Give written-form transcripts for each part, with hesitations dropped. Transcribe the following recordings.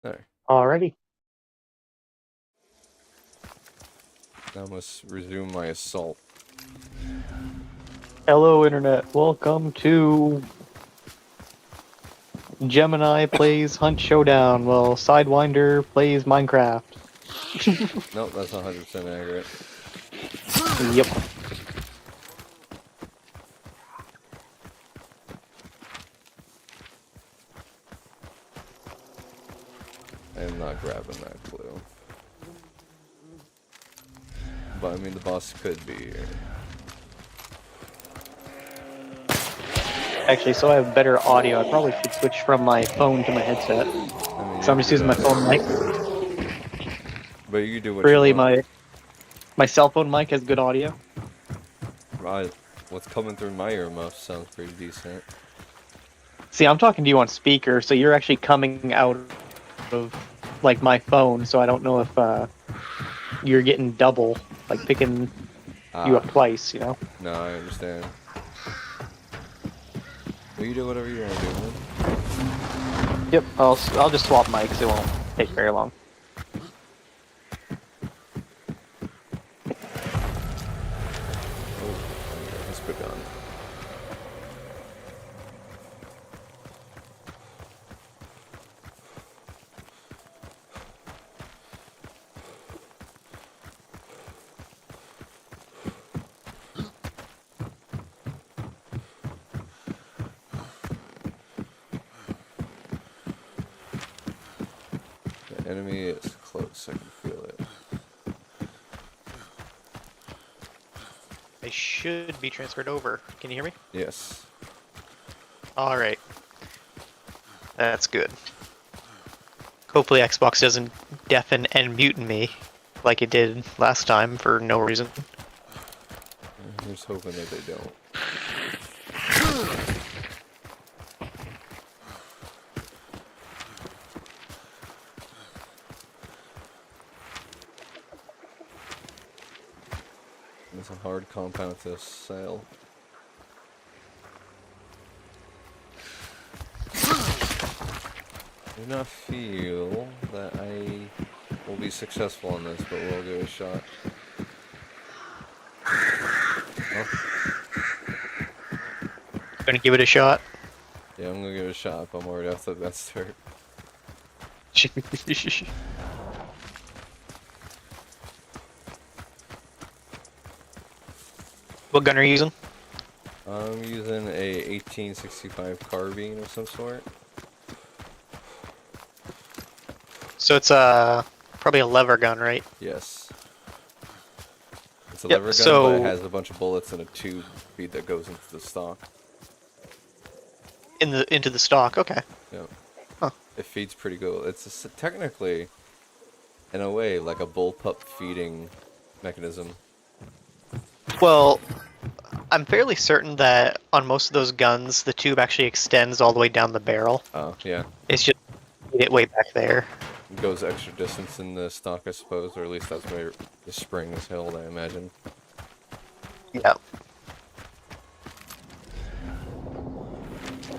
There. Alrighty. Now I must resume my assault. Hello, Internet. Welcome to Gemini plays Hunt Showdown while Sidewinder plays Minecraft. Nope, that's 100% accurate. Yep. I am not grabbing that clue. But I mean, the boss could be here. Actually, so I have better audio. I probably should switch from my phone to my headset. I mean, So I'm you just can do using my phone mic. that. But you can do what you Really, want. my cell phone mic has good audio. What's coming through my earmuffs sounds pretty decent. See, I'm talking to you on speaker, so you're actually coming out of like my phone. So I don't know if you're getting double, like picking you up twice. You know. No, I understand. Well, you do whatever you want to do, man. Yep. I'll just swap mics. It won't take very long. Oh, let's put on. The enemy is close, I can feel it. I should be transferred over. Can you hear me? Yes. Alright. That's good. Hopefully Xbox doesn't deafen and mute me like it did last time for no reason. I'm just hoping that they don't. It's a hard compound to sail. I do not feel that I will be successful on this, but we'll give it a shot. Oh, Gonna give it a shot. yeah, I'm gonna give it a shot, but I'm already off to the best start. What gun are you using? I'm using a 1865 carbine of some sort. So it's probably a lever gun, right? Yes. It's a Yep, lever gun, so- but it has a bunch of bullets and a tube feed that goes into the stock. Into the stock, okay. Yep. Huh. It feeds pretty good. It's technically, in a way, like a bullpup feeding mechanism. Well, I'm fairly certain that on most of those guns, the tube actually extends all the way down the barrel. Oh, yeah. It's just it way back there. It goes extra distance in the stock, I suppose, or at least that's where the spring is held, I imagine. Yeah.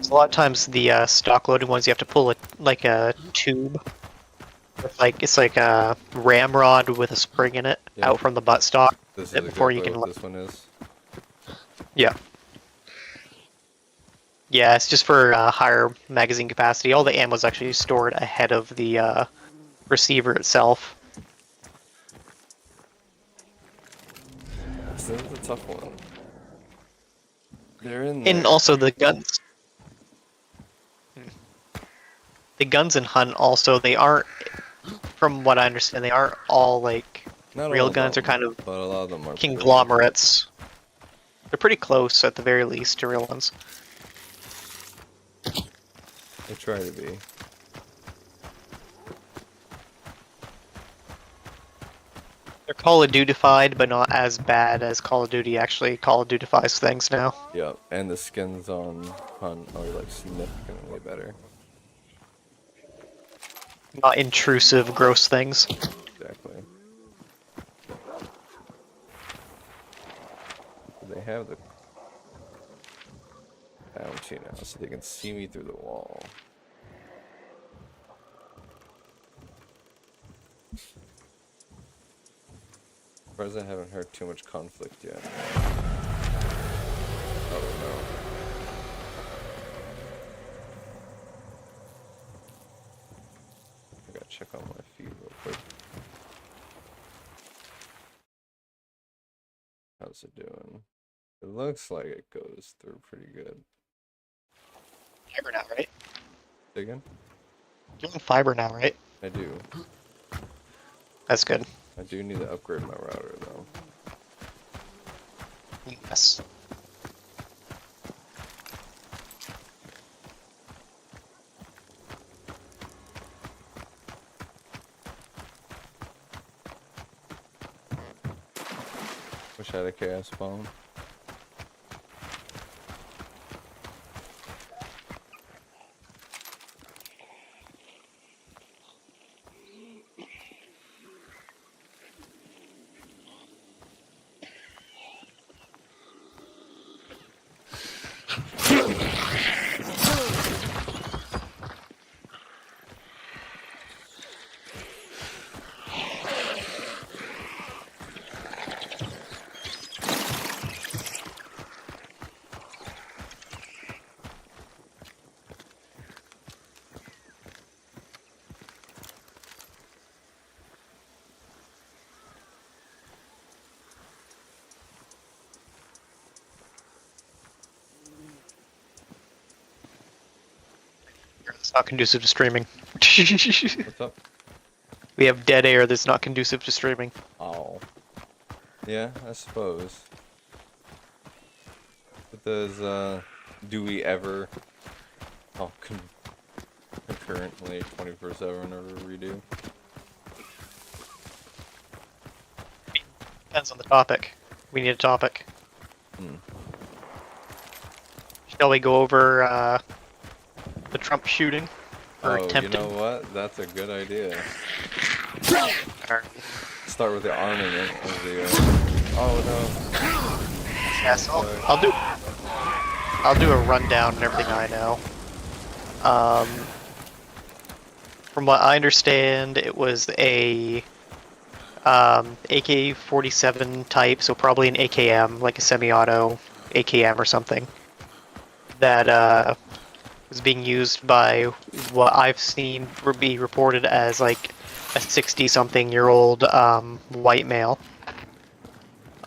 So a lot of times the stock loaded ones, you have to pull it like a tube. It's like a ramrod with a spring in it Yep. out from the butt stock. This is Before you exactly can. what this one is. Yeah. Yeah, it's just for higher magazine capacity. All the ammo is actually stored ahead of the receiver itself. This is a tough one. They're in And there. also the guns. The guns in Hunt also, they aren't, from what I understand, they aren't all like Not real all of guns. They're them, kind of but a lot of them are pretty conglomerates. They're pretty close at the very least to real ones. They try to be. They're Call of Duty-fied, but not as bad as Call of Duty actually Call of Duty-fies things now. Yep, and the skins on Hunt are like significantly better. Not intrusive, gross things. Exactly. They have the bounty now, so they can see me through the wall. Surprised I haven't heard too much conflict yet. Oh no. I gotta check on my feed real quick. How's it doing? It looks like it goes through pretty good. Fiber now, right? Say again? You're on fiber now, right? I do. That's good. I do need to upgrade my router though. Yes. Wish I had a chaos bomb. It's not conducive to streaming. What's up? We have dead air that's not conducive to streaming. Oh. Yeah, I suppose. But does, do we ever talk concurrently 24/7 or redo? Depends on the topic. We need a topic. Hmm. Shall we go over the Trump shooting? Or Oh, attempted? you know what? That's a good idea. Or- Start with the armament of the, oh no. Yes, I'll do a rundown and everything I know. From what I understand, it was a AK-47 type, so probably an AKM, like a semi-auto AKM or something, that was being used by what I've seen be reported as like a 60-something-year-old white male.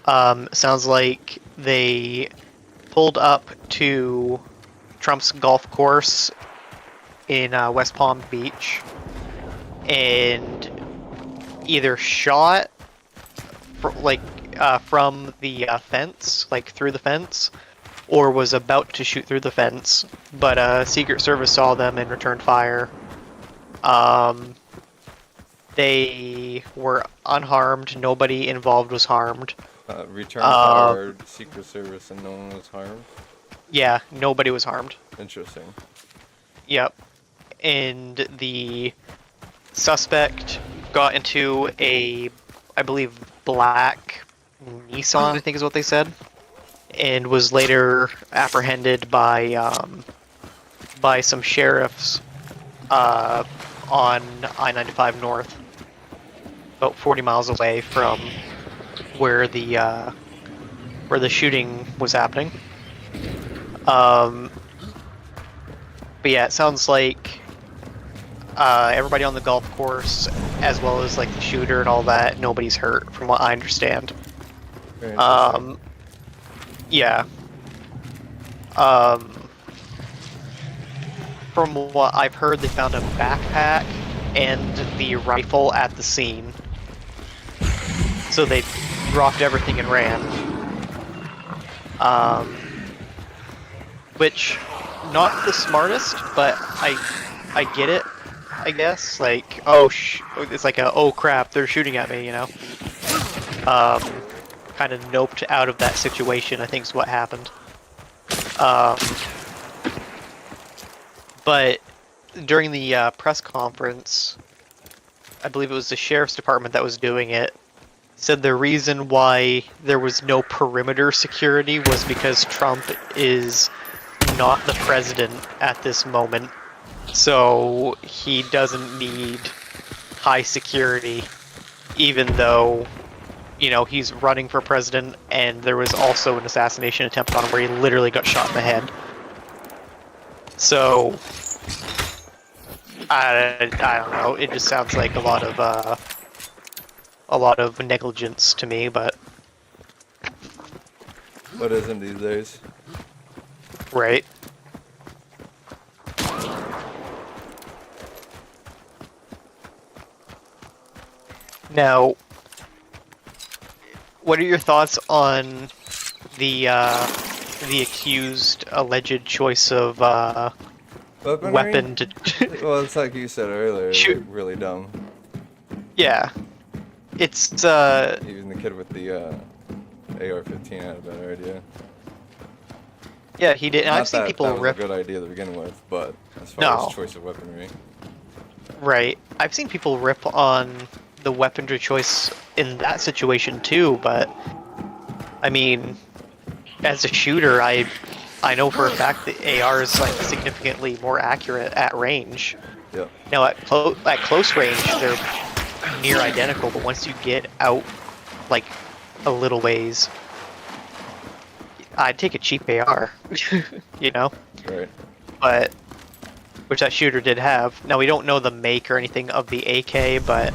Sounds like they pulled up to Trump's golf course in West Palm Beach and either shot from the fence, like through the fence, or was about to shoot through the fence, but Secret Service saw them and returned fire. They were unharmed. Nobody involved was harmed. Return fire, Secret Service, and no one was harmed? Yeah, nobody was harmed. Interesting. Yep. And the suspect got into a, I believe, black Nissan, I think is what they said, and was later apprehended by some sheriffs on I-95 North, about 40 miles away from where the shooting was happening. But yeah, it sounds like everybody on the golf course, as well as like the shooter and all that, nobody's hurt, from what I understand. Very interesting. Yeah. From what I've heard, they found a backpack and the rifle at the scene. So they dropped everything and ran. Which, not the smartest, but I get it, I guess. Like, it's like oh crap, they're shooting at me, you know? Kind of noped out of that situation, I think is what happened. But during the press conference, I believe it was the sheriff's department that was doing it, said the reason why there was no perimeter security was because Trump is not the president at this moment, so he doesn't need high security, even though he's running for president, and there was also an assassination attempt on him where he literally got shot in the head. So, I don't know. It just sounds like a lot of negligence to me, but What is him these days? right. Now, what are your thoughts on the accused alleged choice of Weaponry? weapon to Well, it's like you said earlier, Shoot. like, really dumb. yeah, it's Even the kid with the AR-15 had a better idea. yeah, he did. And Not I've seen that people that was rip. a good idea to begin with, but as far No. as choice of weaponry. Right. I've seen people rip on the weaponry choice in that situation too, but I mean, as a shooter, I know for a fact that AR is like significantly more accurate at range. Yep. Now at close range, they're near identical, but once you get out like a little ways, I'd take a cheap AR, you know? Right. But which that shooter did have. Now we don't know the make or anything of the AK, but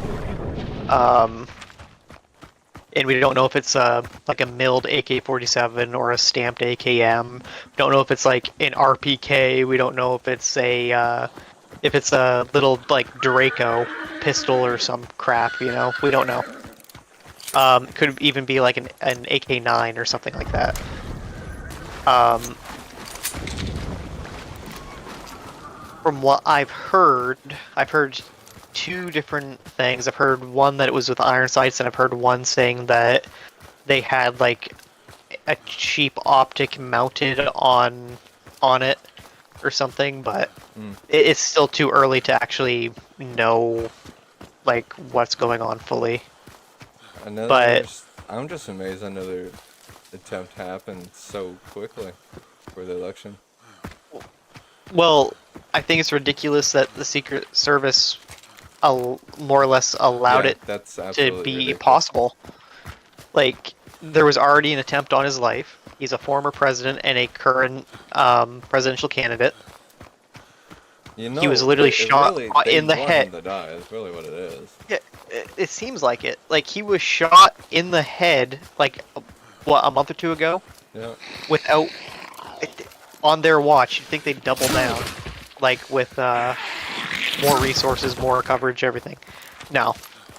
and we don't know if it's like a milled AK-47 or a stamped AKM. We don't know if it's like an RPK. We don't know if it's a little like Draco pistol or some crap. We don't know. Could even be like an AK-9 or something like that. From what I've heard two different things. I've heard one that it was with iron sights, and I've heard one saying that they had like a cheap optic mounted on it or something, but it's still too early to actually know like what's going on fully. I'm just amazed another attempt happened so quickly for the election. Well, I think it's ridiculous that the Secret Service more or less allowed it That's to absolutely be ridiculous. possible. Like, there was already an attempt on his life. He's a former president and a current presidential candidate. You know, He was literally it shot really, in the they want head. him to die. That's really what it is. Yeah, it seems like it. Like, he was shot in the head, like, what, a month or two ago? Yeah. Without... On their watch, you'd think they'd double down. Like, with more resources, more coverage, everything. No.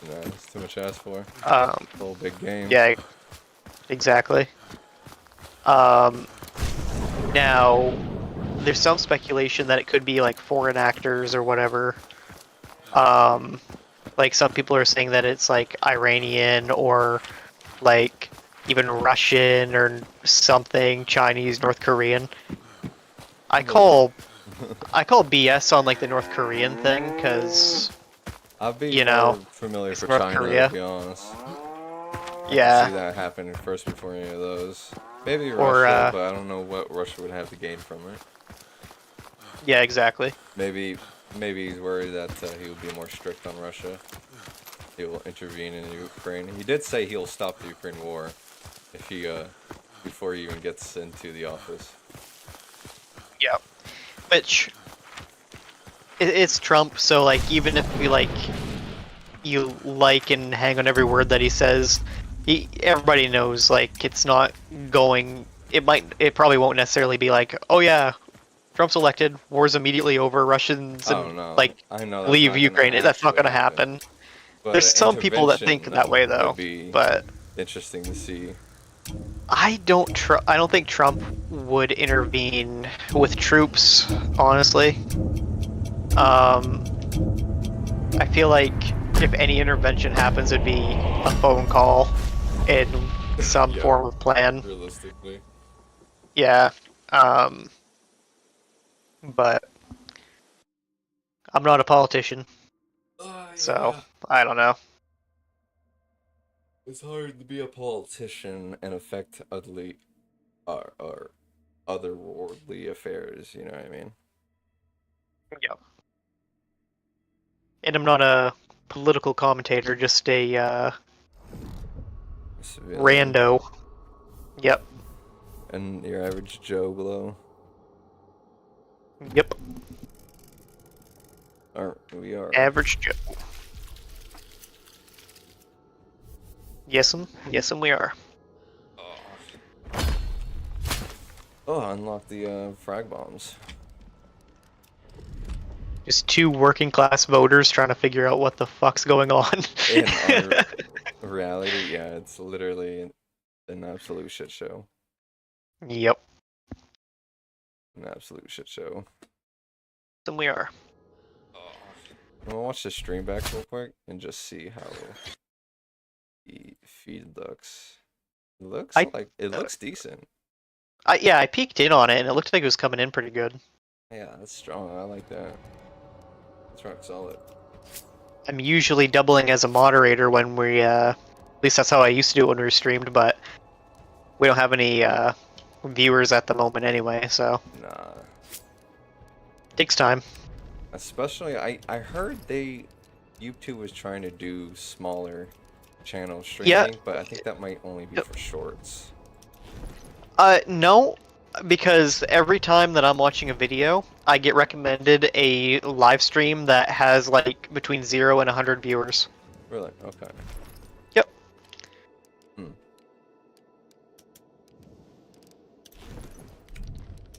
No, it's too much to ask for. Whole big game. Yeah, exactly. Now, there's some speculation that it could be like foreign actors or whatever. Like some people are saying that it's like Iranian or like even Russian or something, Chinese, North Korean. I call BS on like the North Korean thing because I'd be you more know, familiar it's for North China, Korea. to be honest. Yeah. See that happen first before any of those. Maybe Or, Russia, but I don't know what Russia would have to gain from it. Yeah, exactly. Maybe he's worried that he will be more strict on Russia. He will intervene in Ukraine. He did say he'll stop the Ukraine war if he before he even gets into the office. Yeah. Which it's Trump, so like even if you like and hang on every word that he says, everybody knows like it's not going. It probably won't necessarily be like, oh yeah, Trump's elected, war's immediately over, Russians I don't and know. like I know that's leave not gonna Ukraine. That's not actually going to happen. But There's an some people that think intervention, that way would though, be but interesting to see. I don't think Trump would intervene with troops, honestly. I feel like if any intervention happens, it'd be a phone call in some Yeah, form of plan. realistically. Yeah. But I'm not a politician, so I don't know. It's hard to be a politician and affect or otherworldly affairs, you know what I mean? Yeah. And I'm not a political commentator, just a Civilian. Rando. Yep. And your average Joe Blow. Yep. We are. Average Joe. Yes'm we are. Oh, unlock the frag bombs. Just two working class voters trying to figure out what the fuck's going on. In our reality, yeah, it's literally an absolute shit show. Yep. An absolute shit show. Yes'm we are. I'm gonna watch the stream back real quick and just see how the feed looks. It looks it looks decent. Yeah, I peeked in on it and it looked like it was coming in pretty good. Yeah, that's strong. I like that. That's rock solid. I'm usually doubling as a moderator when we, at least that's how I used to do it when we streamed, but we don't have any viewers at the moment anyway, so Nah. takes time. Especially, I heard YouTube was trying to do smaller channel streaming, but I think that might only be for shorts. No, because every time that I'm watching a video, I get recommended a live stream that has like between 0 and 100 viewers. Really? Okay. Yep.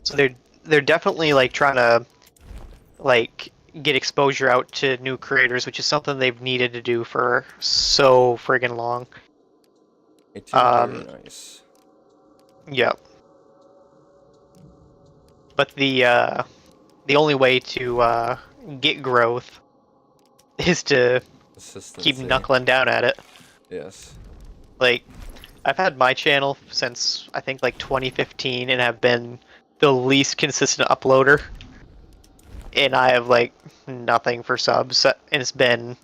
So they're definitely like trying to like get exposure out to new creators, which is something they've needed to do for so friggin' long. It is very nice. Yep. But the only way to get growth is to keep knuckling down at it. Yes. Like, I've had my channel since I think like 2015 and have been the least consistent uploader. And I have like nothing for subs. And it's been,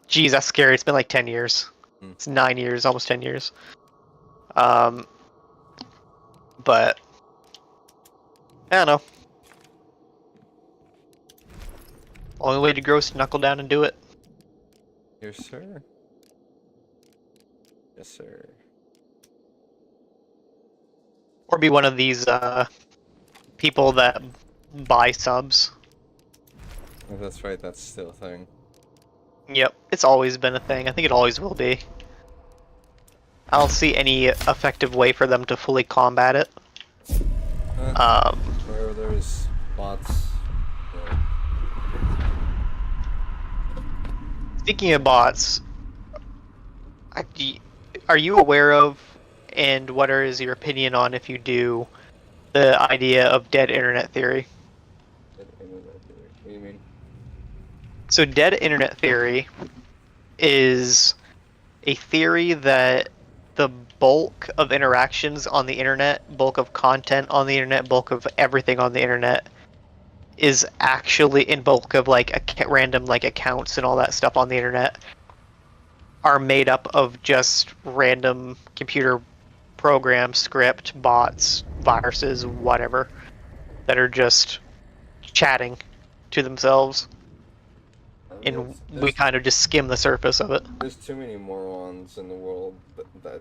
geez, that's scary. It's been like 10 years. It's 9 years, almost 10 years. But I don't know. Only way to grow is to knuckle down and do it. Yes, sir. Yes, sir. Or be one of these people that buy subs. If that's right, that's still a thing. Yep, it's always been a thing. I think it always will be. I don't see any effective way for them to fully combat it. Where there's bots. Yeah. Speaking of bots, are you aware of, and what is your opinion on, if you do, the idea of dead internet theory? What do you mean? So dead internet theory is a theory that the bulk of interactions on the internet, bulk of content on the internet, bulk of everything on the internet is actually in bulk of like random like accounts and all that stuff on the internet are made up of just random computer programs, script, bots, viruses, whatever, that are just chatting to themselves. And we kind of just skim the surface of it. There's too many morons in the world that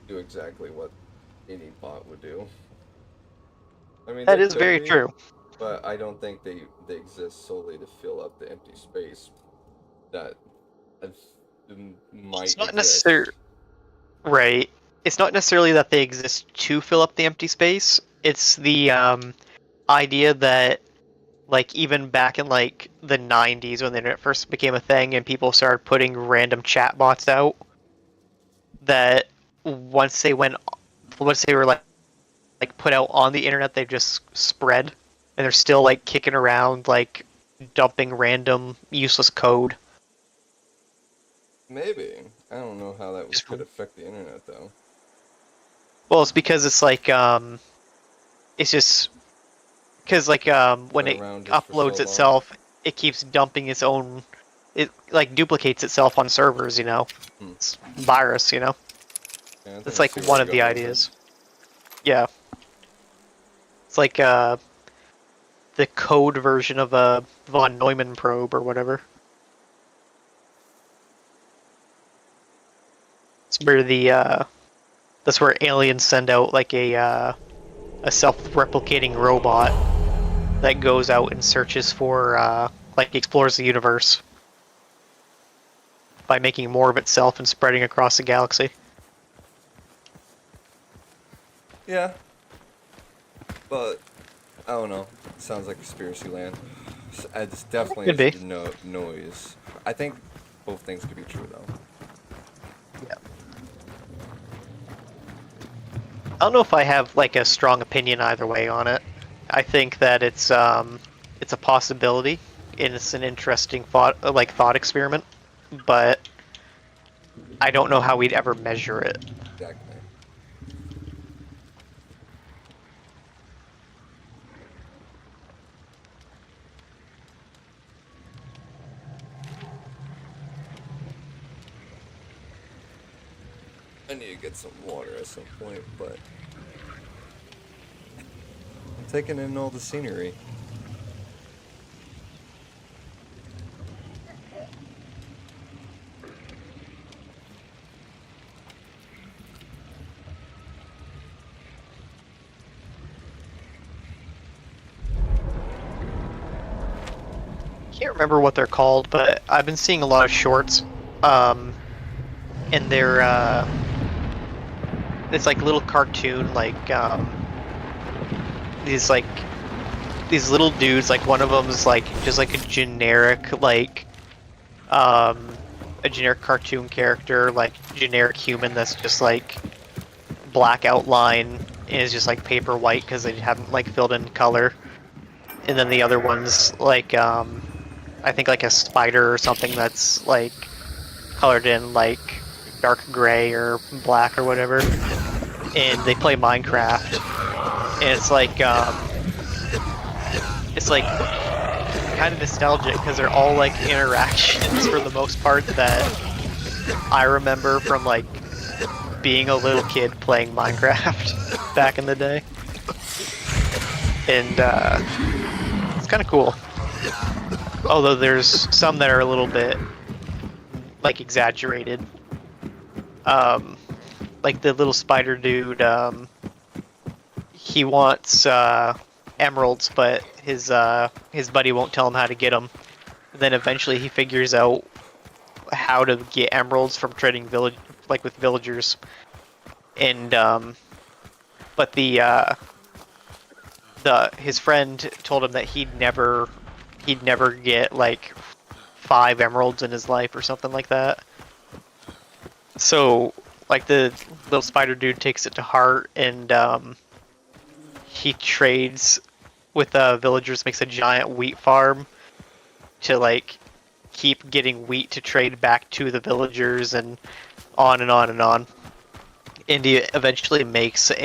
do exactly what any bot would do. I mean, That is very true. But I don't think they exist solely to fill up the empty space that might It's not exist. necessarily right. It's not necessarily that they exist to fill up the empty space. It's the idea that, like, even back in like the 90s when the internet first became a thing and people started putting random chatbots out, that once they were like put out on the internet, they just spread, and they're still like kicking around, like dumping random useless code. Maybe. I don't know how that could affect the internet though. Well, it's because it's like it's just because like when it uploads itself, it keeps dumping its own. It like duplicates itself on servers, you know. It's virus, you know. Yeah, it's like one of the ideas. Yeah. It's like the code version of a von Neumann probe or whatever. That's where aliens send out like a self-replicating robot that goes out and searches for like explores the universe by making more of itself and spreading across the galaxy. Yeah. But I don't know. Sounds like conspiracy land. It's definitely Could be. is no noise. I think both things could be true though. Yeah. I don't know if I have like a strong opinion either way on it. I think that it's a possibility and it's an interesting thought experiment, but I don't know how we'd ever measure it. Exactly. I need to get some water at some point, but I'm taking in all the scenery. Can't remember what they're called, but I've been seeing a lot of shorts, and they're it's like little cartoon these like these little dudes. Like one of them is like just like a generic a generic cartoon character, like generic human that's just like black outline and is just like paper white because they haven't like filled in color. And then the other one's like I think like a spider or something that's like colored in like dark gray or black or whatever. And they play Minecraft. And it's like kind of nostalgic because they're all like interactions for the most part that I remember from like being a little kid playing Minecraft back in the day. And it's kind of cool. Although there's some that are a little bit like exaggerated. Like the little spider dude, he wants emeralds, but his buddy won't tell him how to get them. Then eventually he figures out how to get emeralds from trading with villagers. And but his friend told him that he'd never get like 5 emeralds in his life or something like that. So like the little spider dude takes it to heart and he trades with villagers, makes a giant wheat farm to like keep getting wheat to trade back to the villagers and on and on and on. And he eventually makes it's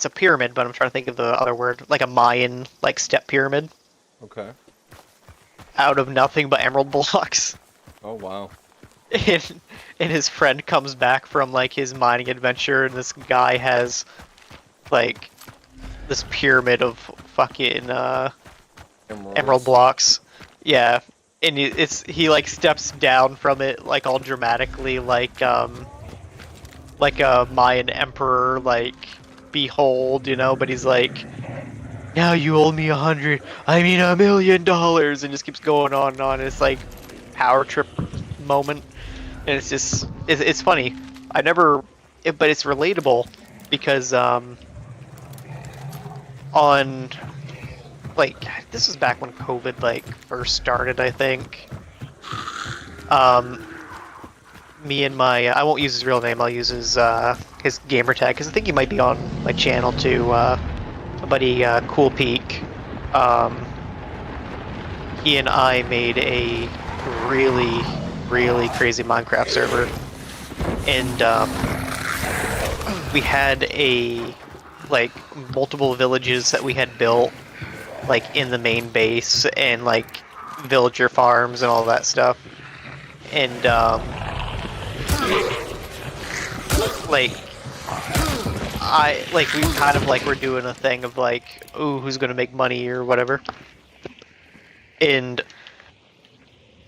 a pyramid, but I'm trying to think of the other word, like a Mayan like step pyramid. Okay. Out of nothing but emerald blocks. Oh wow. And his friend comes back from like his mining adventure, and this guy has like this pyramid of fucking emerald blocks. Yeah, and he like steps down from it like all dramatically, like a Mayan emperor, like behold, you know. But he's like, now you owe me $1 million, and just keeps going on and on. It's like power trip moment, and it's funny. But it's relatable because on like this was back when COVID like first started, I think. Me and I won't use his real name. I'll use his gamer tag because I think he might be on my channel too. My buddy Cool Peak. He and I made a really crazy Minecraft server, and we had like multiple villages that we had built like in the main base, and like villager farms and all that stuff. And like we kind of like were doing a thing of like, ooh, who's gonna make money or whatever. And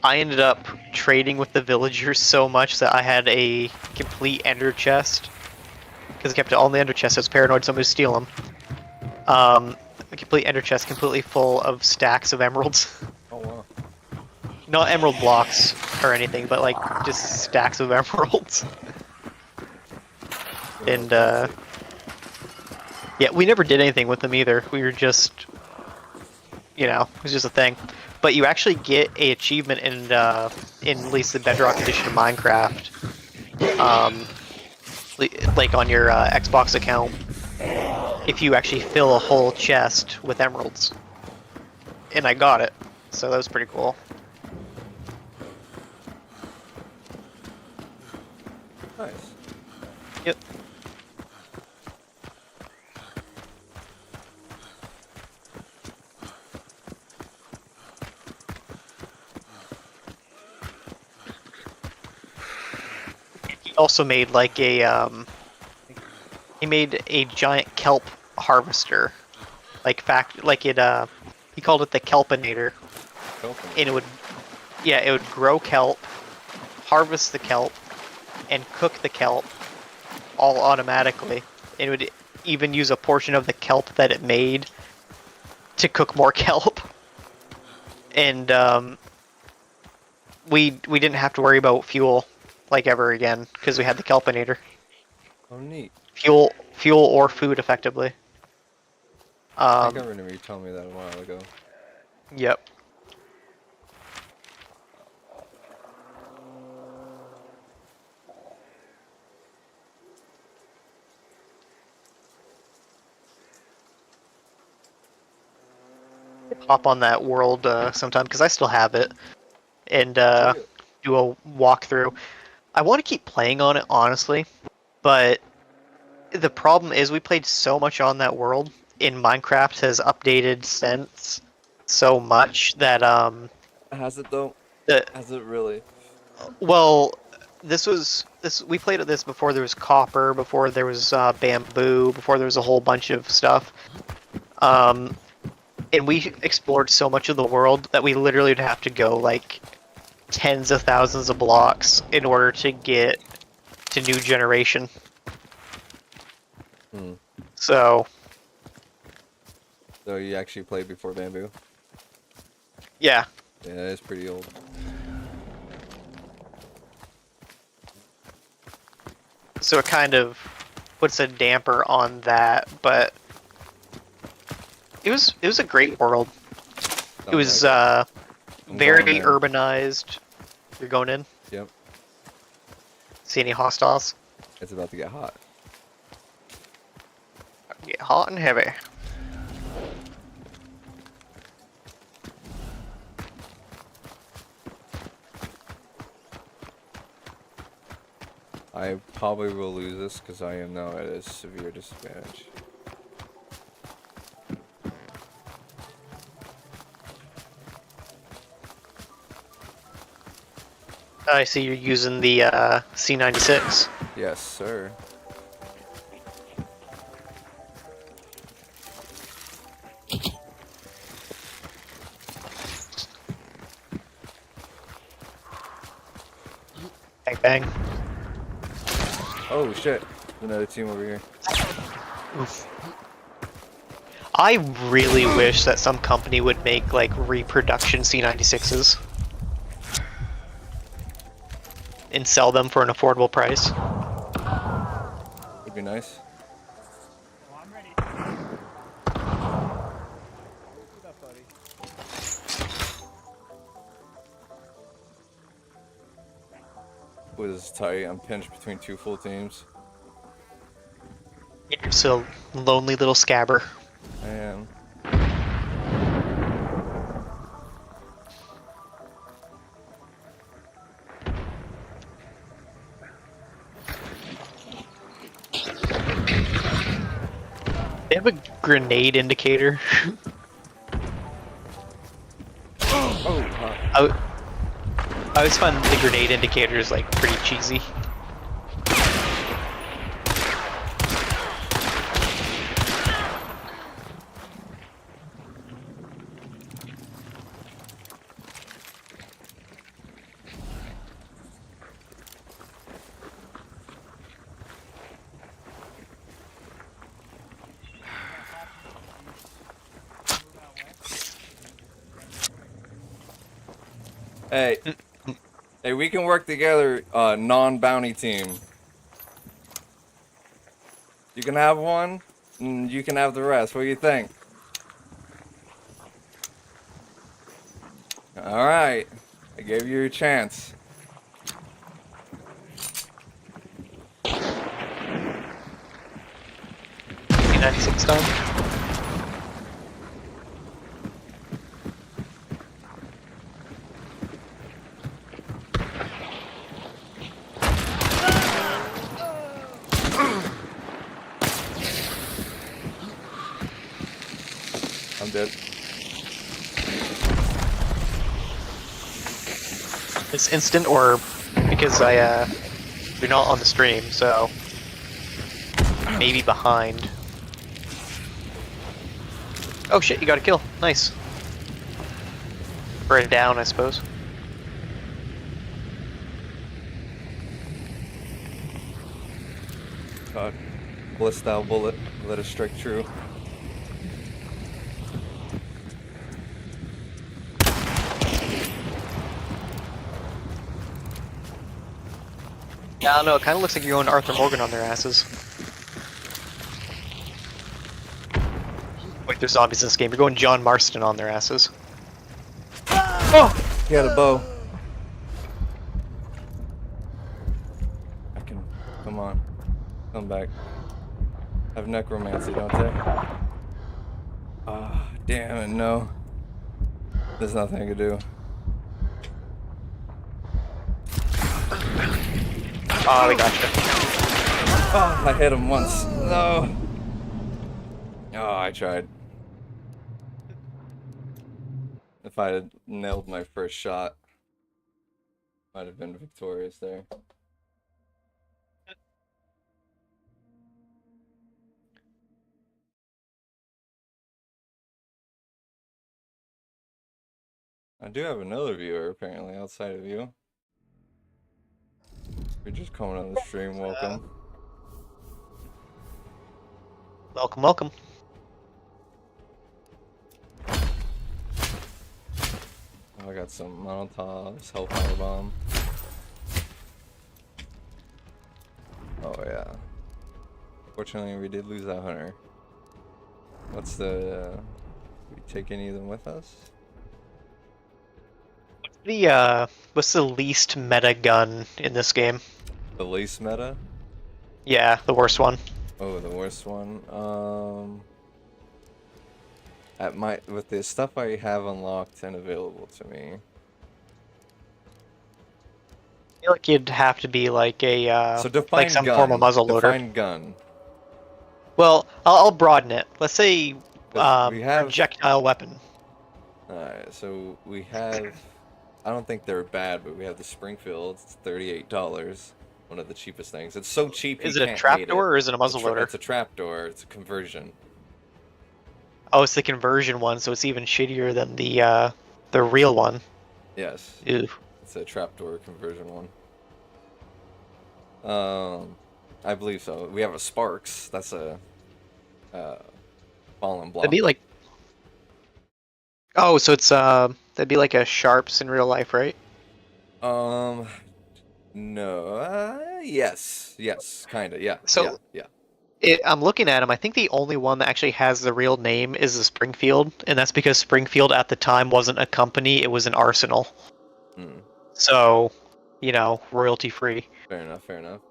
I ended up trading with the villagers so much that I had a complete ender chest. Because I kept it all in the ender chest, I was paranoid somebody would steal them. A complete ender chest, completely full of stacks of emeralds. Oh wow. Not emerald blocks or anything, but like just stacks of emeralds. And yeah, we never did anything with them either. We were just, it was just a thing. But you actually get a achievement in at least the Bedrock edition of Minecraft, like on your Xbox account, if you actually fill a whole chest with emeralds. And I got it, so that was pretty cool. Nice. Yep. He also made like he made a giant kelp harvester, he called it the kelpinator, and it would grow kelp, harvest the kelp, and cook the kelp all automatically. It would even use a portion of the kelp that it made to cook more kelp. And we didn't have to worry about fuel like ever again because we had the kelpinator. Oh neat. Fuel or food effectively. I think I remember you telling me that a while ago. Yep. Hop on that world sometime because I still have it and do a walkthrough. I want to keep playing on it honestly, but the problem is we played so much on that world, and Minecraft has updated since so much that Has it though? the, Has it really? well, we played at this before there was copper, before there was bamboo, before there was a whole bunch of stuff. And we explored so much of the world that we literally would have to go like tens of thousands of blocks in order to get to new generation. So you actually played before bamboo? yeah. Yeah, it's pretty old. So it kind of puts a damper on that, but it was a great world. It was very going in. urbanized. You're going in? Yep. See any hostiles? It's about to get hot. Get hot and heavy. I probably will lose this because I am now at a severe disadvantage. I see you're using the C96. Yes, sir. Bang bang. Oh shit! Another team over here. Oof. I really wish that some company would make like reproduction C96s and sell them for an affordable price. Would be nice. What is tight? I'm pinched between two full teams. You're just a lonely little scabber. I am. They have a grenade indicator. Oh, hot. I always find the grenade indicators like pretty cheesy. Hey, hey, we can work together, non-bounty team. You can have one, and you can have the rest. What do you think? Alright. I gave you a chance. P96 time. I'm dead. This instant, or because you're not on the stream, so maybe behind. Oh shit, you got a kill. Nice. Or a down, I suppose. God. Bliss thou bullet. Let it strike true. Yeah, I don't know, it kind of looks like you're going Arthur Morgan on their asses. Wait, there's zombies in this game. You're going John Marston on their asses. Oh! He had a bow. I can... Come on. Come back. I have necromancy, don't they? Ah, damn it, no. There's nothing I can do. Oh, they got you. Oh, I hit him once. No. Oh, I tried. If I had nailed my first shot, I'd have been victorious there. I do have another viewer apparently outside of you. You're just coming on the stream, welcome. Welcome, welcome. Oh, I got some Molotovs, Hellfire Bomb. Oh yeah. Fortunately, we did lose that hunter. What's the... we take any of them with us? What's the least meta gun in this game? The least meta? Yeah, the worst one. Oh, the worst one. With the stuff I have unlocked and available to me. I feel like you'd have to be like a So define like some gun. form of muzzleloader. Define gun. Well, I'll broaden it. Let's say We have... projectile weapon. Alright, so we have... I don't think they're bad, but we have the Springfield. It's $38. One of the cheapest things. It's so cheap. Is you it a can't trapdoor hate it. or is it a muzzleloader? It's a trapdoor. It's a conversion. Oh, it's the conversion one, so it's even shittier than the real one. Yes. Ew. It's a trapdoor conversion one. I believe so. We have a Sparks. That's a fallen block. That'd be like. Oh, so it's that'd be like a Sharps in real life, right? No. Yes. Yes. Kinda. Yeah. So- yeah. I'm looking at them. I think the only one that actually has the real name is the Springfield, and that's because Springfield at the time wasn't a company; it was an arsenal. Hmm. So, royalty free. Fair enough. Fair enough.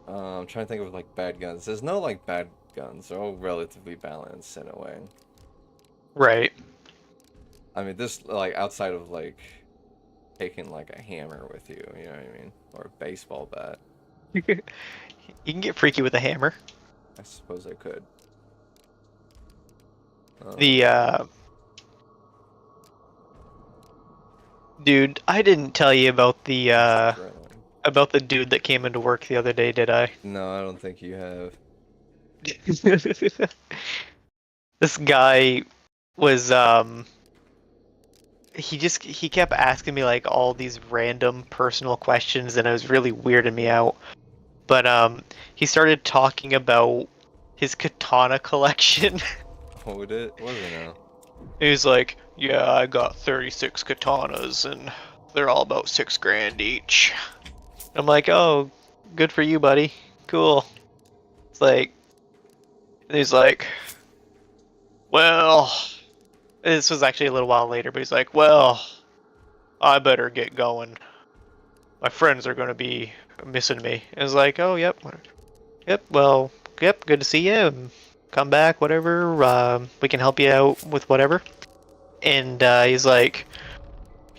I'm trying to think of like bad guns. There's no like bad guns. They're all relatively balanced in a way. Right. I mean, this like outside of like taking like a hammer with you. You know what I mean? Or a baseball bat. You can get freaky with a hammer. I suppose I could. Dude, I didn't tell you about the Adrenaline. dude that came into work the other day, did I? No, I don't think you have. This guy was he kept asking me like all these random personal questions, and it was really weirding me out. But he started talking about his katana collection. What would it? What was it now? He was like, "Yeah, I got 36 katanas, and they're all about $6,000 each. I'm like, oh, good for you, buddy. Cool. It's like, and he's like, well, this was actually a little while later, but he's like, well, I better get going. My friends are gonna be missing me. And I was like, oh, yep, well, yep, good to see you. Come back, whatever. We can help you out with whatever. And he's like,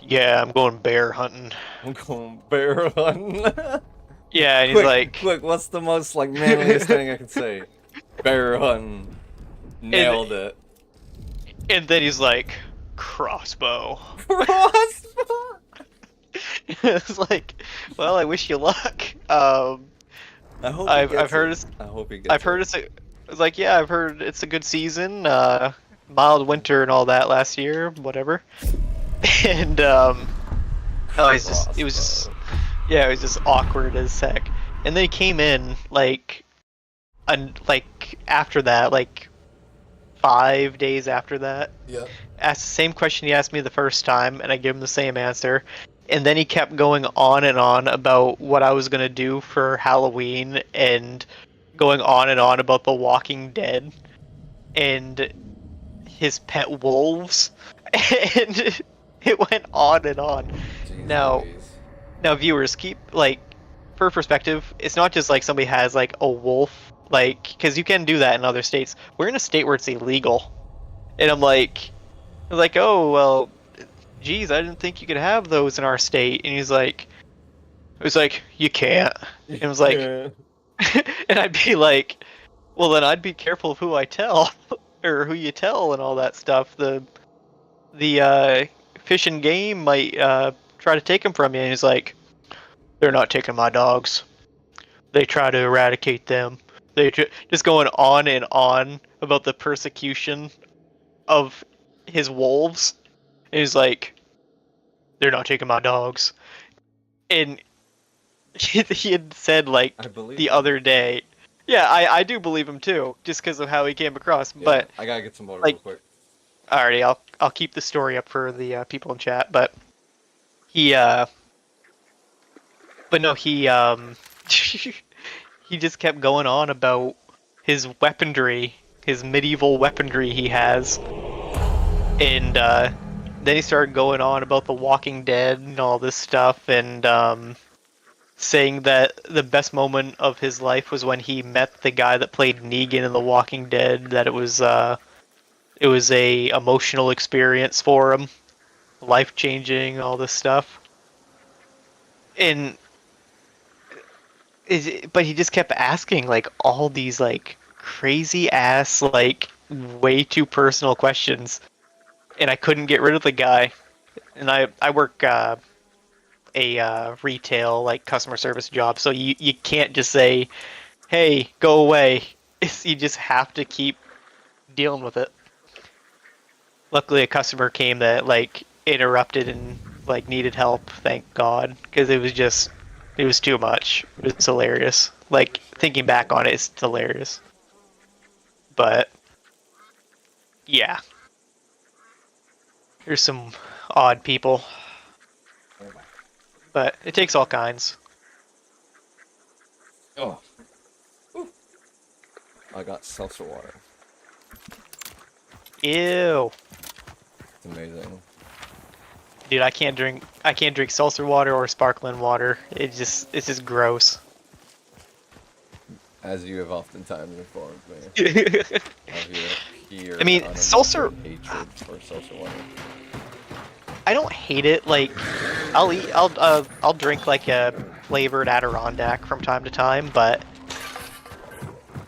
yeah, I'm going bear hunting. I'm going bear hunting. Yeah, and he's like, quick, what's the most like manliest thing I can say? Bear hunting. Nailed it. And then he's like, crossbow. Crossbow. It's like, well, I wish you luck. I hope I've heard it. I hope he gets I've heard it's like, yeah, I've heard it's a good season. Mild winter and all that last year, whatever. And it was just awkward as heck. And then he came in like after that, like 5 days after that. Yeah. Asked the same question he asked me the first time, and I gave him the same answer. And then he kept going on and on about what I was gonna do for Halloween, and going on and on about The Walking Dead and his pet wolves, and it went on and on. Jeez Now, Louise. now viewers, keep like for perspective. It's not just like somebody has like a wolf, like, because you can do that in other states. We're in a state where it's illegal, and I'm like, oh well, geez, I didn't think you could have those in our state. And he's like, you can't. And I was like, and I'd be like, well, then I'd be careful of who I tell, or who you tell, and all that stuff. The Fish and Game might try to take them from you. And he's like, they're not taking my dogs. They try to eradicate them. They just going on and on about the persecution of his wolves. And he's like, they're not taking my dogs. And he had said, like, the other day. Yeah, I do believe him too, just because of how he came across. Yeah, but I gotta get some water like, real quick. Alrighty, I'll keep the story up for the people in chat. But he he just kept going on about his weaponry, his medieval weaponry he has, and then he started going on about The Walking Dead and all this stuff, and saying that the best moment of his life was when he met the guy that played Negan in The Walking Dead. That it was a emotional experience for him, life changing, all this stuff, but he just kept asking like all these like crazy ass, like way too personal questions, and I couldn't get rid of the guy. And I work a retail, like, customer service job, so you can't just say, hey, go away. You just have to keep dealing with it. Luckily a customer came that like interrupted and like needed help, thank God, because it was too much. It was hilarious. Like, thinking back on it, it's hilarious. But yeah, there's some odd people, but it takes all kinds. Oh. Ooh. I got seltzer water. Ew. It's amazing. Dude, I can't drink seltzer water or sparkling water. It's just gross. As you have oftentimes informed me. I mean, seltzer. Hatred for seltzer water. I don't hate it. Like, I'll drink like a flavored Adirondack from time to time, but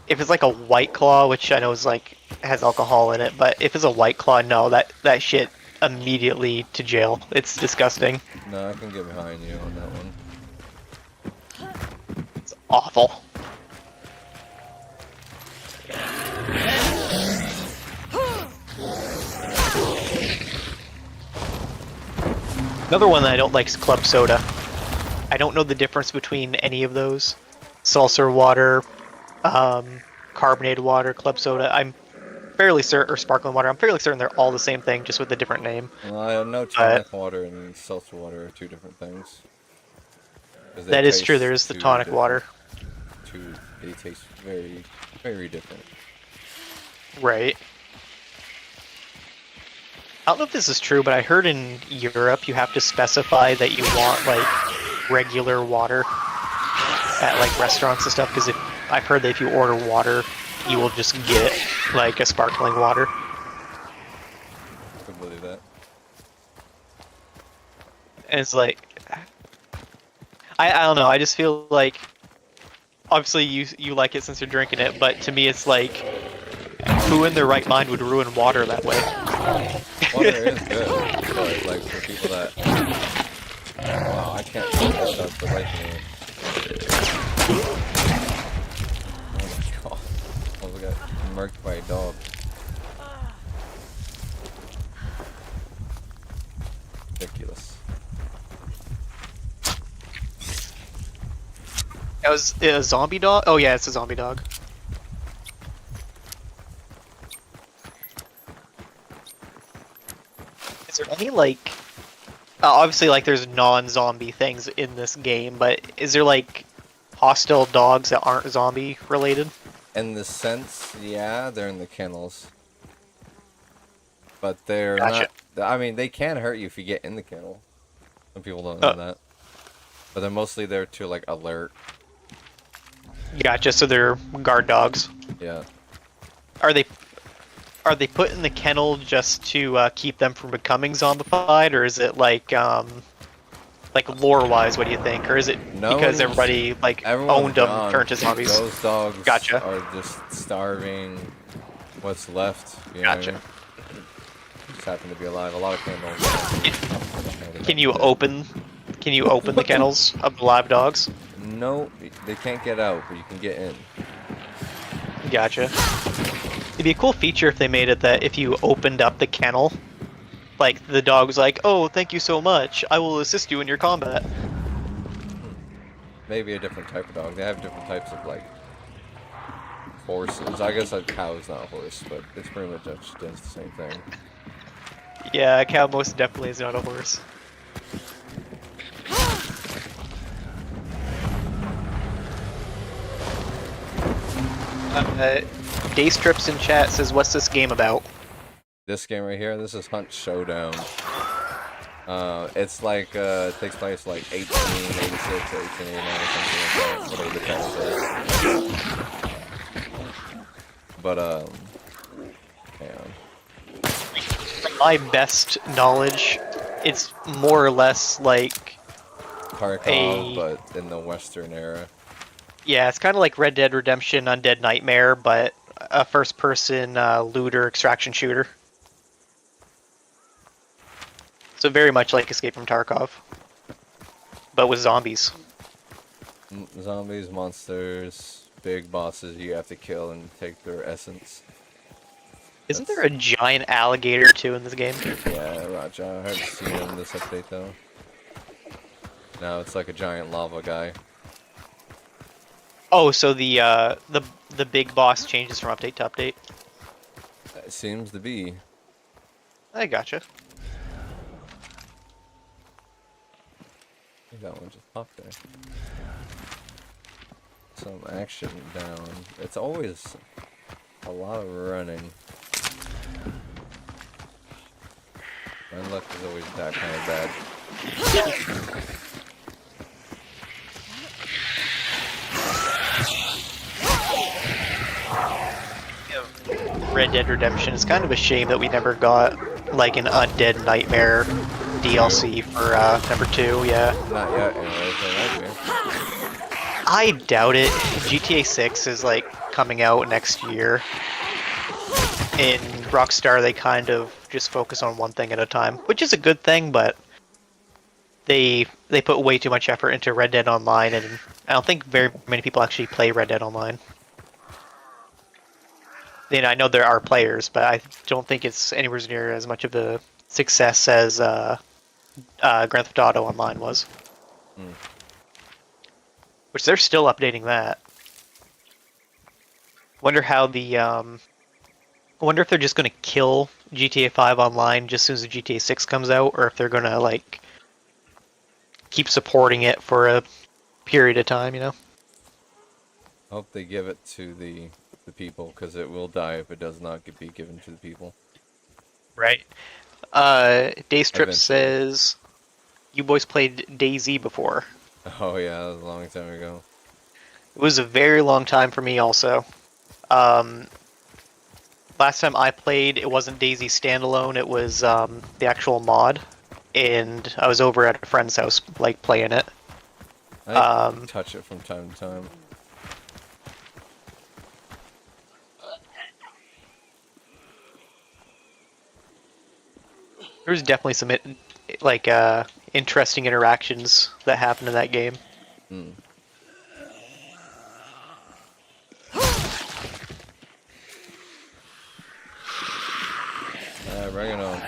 if it's like a White Claw, which I know is like has alcohol in it, but if it's a White Claw, no, that shit immediately to jail. It's disgusting. No, I can get behind you on that one. It's awful. Another one that I don't like is club soda. I don't know the difference between any of those. Seltzer water, carbonated water, club soda. fairly certain, or sparkling water. I'm fairly certain they're all the same thing, just with a different name. Well, I know But tonic water and seltzer water are two different things. Because they that is true. taste There is the too tonic different. water, They taste very, very different. right? I don't know if this is true, but I heard in Europe you have to specify that you want like regular water at like restaurants and stuff. Because if I've heard that if you order water, you will just get like a sparkling water. I could believe that. And it's like, I don't know. I just feel like obviously you like it since you're drinking it, but to me it's like, who in their right mind would ruin water that way? Water is good, but like for people that, wow, I can't think that that's the right name. Oh my god, I almost got murked by a dog. Ridiculous. That was a zombie dog. Oh yeah, it's a zombie dog. Is there any like, obviously like there's non-zombie things in this game, but is there like hostile dogs that aren't zombie related? In the sense, yeah, they're in the kennels. But they're Gotcha. not, I mean, they can hurt you if you get in the kennel. Some people don't know that. But they're mostly there to, like, alert. Gotcha. So they're guard dogs. Yeah. Are they put in the kennel just to keep them from becoming zombified, or is it like lore-wise? What do you think, or is it No because one's- everybody like Everyone's owned them, gone. turned to zombies? Those dogs Gotcha. are just starving what's left. You know what I Gotcha. mean? Just happen to be alive. A lot of kennels. Can you open the kennels of the live dogs? No, they can't get out, but you can get in. Gotcha. It'd be a cool feature if they made it that if you opened up the kennel, like the dog's like, "Oh, thank you so much. I will assist you in your combat." Maybe a different type of dog. They have different types of, like, horses. I guess a cow is not a horse, but it's pretty much just does the same thing. Yeah, a cow most definitely is not a horse. Days Trips in chat says, "What's this game about?" This game right here, this is Hunt Showdown. It's like, it takes place like 1886 or 1889 or something like that, whatever the title is. But, hang on. From my best knowledge, it's more or less like, Tarkov, but in the Western era. yeah, it's kind of like Red Dead Redemption Undead Nightmare, but a first-person looter extraction shooter. So very much like Escape from Tarkov, but with zombies. Zombies, monsters, big bosses you have to kill and take their essence. Isn't there a giant alligator too in this game? Yeah, Raja. I haven't seen him in this update though. No, it's like a giant lava guy. Oh, so the big boss changes from update to update. It seems to be. I gotcha. I think that one just popped there. Some action down. It's always a lot of running. My luck is always that kind of bad. Red Dead Redemption. It's kind of a shame that we never got like an Undead Nightmare DLC for number 2. Yeah. Not yet, anyways. There might be. I doubt it. GTA 6 is like coming out next year. In Rockstar, they kind of just focus on one thing at a time, which is a good thing, but they put way too much effort into Red Dead Online, and I don't think very many people actually play Red Dead Online. And I know there are players, but I don't think it's anywhere near as much of a success as Grand Theft Auto Online was. Hmm. Which they're still updating that. Wonder how the I wonder if they're just going to kill GTA 5 Online just as soon as the GTA 6 comes out, or if they're going to like keep supporting it for a period of time. You know? Hope they give it to the people, because it will die if it does not be given to the people. Right. Daystrip Eventually. says you boys played DayZ before. Oh yeah, that was a long time ago. It was a very long time for me also. Um, last time I played, it wasn't DayZ standalone, it was the actual mod. And I was over at a friend's house, like, playing it. I touch it from time to time. There was definitely some, like, interesting interactions that happened in that game. Mm. Bring it on.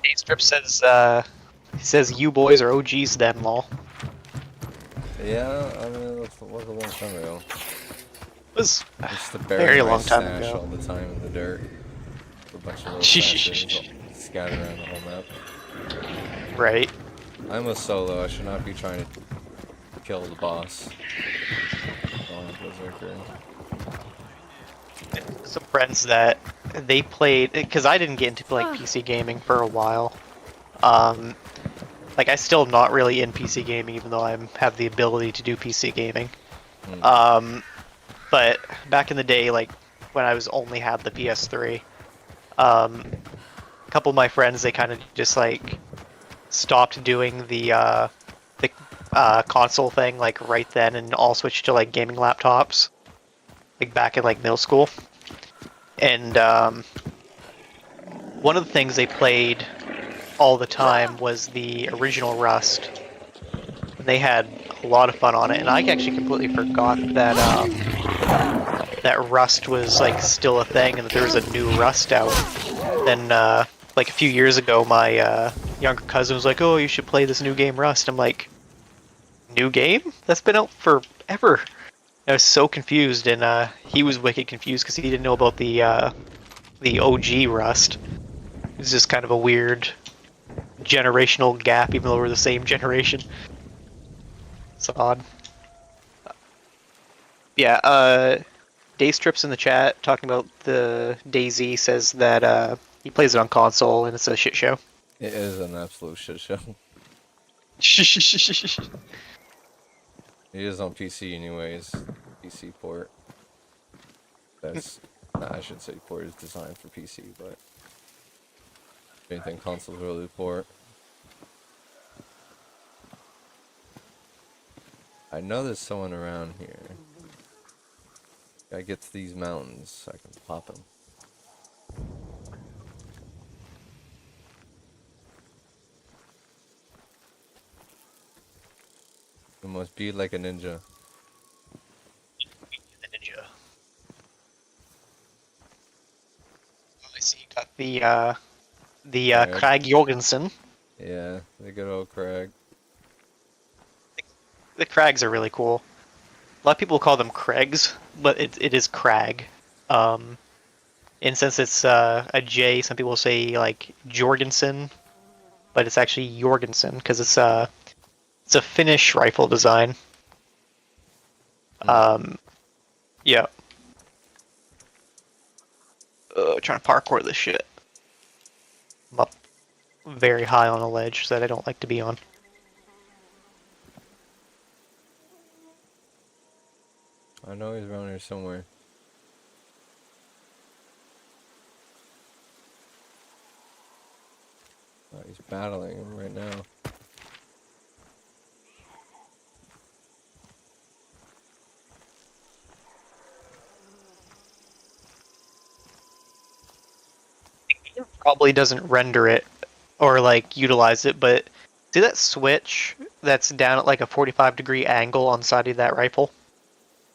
Daystrip says, he says you boys are OGs then, lol. Yeah, I mean, it was a long time ago. It was Used to a bury very my long time stash ago. all the time in the dirt. A bunch of little stashes scattered around the whole map. Right. I'm a solo, I should not be trying to kill the boss. Oh, Berserker. Some friends that they played, because I didn't get into like PC gaming for a while. Like I still am not really in PC gaming, even though I have the ability to do PC gaming. But back in the day, like when I was only had the PS3, a couple of my friends they kind of just like stopped doing the console thing like right then, and all switched to like gaming laptops, like back in like middle school. And one of the things they played all the time was the original Rust. And they had a lot of fun on it, and I actually completely forgot that that Rust was like still a thing, and that there was a new Rust out. Then like a few years ago, my younger cousin was like, "Oh, you should play this new game, Rust." I'm like, "New game? That's been out forever." I was so confused, and he was wicked confused because he didn't know about the OG Rust. It was just kind of a weird generational gap, even though we're the same generation. It's odd. Yeah, Daystrip's in the chat talking about the DayZ says that he plays it on console and it's a shit show. It is an absolute shit show. It is on PC anyways. PC port. That's, nah, I should say port is designed for PC, but if anything, consoles really port. I know there's someone around here. Gotta get to these mountains so I can pop him. You must be like a ninja. The ninja. I see you got the Craig. Craig Jorgensen. Yeah, the good old Craig. The Crags are really cool. A lot of people call them Craigs, but it is Crag. And since it's a J, some people say like Jorgensen, but it's actually Jorgensen because it's a Finnish rifle design. Yeah. Trying to parkour this shit. I'm up very high on a ledge that I don't like to be on. I know he's around here somewhere. Oh, he's battling him right now. Probably doesn't render it or like utilize it, but see that switch that's down at like a 45-degree angle on the side of that rifle?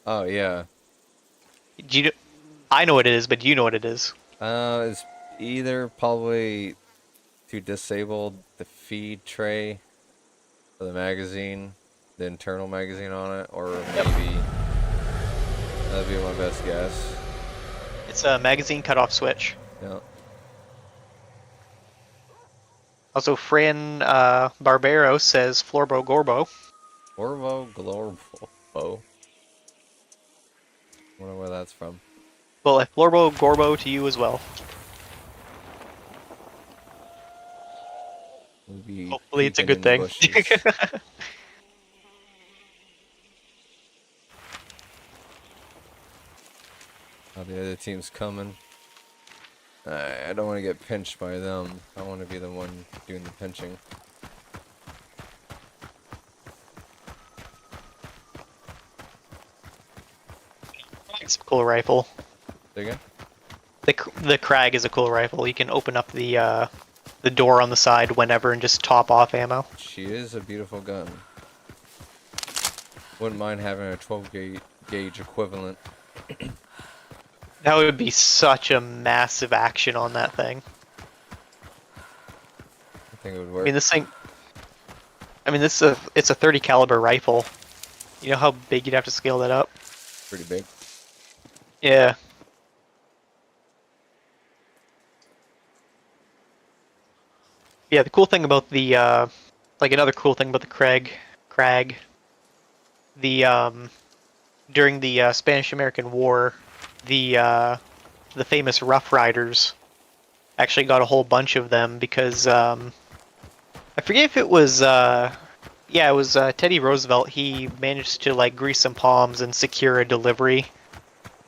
Oh, yeah. Do you I know what it is, but do you know what it is? It's either probably to disable the feed tray for the magazine, the internal magazine on it, or maybe that'd be my best guess. It's a magazine cutoff switch. Yeah. Also, Fran Barbero says Florbo Gorbo. Orvo Glorbo. Wonder where that's from. Well, Florbo Gorbo to you as well. We'll be Hopefully it's a peeking good in the thing. bushes. Oh, the other team's coming. I don't want to get pinched by them. I want to be the one doing the pinching. It's a cool rifle. Say again? The Krag is a cool rifle. You can open up the door on the side whenever and just top off ammo. She is a beautiful gun. Wouldn't mind having a 12 gauge equivalent. That would be such a massive action on that thing. I think it would I work. mean, this thing. I mean, it's a 30 caliber rifle. You know how big you'd have to scale that up? Pretty big. Yeah. Yeah, the cool thing about the like another cool thing about the Krag, the during the Spanish-American War, the famous Rough Riders actually got a whole bunch of them because I forget if it was yeah, it was Teddy Roosevelt. He managed to like grease some palms and secure a delivery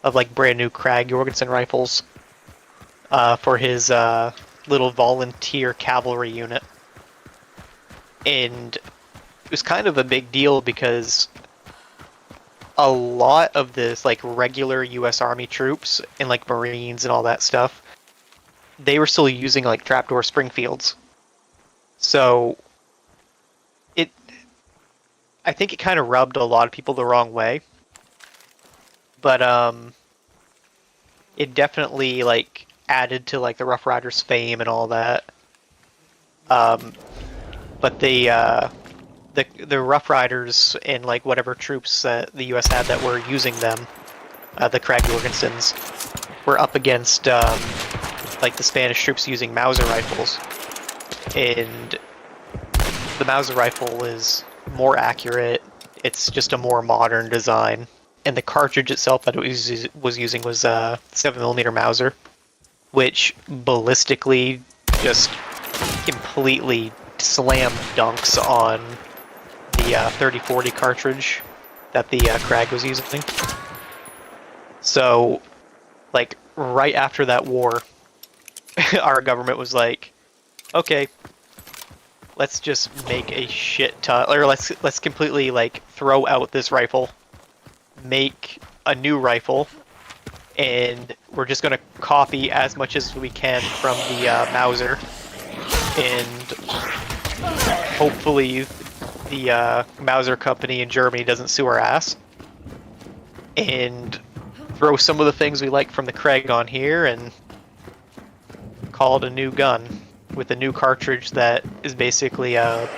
of like brand new Krag Jorgensen rifles for his little volunteer cavalry unit, and it was kind of a big deal because a lot of this like regular U.S. Army troops and like Marines and all that stuff, they were still using like trapdoor Springfields, so I think it kind of rubbed a lot of people the wrong way, but it definitely like added to like the Rough Riders fame and all that. But the Rough Riders and like whatever troops that the U.S. had that were using them, the Krag Jorgensens, were up against like the Spanish troops using Mauser rifles, and the Mauser rifle is more accurate. It's just a more modern design, and the cartridge itself that it was using was 7mm Mauser, which ballistically just completely slam dunks on the 3040 cartridge that the Krag was using. So, like, right after that war, our government was like, okay, let's just make a shit ton, or let's completely like throw out this rifle, make a new rifle, and we're just gonna copy as much as we can from the Mauser, and hopefully the Mauser company in Germany doesn't sue our ass, and throw some of the things we like from the Krag on here and call it a new gun with a new cartridge that is basically a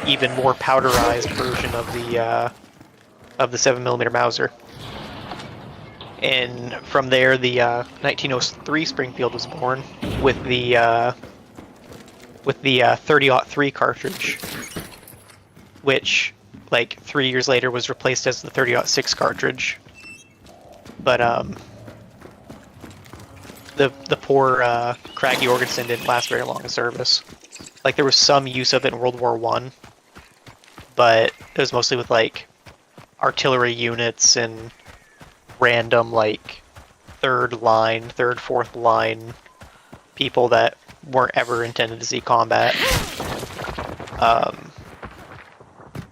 even more powderized version of the 7mm Mauser. And from there, the 1903 Springfield was born with the 30-03 cartridge, which like 3 years later was replaced as the 30-06 cartridge. But the poor Krag Jorgensen didn't last very long in service. Like there was some use of it in World War I, but it was mostly with like artillery units and random like third, fourth line people that weren't ever intended to see combat.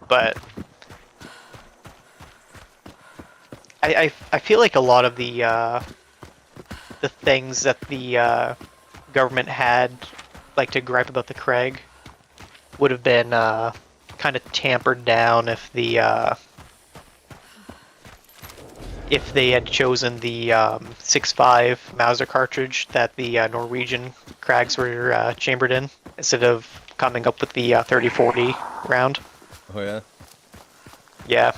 But I feel like a lot of the things that the government had like to gripe about the Krag would have been kind of tampered down if the if they had chosen the 6.5 Mauser cartridge that the Norwegian Krags were chambered in, instead of coming up with the 30-40 round. Oh yeah. Yeah.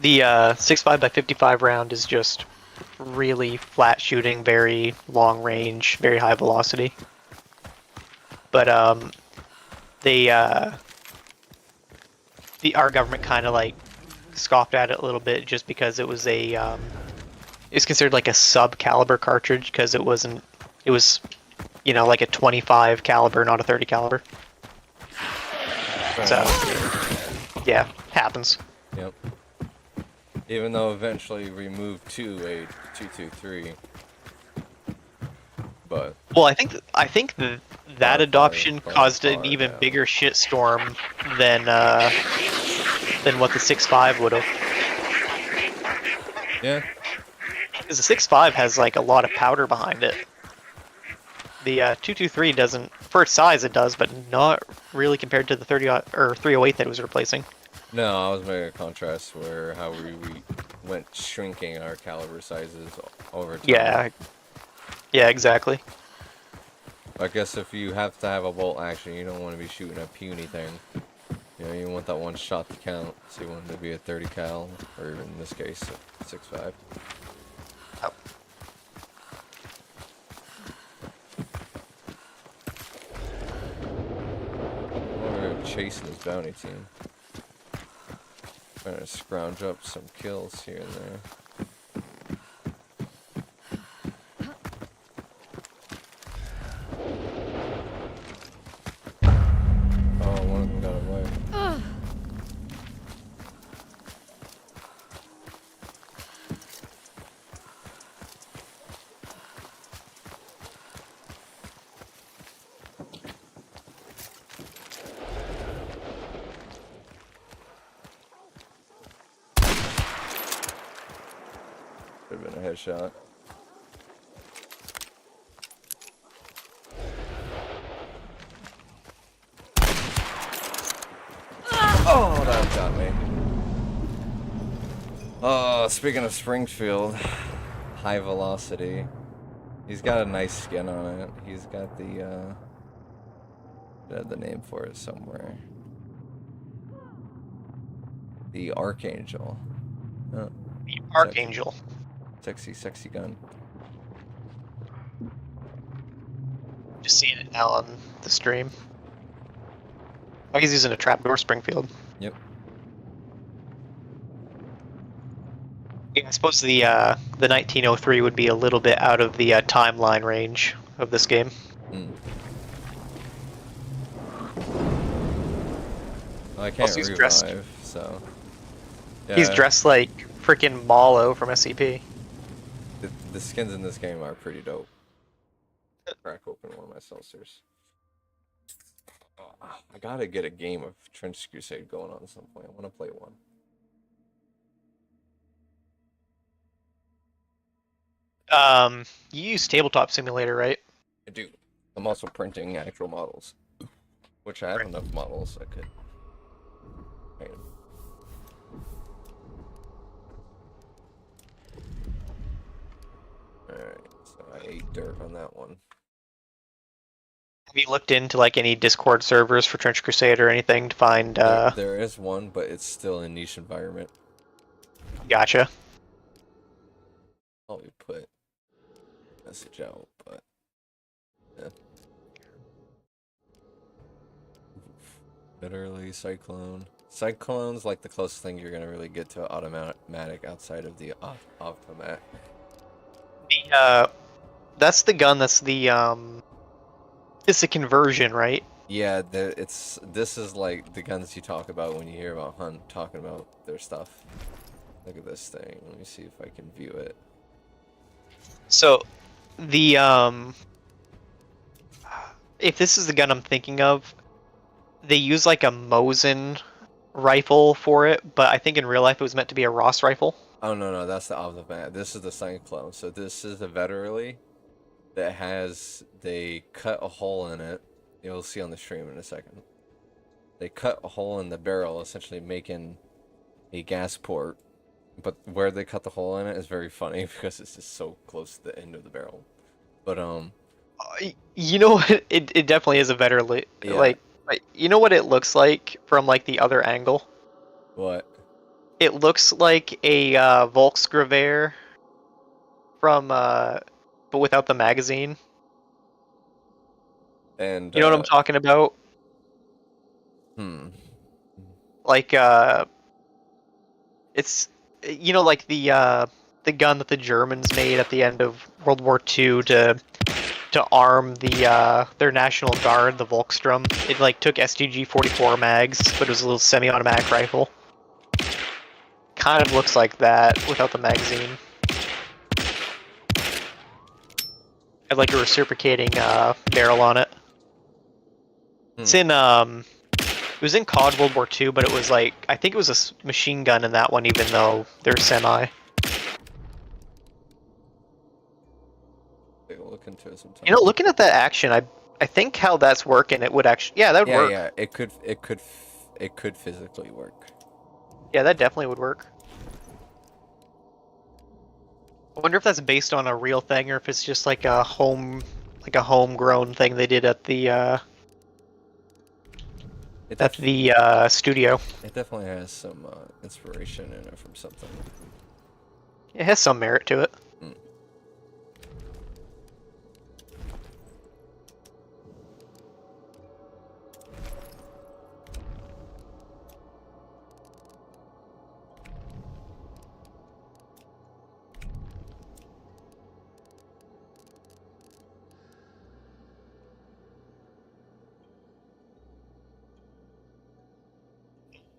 The 6.5 by 55 round is just really flat shooting, very long range, very high velocity. But they our government kind of like scoffed at it a little bit just because it was it's considered like a sub caliber cartridge because it was like a 25 caliber, not a 30 caliber. So yeah, happens. Yep. Even though eventually we moved to a 223, but Well, I think that adoption far, caused an far even down. bigger shitstorm than what the 6.5 would have. Yeah. Because the 6.5 has like a lot of powder behind it. The 223 doesn't. For its size, it does, but not really compared to the 30 or 308 that it was replacing. No, I was making a contrast where how we went shrinking our caliber sizes over time. Yeah. Yeah, exactly. I guess if you have to have a bolt action, you don't want to be shooting a puny thing. You know, you want that one shot to count, so you want it to be a 30 cal, or in this case, a 6.5. Oh. We're chasing this bounty team. Trying to scrounge up some kills here and there. Oh, one of them got away. Could have been a headshot. Oh, that got me. Oh, speaking of Springfield, high velocity. He's got a nice skin on it. He's got the name for it somewhere. The Archangel. Oh, The Archangel. sexy gun. Just seeing it now on the stream. Oh, he's using a trapdoor Springfield. Yep. Yeah, I suppose the 1903 would be a little bit out of the timeline range of this game. Mm. Well, I can't Also, he's revive, dressed- so. He's dressed like freaking Mallow from SCP. The skins in this game are pretty dope. Crack open one of my seltzers. Oh, I gotta get a game of Trench Crusade going on at some point. I want to play one. You use Tabletop Simulator, right? I do. I'm also printing actual models, which I have Right. enough models I could. Paint 'em. Alright, so I ate dirt on that one. Have you looked into like any Discord servers for Trench Crusade or anything to find? There is one, but it's still a niche environment. Gotcha. Probably put message out, but yeah. Literally Cyclone. Cyclone's like the closest thing you're gonna really get to automatic outside of the automat. That's the gun. That's the It's a conversion, right? Yeah, this is like the guns you talk about when you hear about Hunt talking about their stuff. Look at this thing. Let me see if I can view it. So, the if this is the gun I'm thinking of, they use like a Mosin rifle for it, but I think in real life it was meant to be a Ross rifle. Oh no, that's the automat. This is the Cyclone. So this is the Veterally that they cut a hole in it. You'll see on the stream in a second. They cut a hole in the barrel, essentially making a gas port, but where they cut the hole in it is very funny because it's just so close to the end of the barrel. But You know what? It definitely is a better yeah, like you know what it looks like from like the other angle. what? It looks like a Volksgewehr from but without the magazine. And You know what I'm talking about? hmm, Like it's you know like the gun that the Germans made at the end of World War II to arm their National Guard, the Volkssturm. It like took STG-44 mags, but it was a little semi-automatic rifle. Kind of looks like that without the magazine. Had like a reciprocating barrel on it. It's in it was in COD World War II, but it was like I think it was a machine gun in that one, even though they're semi. take a look into it sometime. You know, looking at that action, I think how that's working, it would actually that would Yeah, work. yeah, it could physically work. Yeah, that definitely would work. I wonder if that's based on a real thing or if it's just like a homegrown thing they did at It the studio. it definitely has some inspiration in it from something. It has some merit to it. Hmm.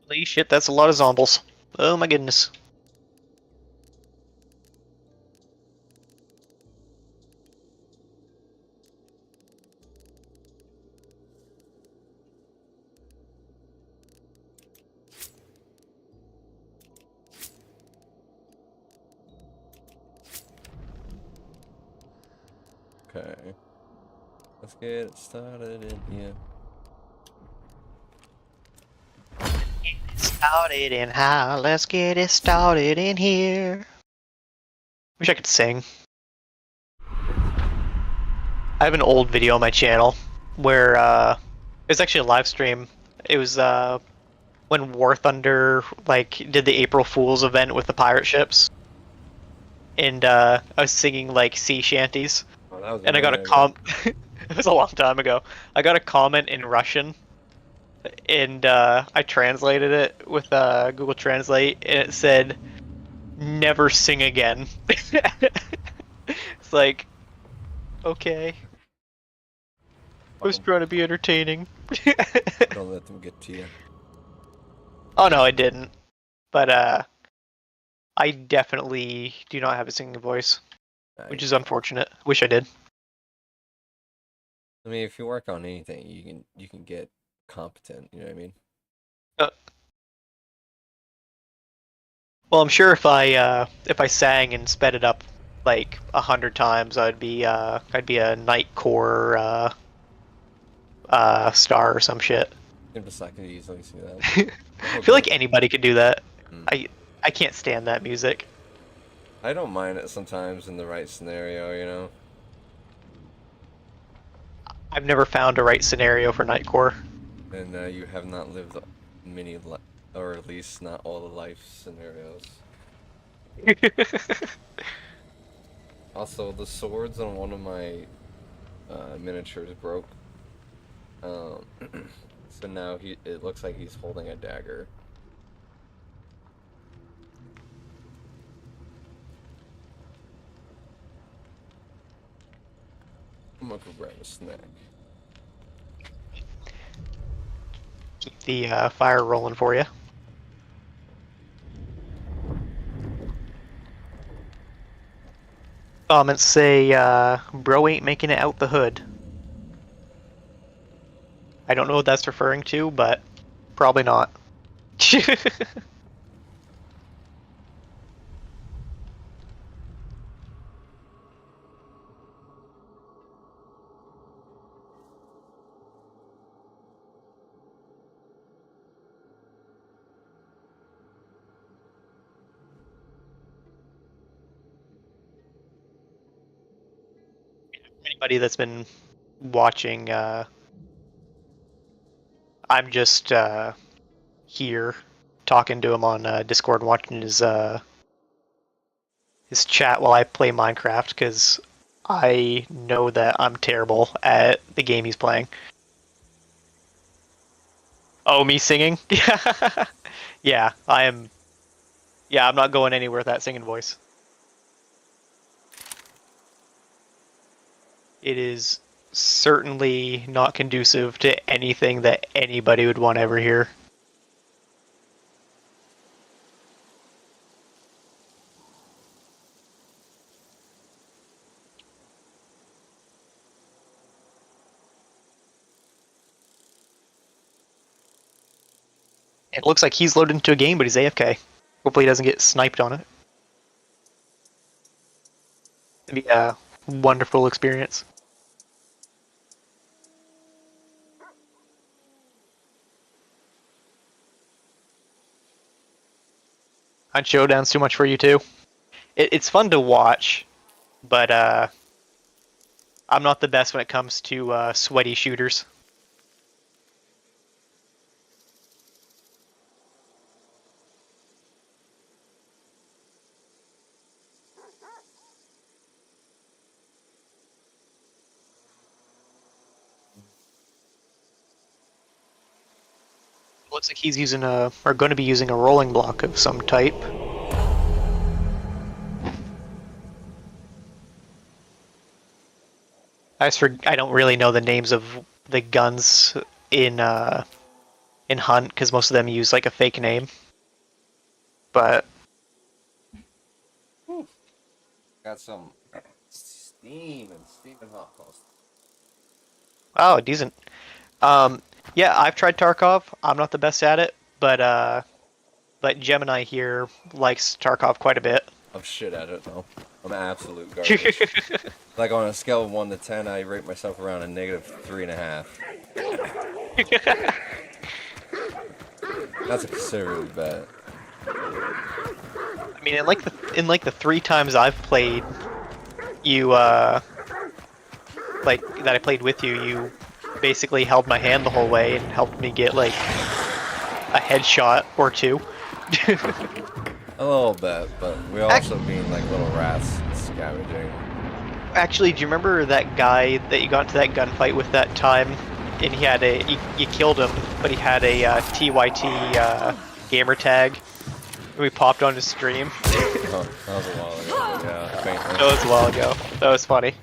Holy shit, that's a lot of zombies. Oh my goodness. Okay, let's get it started in here. Started in how? Let's get it started in here. Wish I could sing. I have an old video on my channel where it's actually a live stream. It was when War Thunder like did the April Fools event with the pirate ships, and I was singing like sea shanties, Oh, that was a and I got a minute ago. it was a long time ago. I got a comment in Russian, and I translated it with Google Translate, and it said, "Never sing again." It's like, okay, I was Fucking trying to be entertaining. don't let them get to you. Oh no, I didn't. But I definitely do not have a singing voice, which is unfortunate. Wish I did. I mean, if you work on anything, you can get competent. You know what I mean? Uh, well, I'm sure if I sang and sped it up like 100 times, I'd be a Night Core star or some shit. Just I could easily see that. I feel like anybody could do that. Hmm. I can't stand that music. I don't mind it sometimes in the right scenario, you know. I've never found a right scenario for Night Core. And you have not lived many, or at least not all the life scenarios. Also, the swords on one of my miniatures broke. So now it looks like he's holding a dagger. I'm gonna go grab a snack. Keep the fire rolling for you. Comments say, bro ain't making it out the hood. I don't know what that's referring to, but probably not. anybody that's been watching, I'm just here talking to him on Discord and watching his chat while I play Minecraft because I know that I'm terrible at the game he's playing. Oh, me singing? Yeah, yeah, I am. Yeah, I'm not going anywhere with that singing voice. It is certainly not conducive to anything that anybody would want to ever hear. It looks like he's loaded into a game, but he's AFK. Hopefully he doesn't get sniped on it. It'd be a wonderful experience. And Showdown's too much for you too. It's fun to watch, but I'm not the best when it comes to sweaty shooters. Looks like he's using or going to be using a rolling block of some type. I don't really know the names of the guns in Hunt because most of them use like a fake name. But Got some steaming hot sauce. oh, decent. Yeah, I've tried Tarkov. I'm not the best at it, but Gemini here likes Tarkov quite a bit. I'm shit at it though. I'm absolute garbage. Like on a scale of 1 to 10, I rate myself around a -3.5. That's considerably bad. I mean, in like the 3 times I've played, you like that I played with you, you basically held my hand the whole way and helped me get like a headshot or 2. A little bit, but we also being like little rats scavenging. Actually, do you remember that guy that you got into that gunfight with that time? And he had you killed him, but he had a TYT gamer tag. We popped on his stream. Oh, that was a while ago. Yeah, faintly. That was a while ago. That was funny.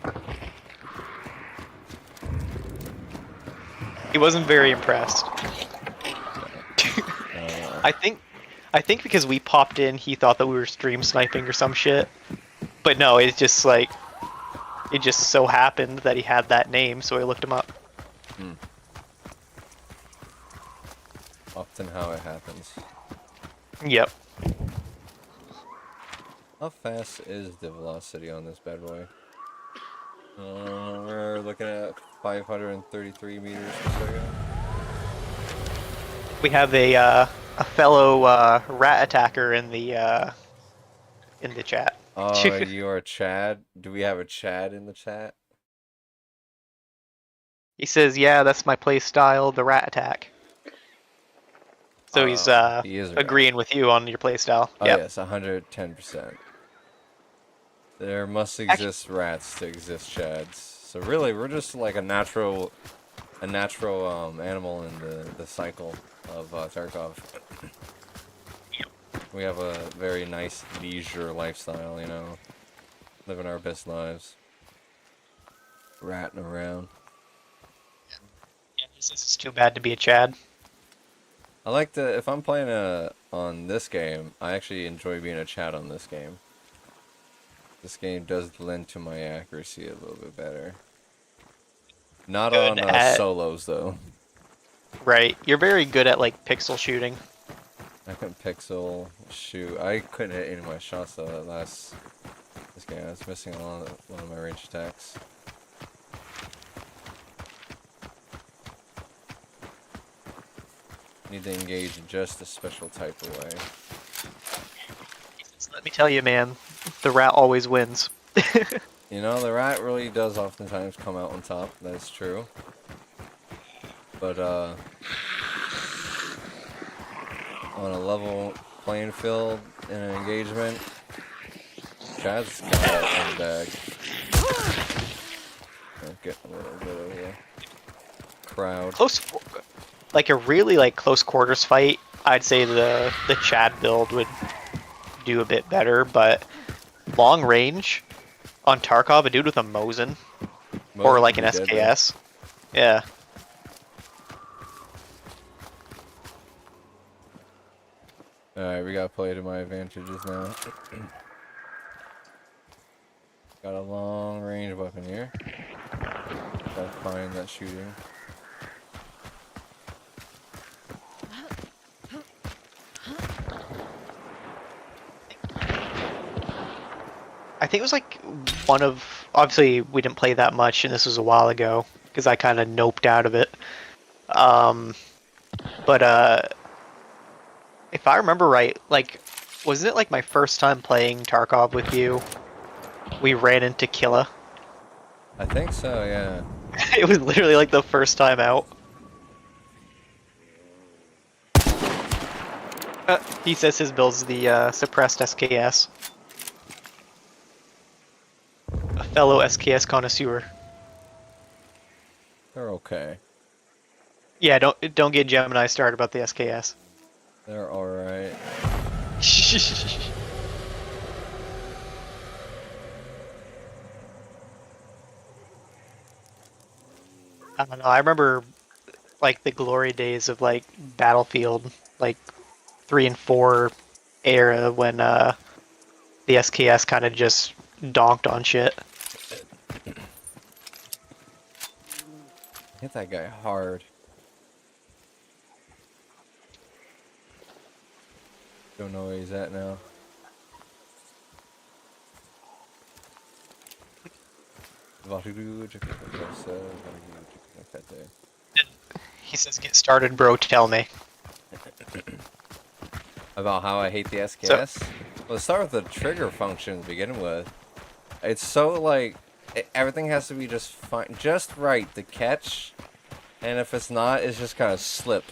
He wasn't very impressed. I think because we popped in, he thought that we were stream sniping or some shit. But no, it's just like it just so happened that he had that name, so I looked him up. Often how it happens. Yep. How fast is the velocity on this bad boy? We're looking at 533 meters per second. We have a fellow rat attacker in the chat. Oh, you are Chad? Do we have a Chad in the chat? He says, "Yeah, that's my play style, the rat attack." So he is agreeing with you on your play style. Oh Yep. yes, 110%. There must exist rats to exist Chads. So really, we're just like a natural animal in the cycle of Tarkov. We have a very nice leisure lifestyle, you know, living our best lives, ratting around. Yeah, this is too bad to be a Chad. I like to, if I'm playing on this game, I actually enjoy being a Chad on this game. This game does lend to my accuracy a little bit better. Not Good on at- solos though. Right, you're very good at like pixel shooting. I couldn't pixel shoot. I couldn't hit any of my shots though this game. I was missing one of my range attacks. Need to engage in just a special type of way. Let me tell you, man, the rat always wins. You know, the rat really does oftentimes come out on top. That's true. But, on a level playing field in an engagement, Chad's got it in the bag. Get a little bit of a crowd. Like a really like close quarters fight, I'd say the Chad build would do a bit better, but long range on Tarkov, a dude with a Mosin or Mosin like could an be deadly. SKS, yeah. Alright, we gotta play to my advantages now. Got a long range weapon here. Gotta find that shooting. I think it was like one of, obviously we didn't play that much and this was a while ago because I kind of noped out of it. But if I remember right, like, wasn't it like my first time playing Tarkov with you? We ran into Killa. I think so, yeah. It was literally like the first time out. He says his build's the suppressed SKS. A fellow SKS connoisseur. They're okay. Yeah, don't get Gemini started about the SKS. They're alright. I don't know. I remember like the glory days of like Battlefield, like 3 and 4 era when the SKS kind of just donked on shit. Hit that guy hard. Don't know where he's at now. He says, "Get started, bro. Tell me." About how I hate the SKS? Well, let's start with the trigger function to begin with. It's so like everything has to be just fine, just right to catch, and if it's not, it's just kind of slip.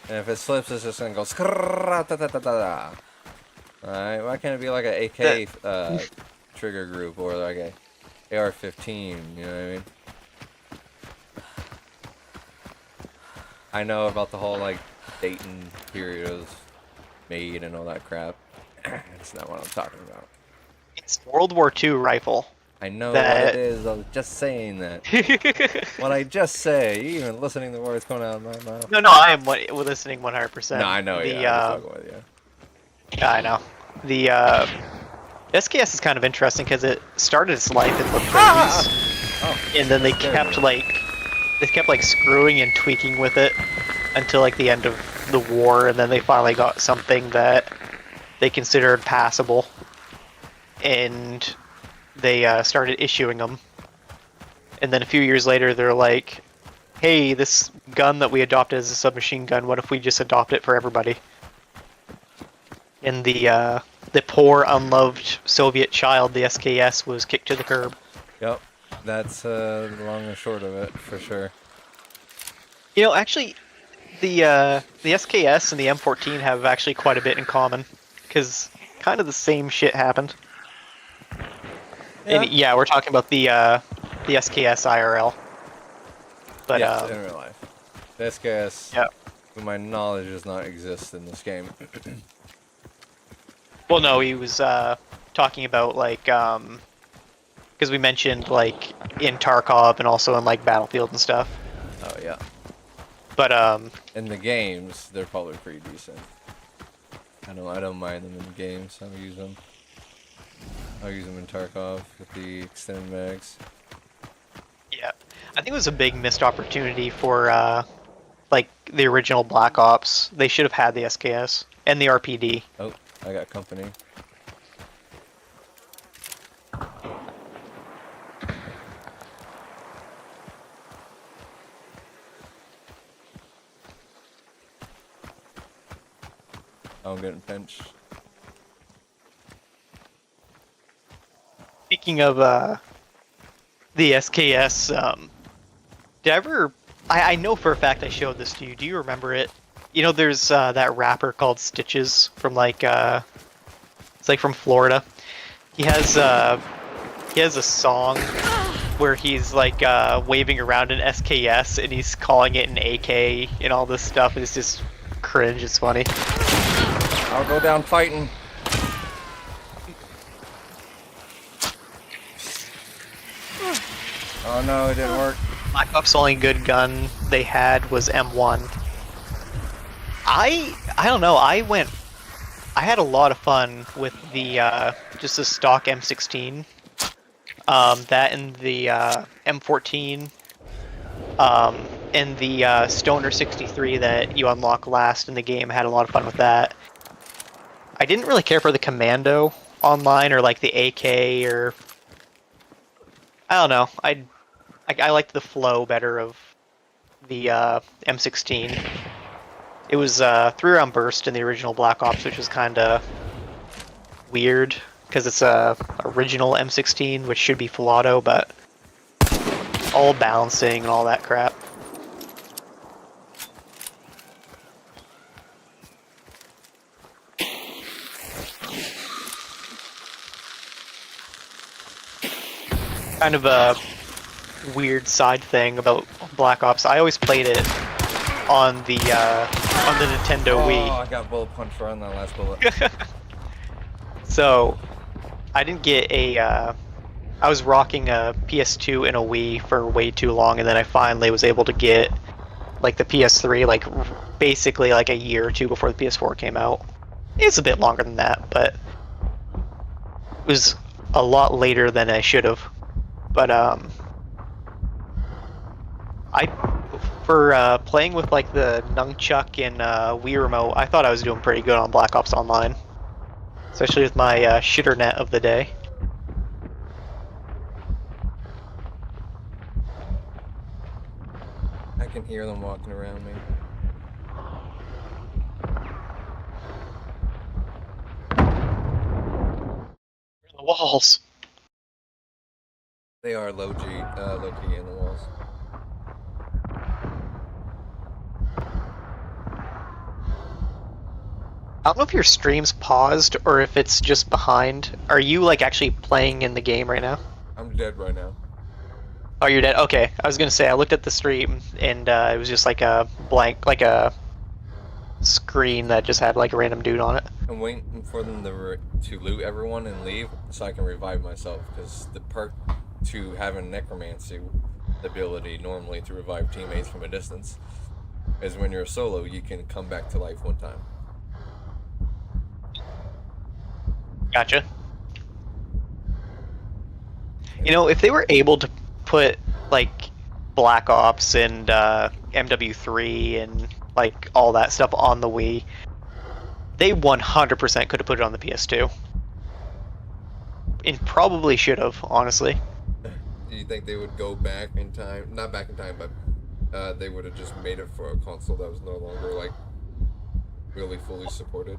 And if it slips, it's just gonna go. Alright, why can't it be like an AK trigger group or like a AR-15? You know what I mean? I know about the whole like Dayton period was made and all that crap. That's not what I'm talking about. It's World War II rifle. I know what it is. I was just saying that. What I just say, you even listening to the words coming out of my mouth. No, I am listening 100%. No, I know. Yeah, I'm fucking with you. Yeah, I know. The SKS is kind of interesting because it started its life in the 30s, and then they kept like screwing and tweaking with it until like the end of the war, and then they finally got something that they considered passable, and they started issuing them. And then a few years later, they're like, "Hey, this gun that we adopted as a submachine gun, what if we just adopt it for everybody?" And the poor, unloved Soviet child, the SKS, was kicked to the curb. Yep, that's the long and short of it, for sure. You know, actually, the SKS and the M14 have actually quite a bit in common, because kind of the same shit happened. Yeah. And yeah, we're talking about the SKS IRL. But yes, in real life. The SKS, yeah. to my knowledge, does not exist in this game. Well, no, he was talking about like because we mentioned like in Tarkov and also in like Battlefield and stuff. Oh yeah. But in the games, they're probably pretty decent. I don't mind them in the games. I'll use them in Tarkov with the extended mags. yeah, I think it was a big missed opportunity for like the original Black Ops. They should have had the SKS and the RPD. Oh, I got company. I'm getting pinched. Speaking of the SKS, did I ever? I know for a fact I showed this to you. Do you remember it? You know, there's that rapper called Stitches from like it's like from Florida. He has a song where he's like waving around an SKS and he's calling it an AK and all this stuff. And it's just cringe. It's funny. I'll go down fighting. Oh no, it didn't work. Black Ops' only good gun they had was M1. I don't know. I had a lot of fun with the just the stock M16. That and the M14. And the Stoner 63 that you unlock last in the game. I had a lot of fun with that. I didn't really care for the Commando online or like the AK or I don't know. I liked the flow better of the M16. It was 3-round burst in the original Black Ops, which was kind of weird because it's a original M16, which should be full auto, but all balancing and all that crap. Kind of a weird side thing about Black Ops. I always played it on the Nintendo Wii. Oh, I got bullet punch right on that last bullet. So, I didn't get a. I was rocking a PS2 and a Wii for way too long, and then I finally was able to get like the PS3, like basically like a year or two before the PS4 came out. It's a bit longer than that, but it was a lot later than I should have. But for playing with like the nunchuck and Wii remote, I thought I was doing pretty good on Black Ops Online, especially with my shitter net of the day. I can hear them walking around me. The walls. They are low key in the walls. I don't know if your stream's paused or if it's just behind. Are you like actually playing in the game right now? I'm dead right now. Oh, you're dead? Okay. I was gonna say, I looked at the stream and it was just like a blank, like a screen that just had like a random dude on it. I'm waiting for them to loot everyone and leave so I can revive myself, because the perk to having necromancy ability normally to revive teammates from a distance is when you're a solo, you can come back to life one time. Gotcha. You know, if they were able to put like Black Ops and MW3 and like all that stuff on the Wii, they 100% could have put it on the PS2. And probably should have, honestly. Do you think they would go back in time? Not back in time, but they would have just made it for a console that was no longer like really fully supported?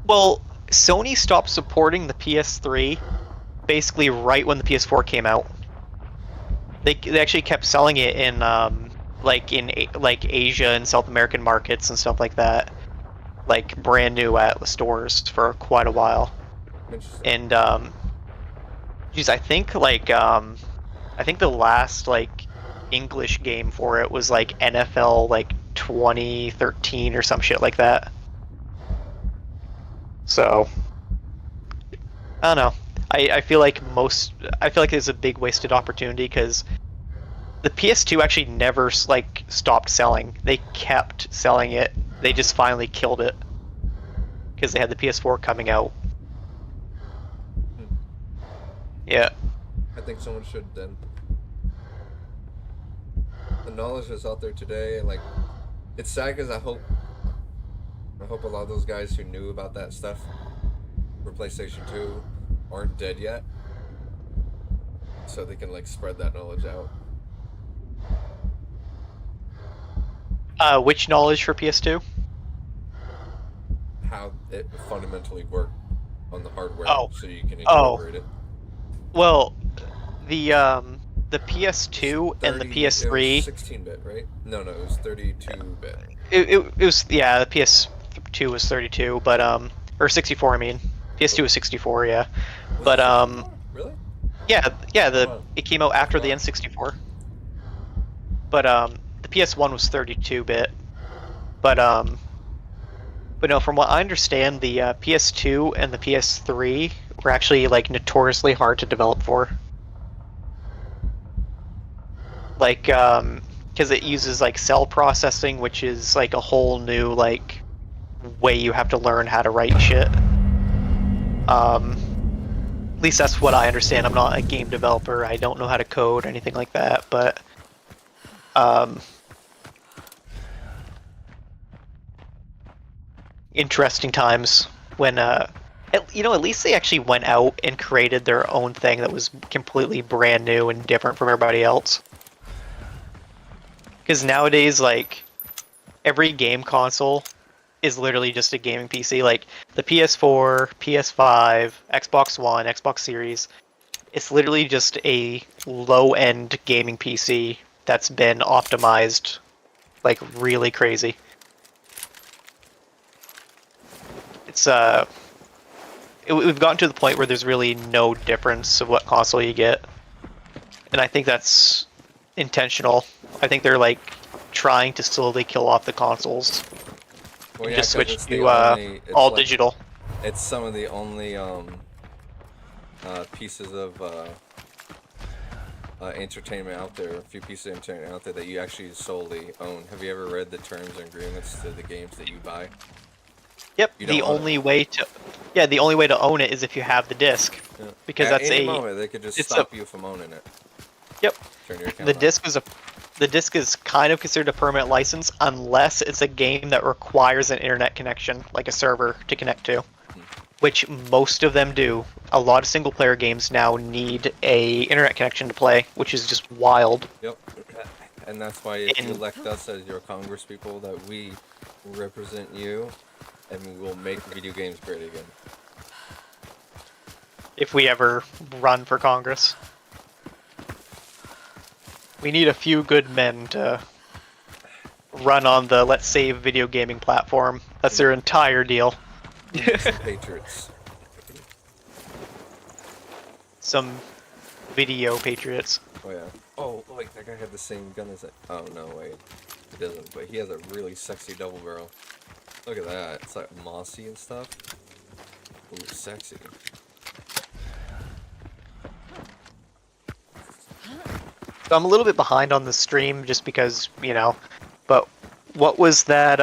Well, Sony stopped supporting the PS3 basically right when the PS4 came out. They actually kept selling it in like Asia and South American markets and stuff like that, like brand new at the stores for quite a while. And geez, I think the last like English game for it was like NFL like 2013 or some shit like that. So I don't know. I feel like it's a big wasted opportunity because the PS2 actually never like stopped selling. They kept selling it. They just finally killed it because they had the PS4 coming out. Yeah. I think someone should then. The knowledge that's out there today, and like, it's sad because I hope a lot of those guys who knew about that stuff for PlayStation 2 aren't dead yet, so they can like spread that knowledge out. Which knowledge for PS2? How it fundamentally worked on the hardware, Oh. so you can incorporate it. Well, the PS2 and the It was PS3. 16-bit, right? No, it was 32-bit. It was, yeah, the PS2 was 32, but or 64. I mean, PS2 was 64. Yeah, Was but it 64? Really? yeah. Wow. It came out after the Wow. N64. But the PS1 was 32-bit. But no, from what I understand, the PS2 and the PS3 were actually like notoriously hard to develop for. Like, because it uses like cell processing, which is like a whole new like way you have to learn how to write shit. At least that's what I understand. I'm not a game developer. I don't know how to code or anything like that, but um, interesting times when at least they actually went out and created their own thing that was completely brand new and different from everybody else. Because nowadays, like, every game console is literally just a gaming PC. Like the PS4, PS5, Xbox One, Xbox Series, it's literally just a low-end gaming PC that's been optimized like really crazy. It's we've gotten to the point where there's really no difference of what console you get, and I think that's intentional. I think they're like trying to slowly kill off the consoles Well, and yeah, just 'cause switch it's the to only, it's all like, digital. It's some of the only pieces of entertainment out there, a few pieces of entertainment out there that you actually solely own. Have you ever read the terms and agreements to the games that you buy? Yep. You don't The own only way to, yeah, the only way to own it is if you have the disc, Yeah. because At that's any a. moment, they could just It's stop you from owning it. Yep. Turn your account The off. disc is a. The disc is kind of considered a permanent license unless it's a game that requires an internet connection, like a server, to connect to, which most of them do. A lot of single-player games now need a internet connection to play, which is just wild. Yep. And that's why if you And elect us as your congresspeople, that we will represent you, and we will make video games great again. if we ever run for Congress, we need a few good men to run on the let's save video gaming platform. That's their entire deal. We need some patriots. Some video patriots. Oh yeah. Oh, like that guy had the same gun as that. Oh no, wait, he doesn't. But he has a really sexy double barrel. Look at that. It's like mossy and stuff. Ooh, sexy. So I'm a little bit behind on the stream just because, but what was that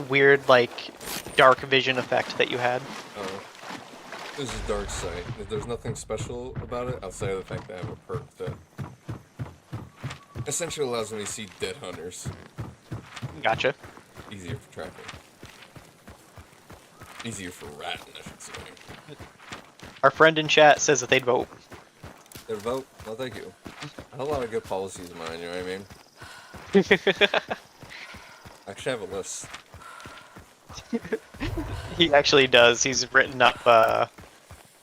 weird like dark vision effect that you had? Oh, this is dark sight. There's nothing special about it outside of the fact that I have a perk that essentially allows me to see dead hunters. Gotcha. Easier for tracking. Easier for ratting, I should say. Our friend in chat says that they'd vote. Their vote? Well, thank you. I have a lot of good policies in mind, you know what I mean? I actually have a list. He actually does. He's written up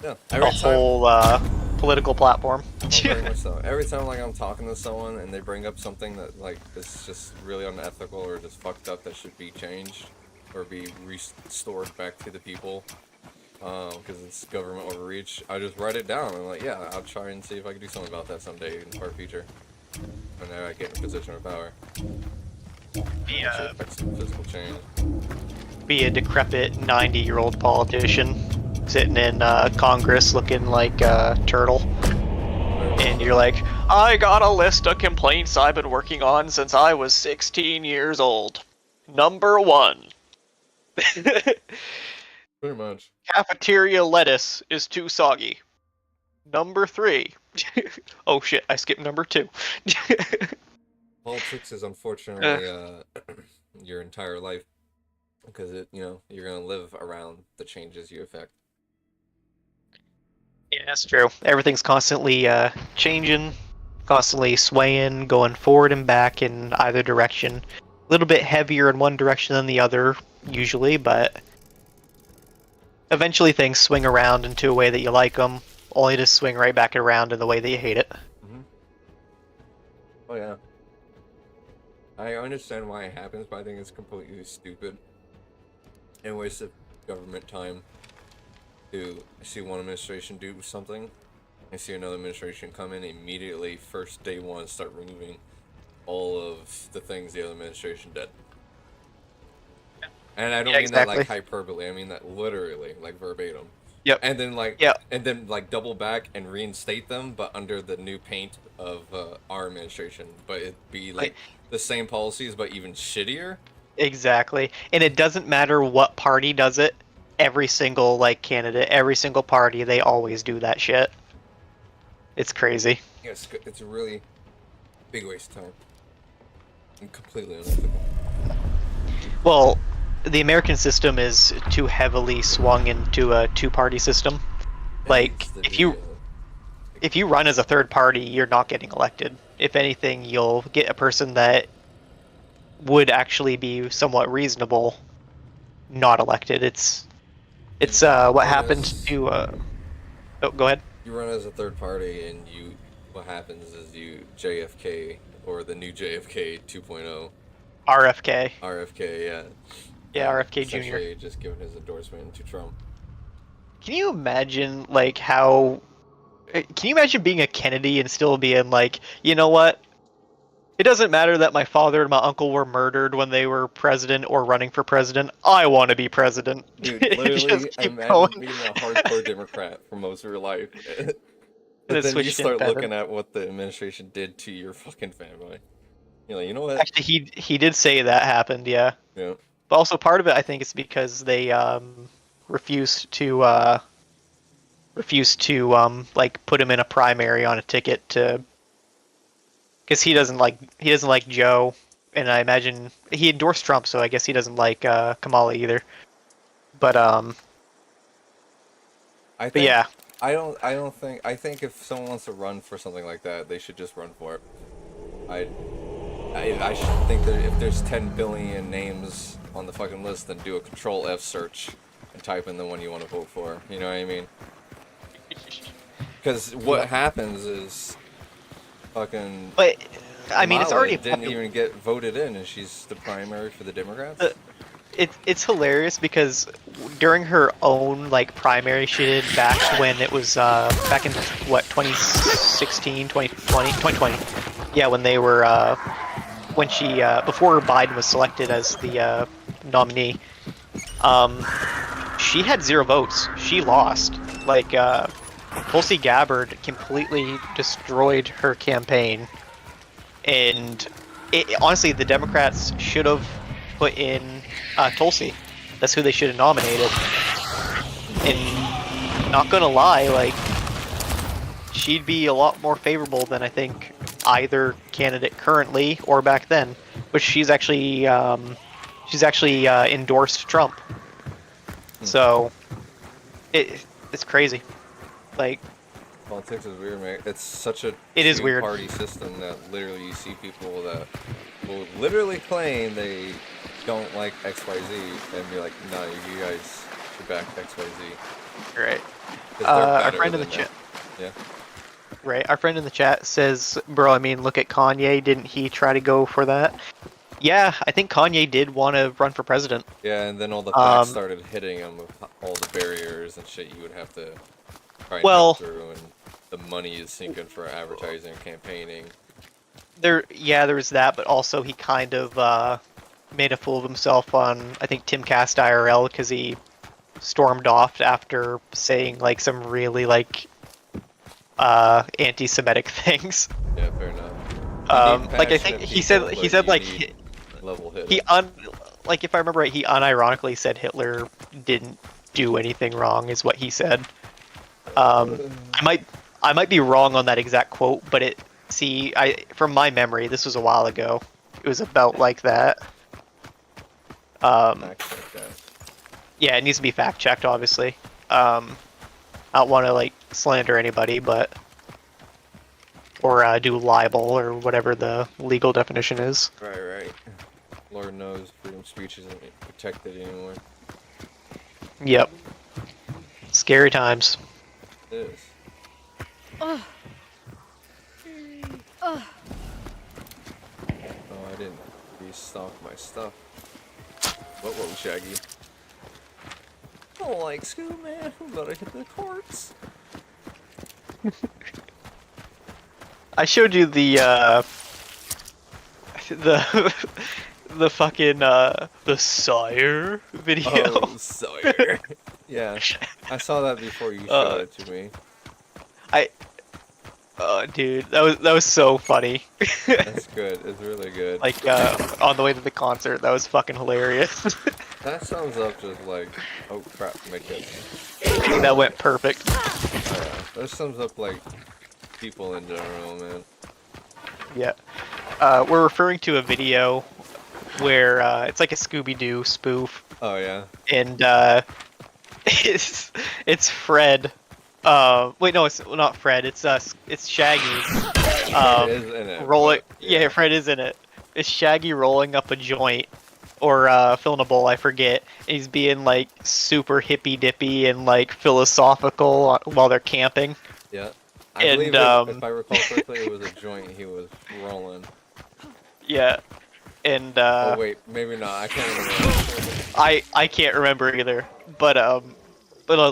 Yeah, a whole political platform. Oh, very much so. Every time like I'm talking to someone and they bring up something that like is just really unethical or just fucked up that should be changed or be restored back to the people, because it's government overreach, I just write it down. I'm like, yeah, I'll try and see if I can do something about that someday in the far future. When I get in a position of power. Be Actually affect some physical change. be a decrepit 90-year-old politician sitting in Congress looking like a turtle. And you're like, I got a list of complaints I've been working on since I was 16 years old. Number 1. Pretty much. Cafeteria lettuce is too soggy. Number 3. Oh shit, I skipped number 2. Politics is unfortunately your entire life, because you're gonna live around the changes you affect. Yeah, that's true. Everything's constantly changing, constantly swaying, going forward and back in either direction. A little bit heavier in one direction than the other, usually, but Eventually, things swing around into a way that you like them, only to swing right back around in the way that you hate it. Mm-hmm. Oh yeah. I understand why it happens, but I think it's completely stupid and waste of government time to see one administration do something and see another administration come in immediately first day one start removing all of the things the other administration did. And I don't Yeah, mean that like exactly. hyperbole, I mean that literally, like verbatim. Yep. And then Yep. double back and reinstate them, but under the new paint of our administration. But it'd be like the same policies, but even shittier. Exactly. And it doesn't matter what party does it. Every single like candidate, every single party, they always do that shit. It's crazy. Yes, it's a really big waste of time and completely unethical. Well, the American system is too heavily swung into a two-party system. Like, if you run as a third party, you're not getting elected. If anything, you'll get a person that would actually be somewhat reasonable not elected. It's what happened to oh, go ahead. You run as a third party, and what happens is you JFK or the new JFK 2.0. RFK. RFK, yeah. Yeah, RFK Jr. Essentially just giving his endorsement to Trump. Can you imagine like how? Can you imagine being a Kennedy and still being like, you know what? It doesn't matter that my father and my uncle were murdered when they were president or running for president. I want to be president. Dude, literally, imagine being a hardcore Democrat for most of your life. But then you start looking at what the administration did to your fucking family. You're like, you know what? Actually, he did say that happened, yeah. Yeah. But also part of it, I think, is because they refused to like put him in a primary on a ticket to, because he doesn't like Joe, and I imagine he endorsed Trump, so I guess he doesn't like Kamala either. But yeah. I think if someone wants to run for something like that, they should just run for it. I should think that if there's 10 billion names on the fucking list, then do a Control F search and type in the one you want to vote for. You know what I mean? Because what happens is fucking. But I mean, it's already didn't even get voted in, and she's the primary for the Democrats. It's hilarious because during her own like primary she did back when it was back in what 2016, 2020, 2020. Yeah, when they were when she before Biden was selected as the nominee, she had 0 votes. She lost. Like Tulsi Gabbard completely destroyed her campaign, and honestly, the Democrats should have put in Tulsi. That's who they should have nominated. And not gonna lie, like she'd be a lot more favorable than I think either candidate currently or back then. But she's actually endorsed Trump. So it's crazy. Like politics is weird, man. It's such a weird party system that literally you see people that will literally claim they don't like XYZ and be like, no, you guys should back XYZ. Right. Our friend in the chat. Yeah. Right. Our friend in the chat says, bro, I mean, look at Kanye. Didn't he try to go for that? Yeah, I think Kanye did want to run for president. Yeah, and then all the facts started hitting him with all the barriers and shit you would have to try and go through, and the money is sinking for advertising and campaigning. There was that, but also he kind of made a fool of himself on, I think, Timcast IRL, because he stormed off after saying like some really like anti-Semitic things. Yeah, fair enough. Like I think he said like level hit. Like if I remember right, he unironically said Hitler didn't do anything wrong, is what he said. I might be wrong on that exact quote, but from my memory, this was a while ago. It was about like that. Yeah, it needs to be fact checked, obviously. I don't want to like slander anybody, or do libel or whatever the legal definition is. Right. Lord knows freedom of speech isn't protected anymore. Yep. Scary times. It is. Ugh. Ugh. Oh, I didn't restock my stuff. Whoa, Shaggy. Oh, like Scoob, man. I'm about to hit the courts. I showed you the the fucking the Sire video. Oh, Sawyer. Yeah, I saw that before you showed it to me. Dude, that was so funny. That's good. It's really good. Like on the way to the concert, that was fucking hilarious. That sums up just like, oh crap, my kids. That went perfect. That sums up like people in general, man. Yeah. We're referring to a video where it's like a Scooby-Doo spoof, Oh yeah. and it's Fred. Wait, no, it's not Fred. It's Shaggy. It is in it. Rolling. but, Yeah, Fred is in it. It's Shaggy rolling up a joint, or filling a bowl. I forget. And he's being like super hippy dippy and like philosophical while they're camping. Yeah. I And, believe if I recall correctly, it was a joint he was rolling. Yeah. And Oh wait, maybe not. I can't remember. I can't remember either. But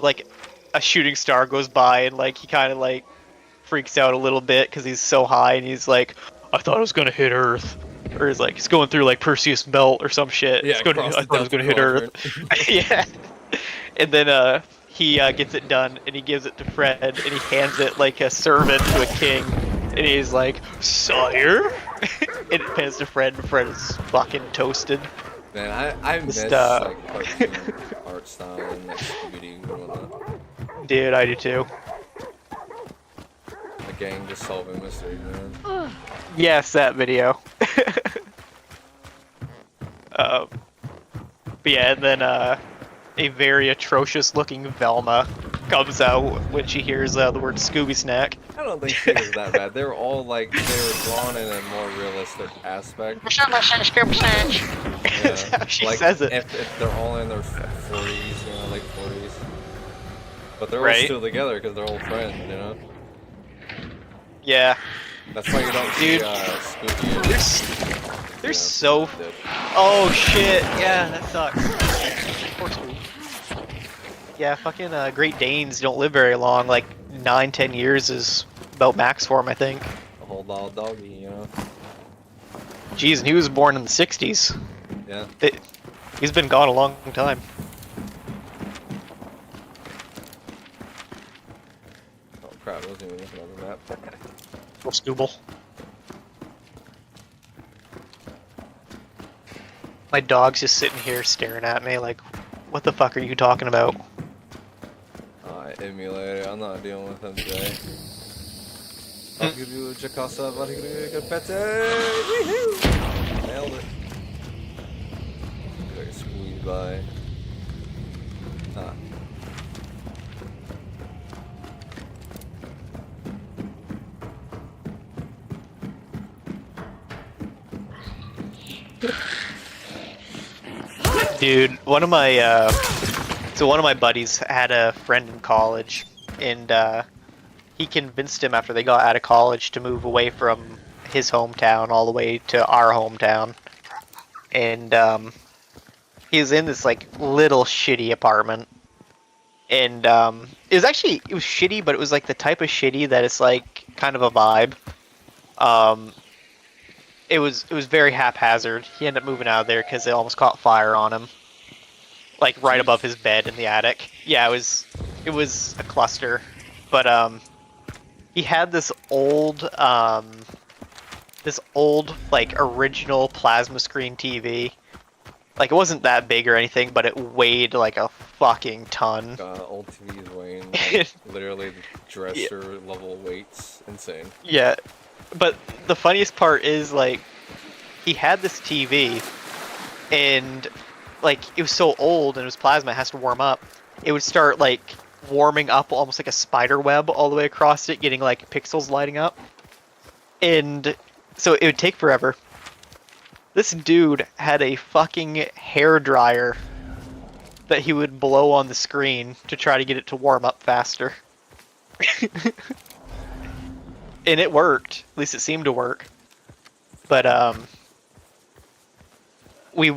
like a shooting star goes by and like he kind of like freaks out a little bit because he's so high and he's like, I thought it was gonna hit Earth, or he's like, it's going through like Perseus Belt or some shit. Yeah, I thought it was gonna hit Earth. Yeah. And then he gets it done and he gives it to Fred and he hands it like a servant to a king and he's like, Sire. And it pans to Fred and Fred is fucking toasted. Man, I miss Just, like cartoon art style and like Scooby-Doo and whatnot. Dude, I do too. A gang just solving mysteries, man. Yes, that video. But yeah, and then a very atrocious looking Velma comes out when she hears the word Scooby Snack. I don't think she was that bad. They were all like, they were drawn in a more realistic aspect. Yeah, That's how she like, says it. If they're all in their 40s, you know, late 40s. But they're all Right. still together because they're old friends, you know? Yeah. That's why you don't see Dude. Scooby and... They're you know, so... dead. Oh shit, yeah, that sucks. Poor Scooby. Yeah, fucking Great Danes don't live very long, like 9-10 years is about max for him, I think. A whole lot doggy, you know? Jeez, and he was born in the 60s. Yeah. He's been gone a long time. Oh crap, I wasn't even looking at the map. Poor Scooble. My dog's just sitting here staring at me like, what the fuck are you talking about? Emulator, I'm not dealing with him today. I'll give you a Jacasa, I'll give you a good pet. Woohoo! Nailed it. Very squeeze by. Ah. Dude, one of my buddies had a friend in college, and he convinced him after they got out of college to move away from his hometown all the way to our hometown. And he was in this like little shitty apartment, and it was shitty, but it was like the type of shitty that it's like kind of a vibe. It was very haphazard. He ended up moving out of there because they almost caught fire on him, like right above his bed in the attic. Yeah, it was a cluster, but he had this old like original plasma screen TV. Like it wasn't that big or anything, but it weighed like a fucking ton. Old TVs weighing like, literally dresser level weights. Insane. Yeah, but the funniest part is like he had this TV, and like it was so old and it was plasma, it has to warm up. It would start like warming up almost like a spider web all the way across it, getting like pixels lighting up, and so it would take forever. This dude had a fucking hair dryer that he would blow on the screen to try to get it to warm up faster. And it worked. At least it seemed to work. But we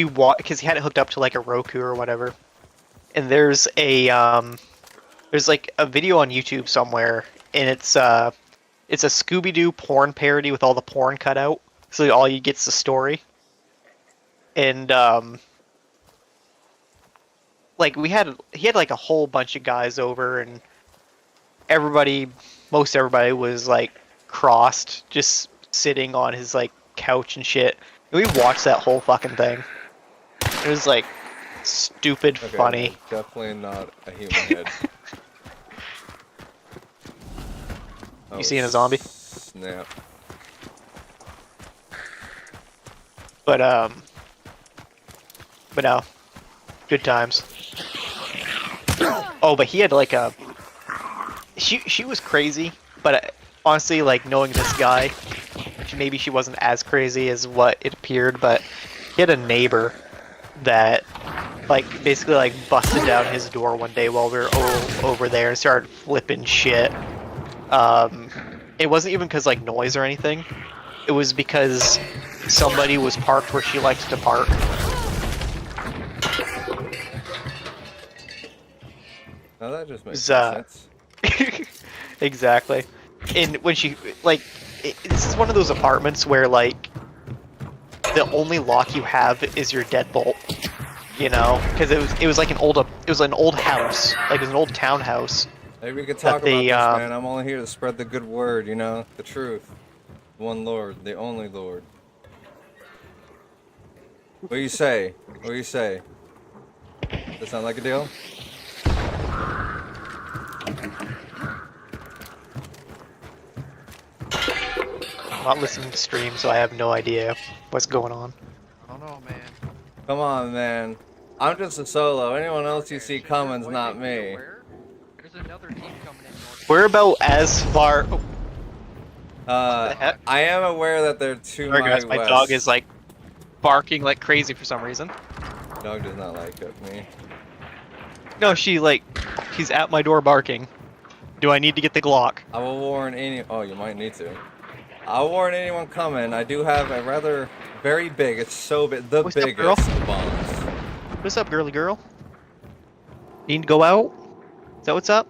watched because he had it hooked up to like a Roku or whatever. And there's like a video on YouTube somewhere, and it's a Scooby-Doo porn parody with all the porn cut out, so all you get's the story. And like he had like a whole bunch of guys over, and most everybody was like crossed, just sitting on his like couch and shit. And we watched that whole fucking thing. It was like stupid Okay, funny. Definitely not a human head. You seeing a zombie? Snap. But no, good times. Oh, but he had like a. She was crazy, but honestly, like knowing this guy, maybe she wasn't as crazy as what it appeared. But he had a neighbor that, like, basically like busted down his door one day while we were over there and started flipping shit. It wasn't even because like noise or anything. It was because somebody was parked where she likes to park. Now that just makes sense. Exactly. And when she this is one of those apartments where like the only lock you have is your deadbolt. You know, because it was like an old house, like it was an old townhouse. Maybe we could talk about this, man. I'm only here to spread the good word, you know, the truth. One Lord, the only Lord. What do you say? What do you say? Does that sound like a deal? I'm not listening to stream, so I have no idea what's going on. I don't know, man. Come on, man. I'm just a solo. Anyone else you see coming's not me. There's another team coming in north. We're about as far. Oh, the heck? I am aware that they're to sorry, my guys, west. my dog is like barking like crazy for some reason. Dog does not like me. No, she's at my door barking. Do I need to get the Glock? I will warn any. Oh, you might need to. I'll warn anyone coming. I do have a rather very big. It's so big, the What's up, girl? biggest bombs. What's up, girly girl? Need to go out? Is that what's up?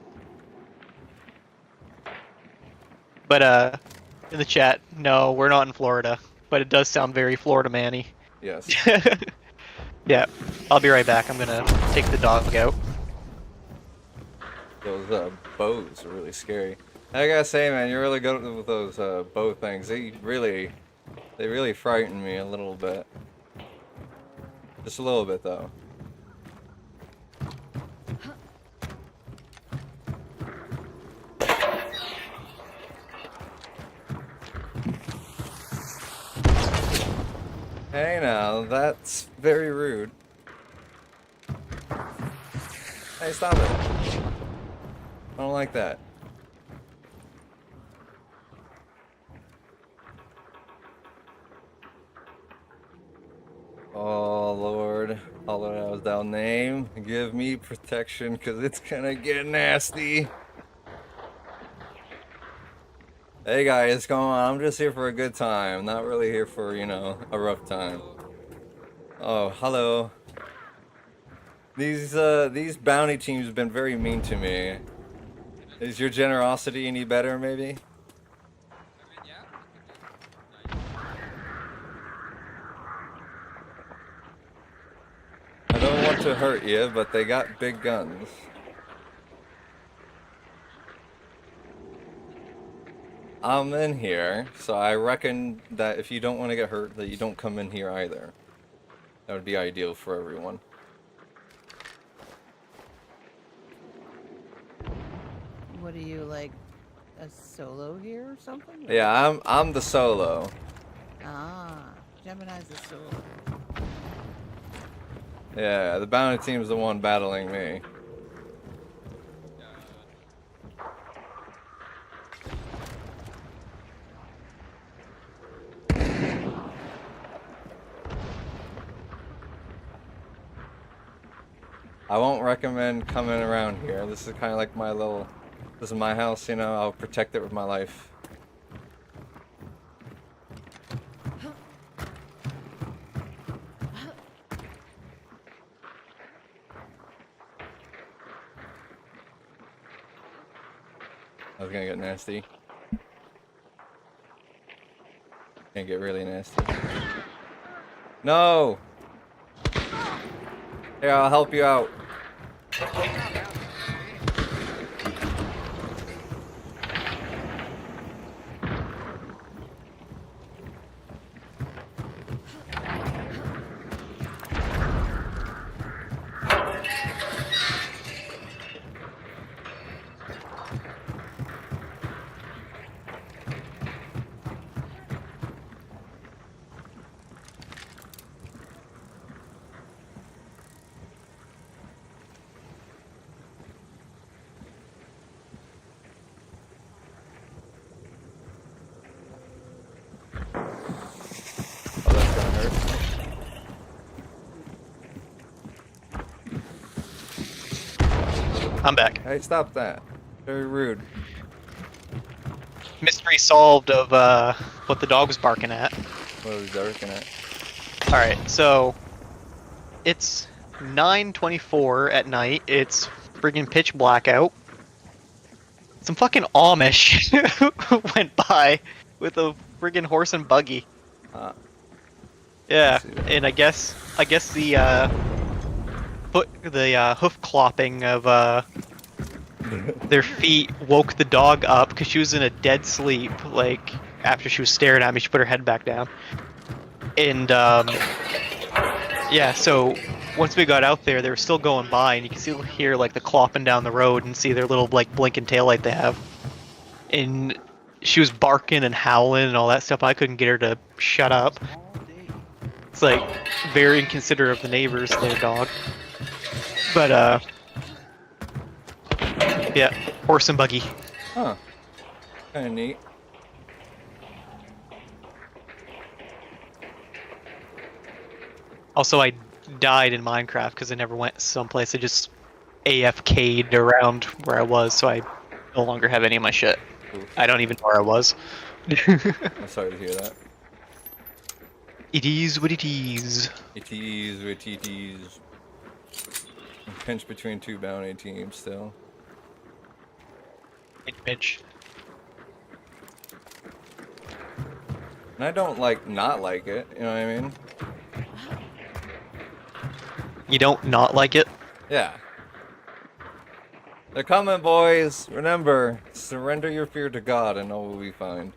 But in the chat, no, we're not in Florida. But it does sound very Florida man-y. Yes. Yeah, I'll be right back. I'm gonna take the dog out. Those bows are really scary. I gotta say, man, you're really good with those bow things. They really frighten me a little bit. Just a little bit, though. Hey now, that's very rude. Hey, stop it. I don't like that. Oh Lord, Hallowed thou name, give me protection, cause it's gonna get nasty. Hey guys, what's going on? I'm just here for a good time, not really here for, you know, a rough time. Oh, hello. These bounty teams have been very mean to me. Is your generosity any better, maybe? I don't want to hurt you, but they got big guns. I'm in here, so I reckon that if you don't want to get hurt, that you don't come in here either. That would be ideal for everyone. What are you, like, a solo here or something? Yeah, I'm the solo. Ah, Gemini's a solo. Yeah, the bounty team's the one battling me. I won't recommend coming around here. This is kind of like my little. This is my house, you know. I'll protect it with my life. I was gonna get nasty. Gonna get really nasty. No! Here, I'll help you out. Oh, that's gonna hurt. I'm back. Hey, stop that. Very rude. Mystery solved of what the dog was barking at. What was I looking at? Alright, so it's 9:24 at night. It's friggin' pitch black out. Some fucking Amish went by with a friggin' horse and buggy. Yeah, see that. and I guess the hoof clopping of their feet woke the dog up because she was in a dead sleep. Like after she was staring at me, she put her head back down. And yeah, so once we got out there, they were still going by, and you can still hear like the clopping down the road and see their little like blinking taillight they have. And she was barking and howling and all that stuff. I couldn't get her to shut up. It's like very inconsiderate of the neighbors, their dog. But yeah, horse and buggy. Huh. Kinda neat. Also, I died in Minecraft because I never went someplace. I just AFK'd around where I was, so I no longer have any of my shit. Oof. I don't even know where I was. I'm sorry to hear that. It is what it is. It is what it is. I'm pinched between two bounty teams still. Pinch. And I don't not like it, you know what I mean? You don't not like it? Yeah. They're coming, boys. Remember, surrender your fear to God and all will be fine.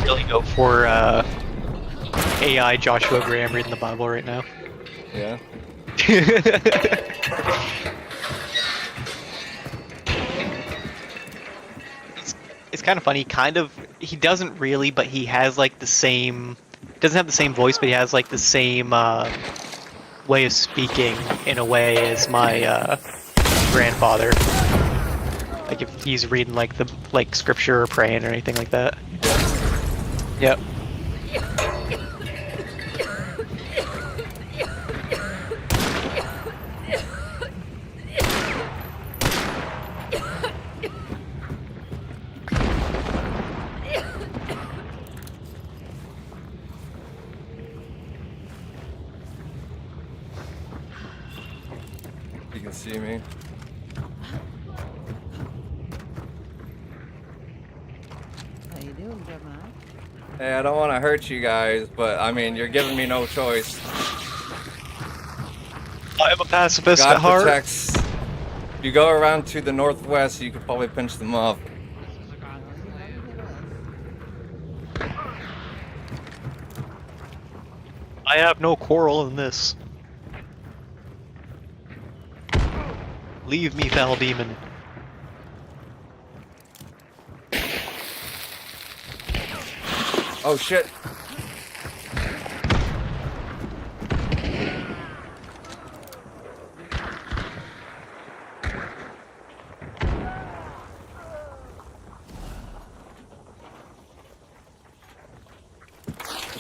Really go for AI Joshua Graham reading the Bible right now. Yeah? It's kind of funny. He doesn't really, but he has like the same. Doesn't have the same voice, but he has like the same way of speaking in a way as my grandfather. Like if he's reading like scripture or praying or anything like that. Yep. You can see me. How you doing, Gemini? Hey, I don't want to hurt you guys, but I mean, you're giving me no choice. I am a pacifist God at heart. protects. If you go around to the northwest, you could probably pinch them off. I have no quarrel in this. Leave me, foul demon. Oh shit.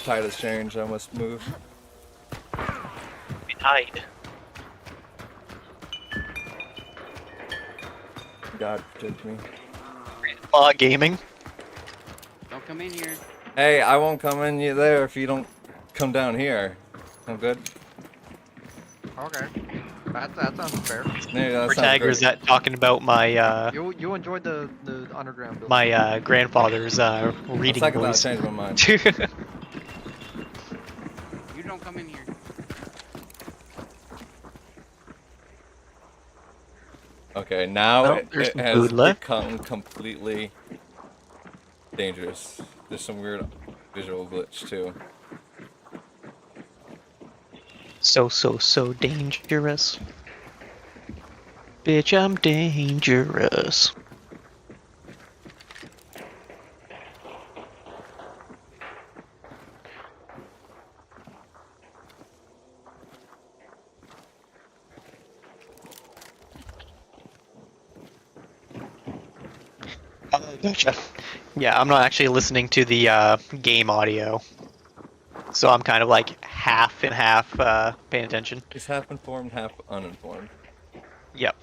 tide has changed. I must move. Hide. God protect me. Gaming. Don't come in here. Hey, I won't come in you there if you don't come down here. I'm good. Okay. That sounds fair. Yeah, that Or sounds tagger great. is that talking about my You enjoyed the underground building. my grandfather's The reading second that I voice. changed my mind. You don't come in here. Okay, now Oh, it there's some has food left. become completely dangerous. There's some weird visual glitch too. So dangerous. Bitch, I'm dangerous. Gotcha. Yeah, I'm not actually listening to the game audio. So I'm kind of like half and half paying attention. He's half informed, half uninformed. Yep.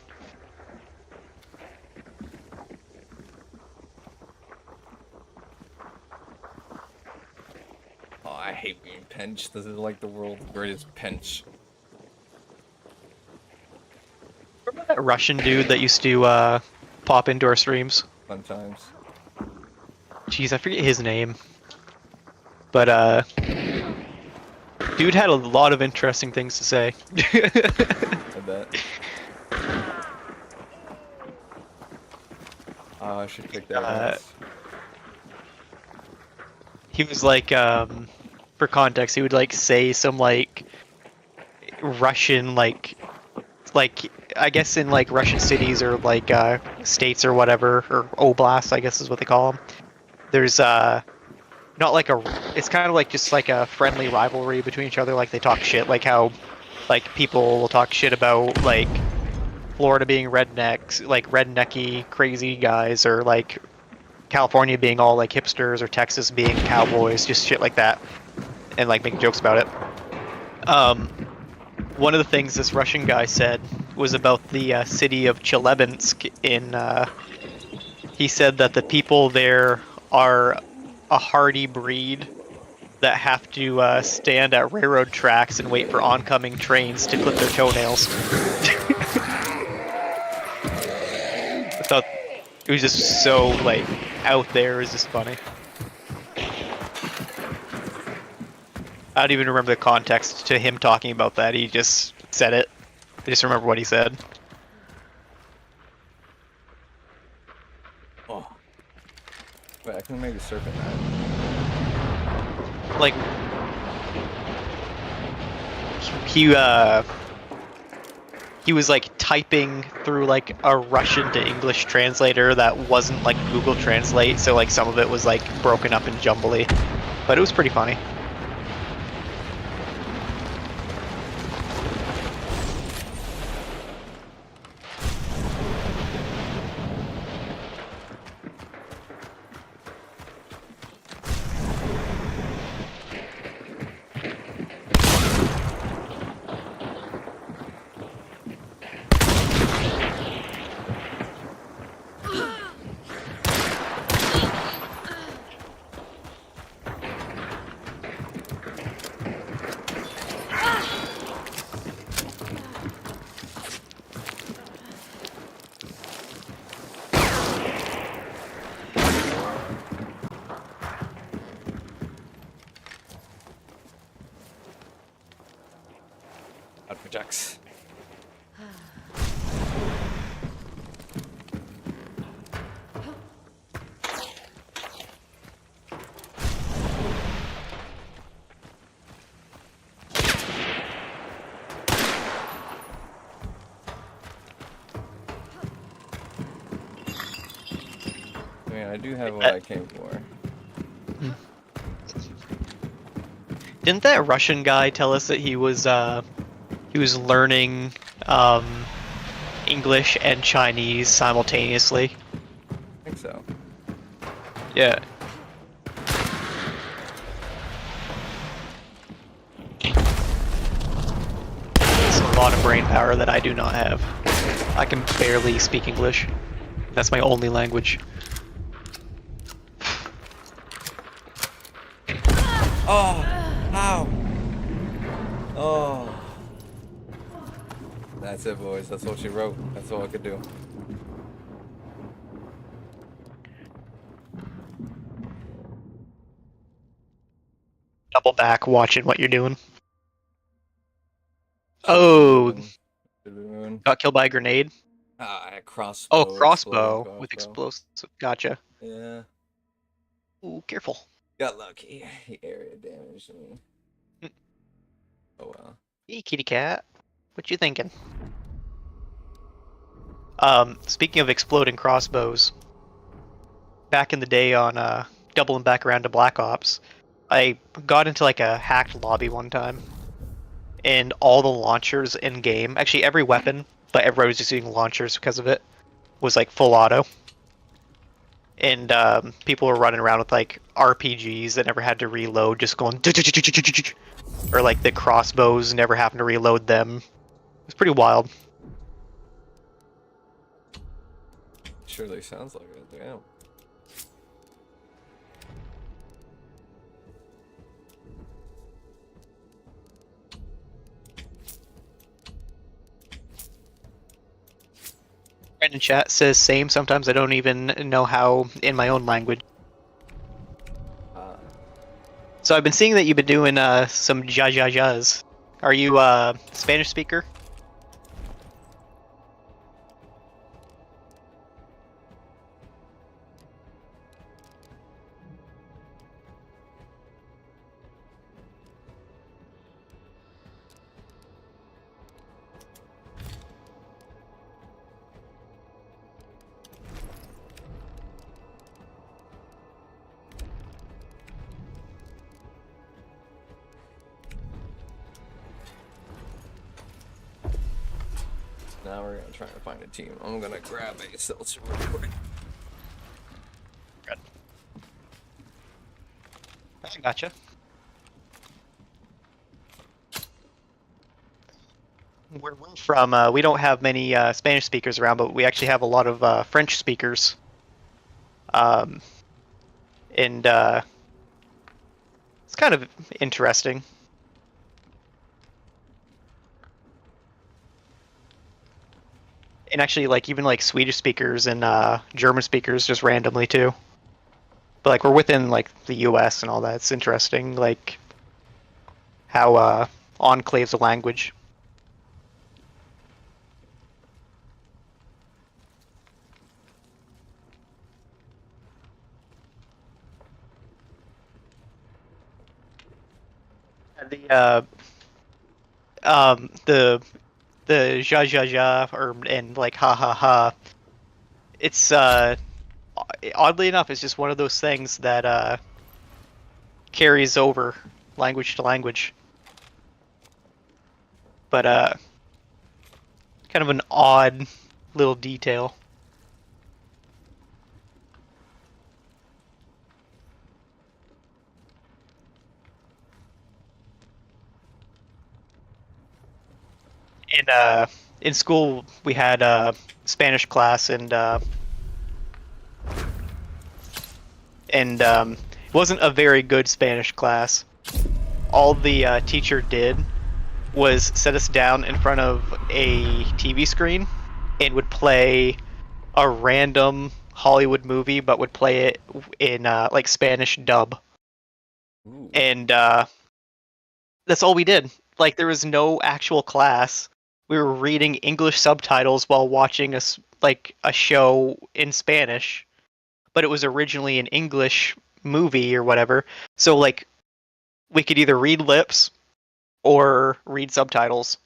Oh, I hate being pinched. This is like the world's greatest pinch. Remember that Russian dude that used to pop into our streams? Fun times. Jeez, I forget his name. But dude had a lot of interesting things to say. I bet. Oh, I should pick that ass. He was like, for context, he would like say some like Russian like I guess in like Russian cities or like states or whatever, or oblasts I guess is what they call them. There's not like it's kind of like just like a friendly rivalry between each other. Like they talk shit, like how like people will talk shit about like Florida being rednecks, like rednecky crazy guys, or like California being all like hipsters, or Texas being cowboys, just shit like that, and like making jokes about it. One of the things this Russian guy said was about the city of Chelyabinsk in. He said that the people there are a hardy breed that have to stand at railroad tracks and wait for oncoming trains to clip their toenails. I thought it was just so like out there. It was just funny. I don't even remember the context to him talking about that. He just said it. I just remember what he said. Oh. Wait, I can make a serpent knife. Like he was like typing through like a Russian to English translator that wasn't like Google Translate, so like some of it was like broken up and jumbly, but it was pretty funny. That projects. I mean, I do have what I came for. Didn't that Russian guy tell us that he was learning English and Chinese simultaneously? I think so. Yeah. lot of brain power that I do not have. I can barely speak English. That's my only language. Oh, ow. Oh. That's it, boys. That's what she wrote. That's all I could do. Double back watching what you're doing. Oh, Should be moving. got killed by a grenade. Ah, crossbow. Oh, exploding crossbow with crossbow. explosive. Gotcha. Yeah. Ooh, careful. Got lucky. He area damaged me. Oh well. Hey, kitty cat. What you thinking? Speaking of exploding crossbows, back in the day on doubling back around to Black Ops, I got into like a hacked lobby one time, and all the launchers in game, actually every weapon, but everybody was just using launchers because of it, was like full auto. And people were running around with like RPGs that never had to reload, just going, or like the crossbows never having to reload them. It was pretty wild. Surely sounds like it. Damn. Friend in chat says same. Sometimes I don't even know how in my own language. So I've been seeing that you've been doing some ja-ja-ja's. Are you a Spanish speaker? Now we're gonna try to find a team. I'm gonna grab a seltzer real quick. Good. I gotcha. Where we're from, we don't have many Spanish speakers around, but we actually have a lot of French speakers. And it's kind of interesting. And actually, like even like Swedish speakers and German speakers just randomly too. But like we're within like the U.S. and all that. It's interesting, like how enclaves of language. The the ja ja ja or and like ha ha ha. It's oddly enough, it's just one of those things that carries over language to language. But kind of an odd little detail. In school we had Spanish class and it wasn't a very good Spanish class. All the teacher did was set us down in front of a TV screen and would play a random Hollywood movie, but would play it in like Spanish dub. Ooh. And that's all we did. Like there was no actual class. We were reading English subtitles while watching a show in Spanish, but it was originally an English movie or whatever. So like we could either read lips or read subtitles,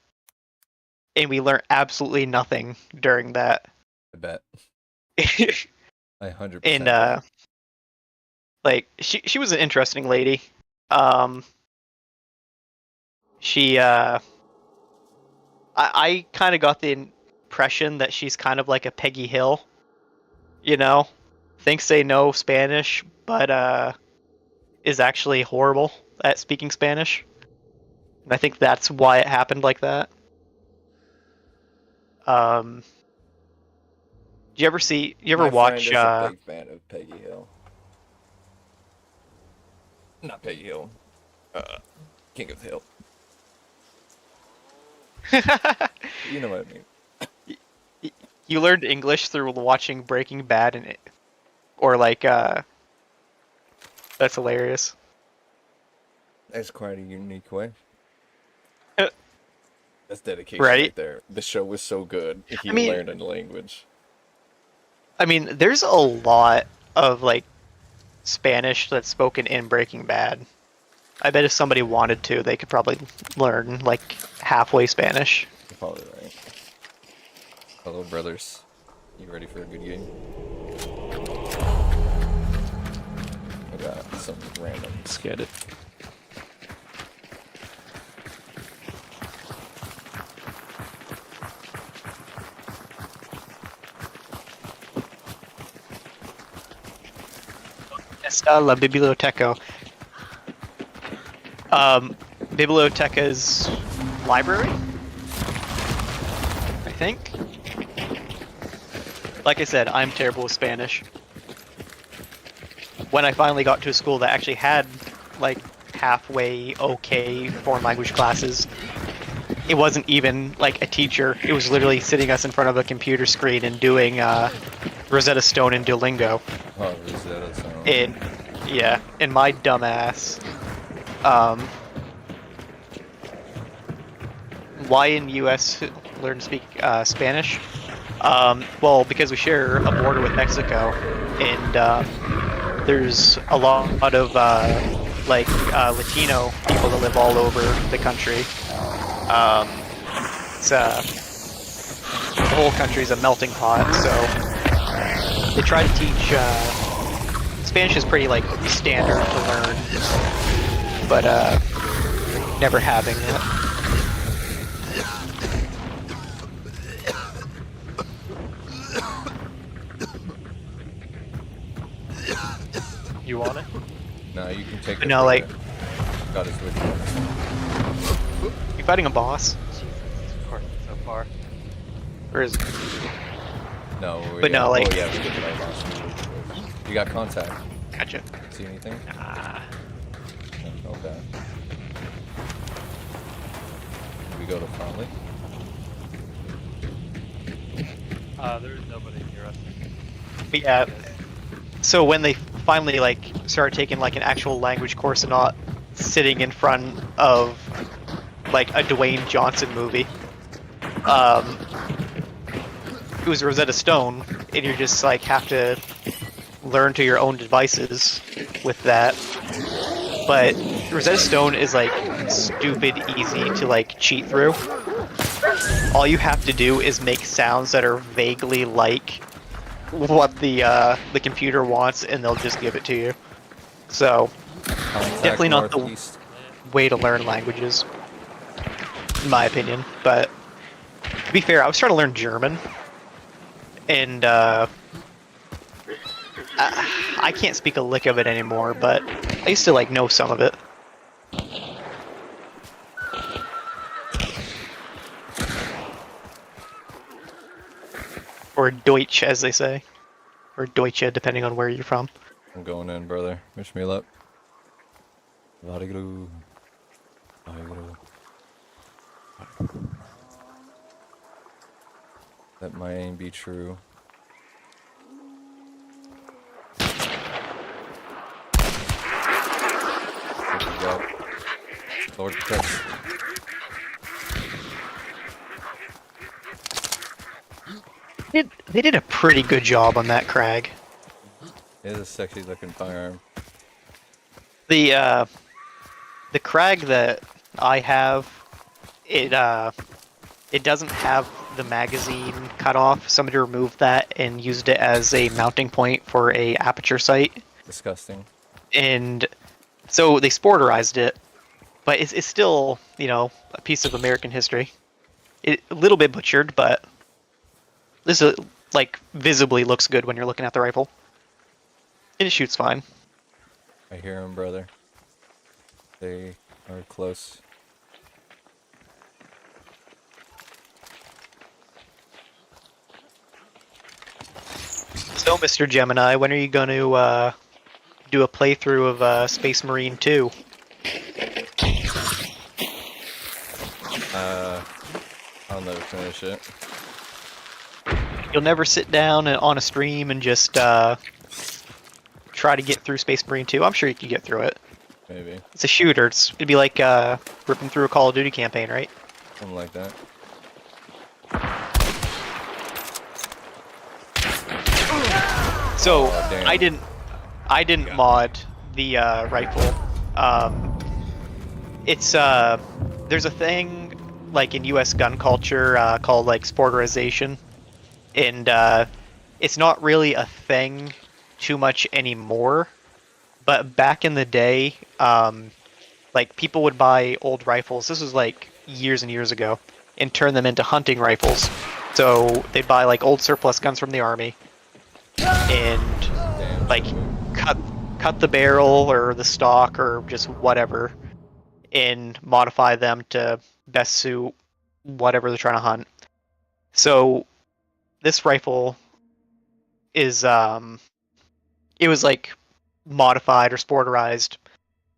and we learned absolutely nothing during that. I bet. I 100%. And like she was an interesting lady. She I kind of got the impression that she's kind of like a Peggy Hill, you know, thinks they know Spanish, but is actually horrible at speaking Spanish. And I think that's why it happened like that. Do you ever see? You ever My watch? friend is a big fan of Peggy Hill. Not Peggy Hill. King of the Hill. You know what I mean. You learned English through watching Breaking Bad, or like that's hilarious. That's quite a unique way. That's dedication Right? right there. The show was so good. He I mean- learned a language. I mean, there's a lot of like Spanish that's spoken in Breaking Bad. I bet if somebody wanted to, they could probably learn like halfway Spanish. You're probably right. Hello, brothers. You ready for a good game? I got some random. Let's get it. Está la biblioteca. Biblioteca's library, I think. Like I said, I'm terrible with Spanish. When I finally got to a school that actually had like halfway okay foreign language classes, it wasn't even like a teacher. It was literally sitting us in front of a computer screen and doing Rosetta Stone and Duolingo. Oh, Rosetta Stone. In my dumbass. Why in U.S. learn to speak Spanish? Well, because we share a border with Mexico, and there's a lot of Latino people that live all over the country. The whole country's a melting pot, so they try to teach. Spanish is pretty like standard to learn, but never having it. You want it? No, you can take it. No, like- Got his with you. You fighting a boss? Of course, so far. Or is No, But no, like- Oh, yeah, we did the right boss. You got contact. gotcha? See anything? Ah, Okay. We go to friendly. There's nobody near us. but yeah. So when they finally like started taking like an actual language course and not sitting in front of like a Dwayne Johnson movie, it was Rosetta Stone, and you just like have to learn to your own devices with that. But Rosetta Stone is like stupid easy to like cheat through. All you have to do is make sounds that are vaguely like what the computer wants, and they'll just give it to you. So Contact Definitely not the- northeast. way to learn languages, in my opinion. But to be fair, I was trying to learn German, and I can't speak a lick of it anymore. But I used to like know some of it. Or Deutsch, as they say, or Deutsche, depending on where you're from. I'm going in, brother. Wish me luck. Variglu. Variglu. Let my aim be true. There we go. Lord protect. They did a pretty good job on that Crag. It is a sexy looking firearm. The Crag that I have, it doesn't have the magazine cut off. Somebody removed that and used it as a mounting point for a aperture sight, Disgusting. and so they sporterized it, but it's still, you know, a piece of American history. A little bit butchered, but this is like visibly looks good when you're looking at the rifle, and it shoots fine. I hear him, brother. They are close. So, Mr. Gemini, when are you going to do a playthrough of Space Marine 2? I'll never finish it. You'll never sit down on a stream and just try to get through Space Marine 2? I'm sure you could get through it. Maybe. It's a shooter. It'd be like ripping through a Call of Duty campaign, right? Something like that. So Oh, damn. I didn't mod the rifle. It's there's a thing like in U.S. gun culture called like sporterization, and it's not really a thing too much anymore. But back in the day, like people would buy old rifles. This was like years and years ago, and turn them into hunting rifles. So they'd buy like old surplus guns from the army, and Damn. like cut the barrel or the stock or just whatever, and modify them to best suit whatever they're trying to hunt. So this rifle is it was like modified or sporterized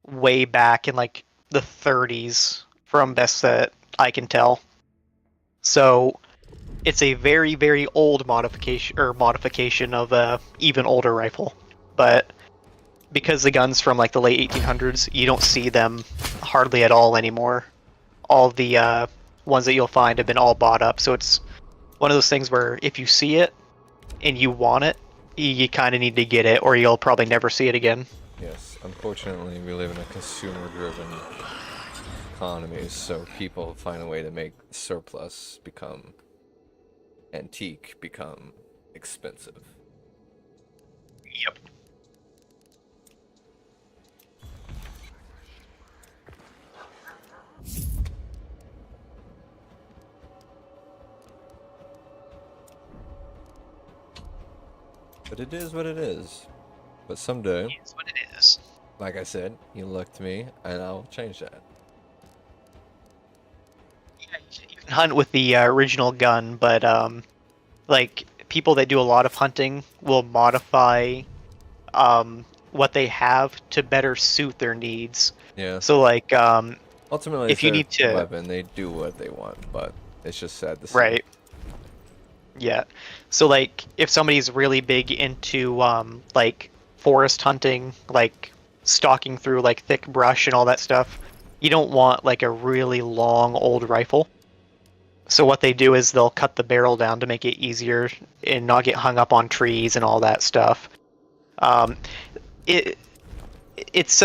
way back in like the 30s from best that I can tell. So it's a very, very old modification of a even older rifle. But because the guns from like the late 1800s, you don't see them hardly at all anymore. All the ones that you'll find have been all bought up. So it's one of those things where if you see it and you want it, you kind of need to get it, or you'll probably never see it again. Yes, unfortunately, we live in a consumer-driven economy, so people find a way to make surplus become antique, become expensive. Yep. But it is what it is. But someday, That's what it is. like I said, you look to me, and I'll change that. You can hunt with the original gun, but like people that do a lot of hunting will modify what they have to better suit their needs. Yeah. So like Ultimately, if you need to weapon, they do what they want, but it's just sad to see. right. Yeah. So like if somebody's really big into like forest hunting, like stalking through like thick brush and all that stuff, you don't want like a really long old rifle. So what they do is they'll cut the barrel down to make it easier and not get hung up on trees and all that stuff. It's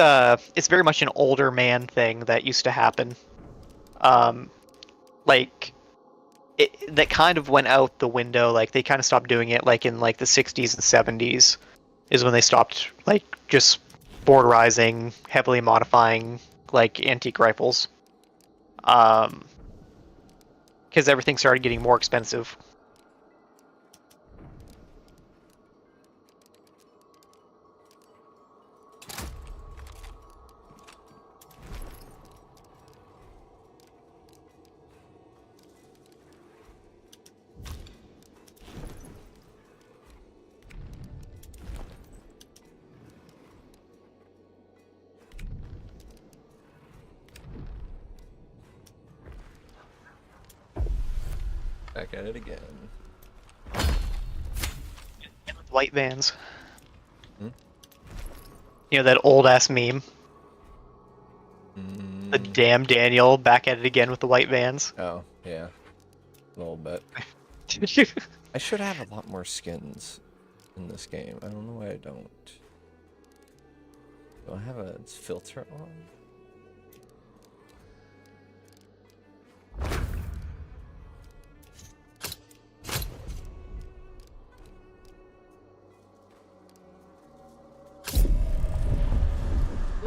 very much an older man thing that used to happen. Like that kind of went out the window. Like they kind of stopped doing it like in like the 60s and 70s is when they stopped like just borderizing, heavily modifying like antique rifles. Because everything started getting more expensive. Back at it again. White vans. Hmm? You know that old ass meme? The Mm. damn Daniel back at it again with the white vans. Oh, yeah. A little bit. I should have a lot more skins in this game. I don't know why I don't. Do I have a filter on?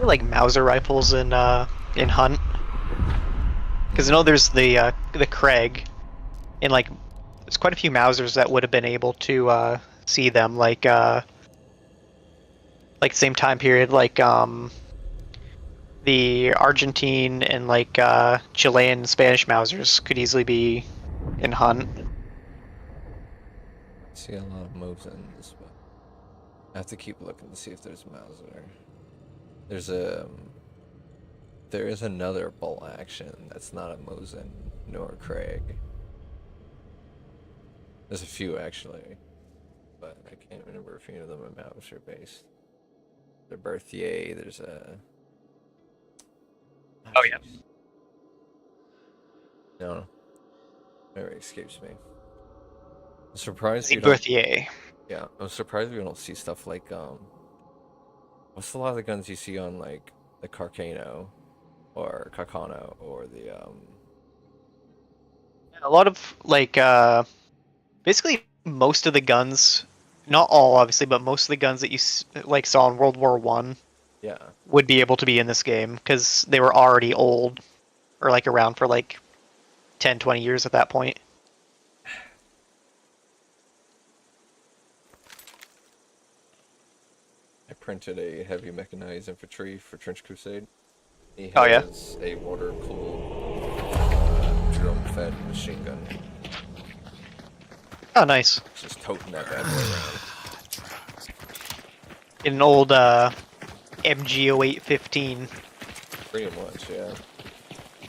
Like Mauser rifles in Hunt, because I know there's the Craig, and like there's quite a few Mausers that would have been able to see them like same time period, like the Argentine and like Chilean Spanish Mausers could easily be in Hunt. See a lot of moves in this, but I have to keep looking to see if there's Mauser. There is another bolt action that's not a Mosin nor a Craig. There's a few actually, but I can't remember if any of them are Mauser based. There's Berthier, there's a... Oh yeah. No. It escapes me. I'm surprised The we don't... Berthier. Yeah, I'm surprised we don't see stuff like, what's a lot of the guns you see on, like, the Carcano, or Kakano, or the, A lot of like basically most of the guns, not all obviously, but most of the guns that you like saw in World War One yeah. would be able to be in this game because they were already old or like around for like 10, 20 years at that point. I printed a heavy mechanized infantry for Trench Crusade. He Oh, yeah? has a water-cooled, drum-fed machine gun. Oh, nice. Just toting that bad boy around. An old MG0815. Pretty much, yeah.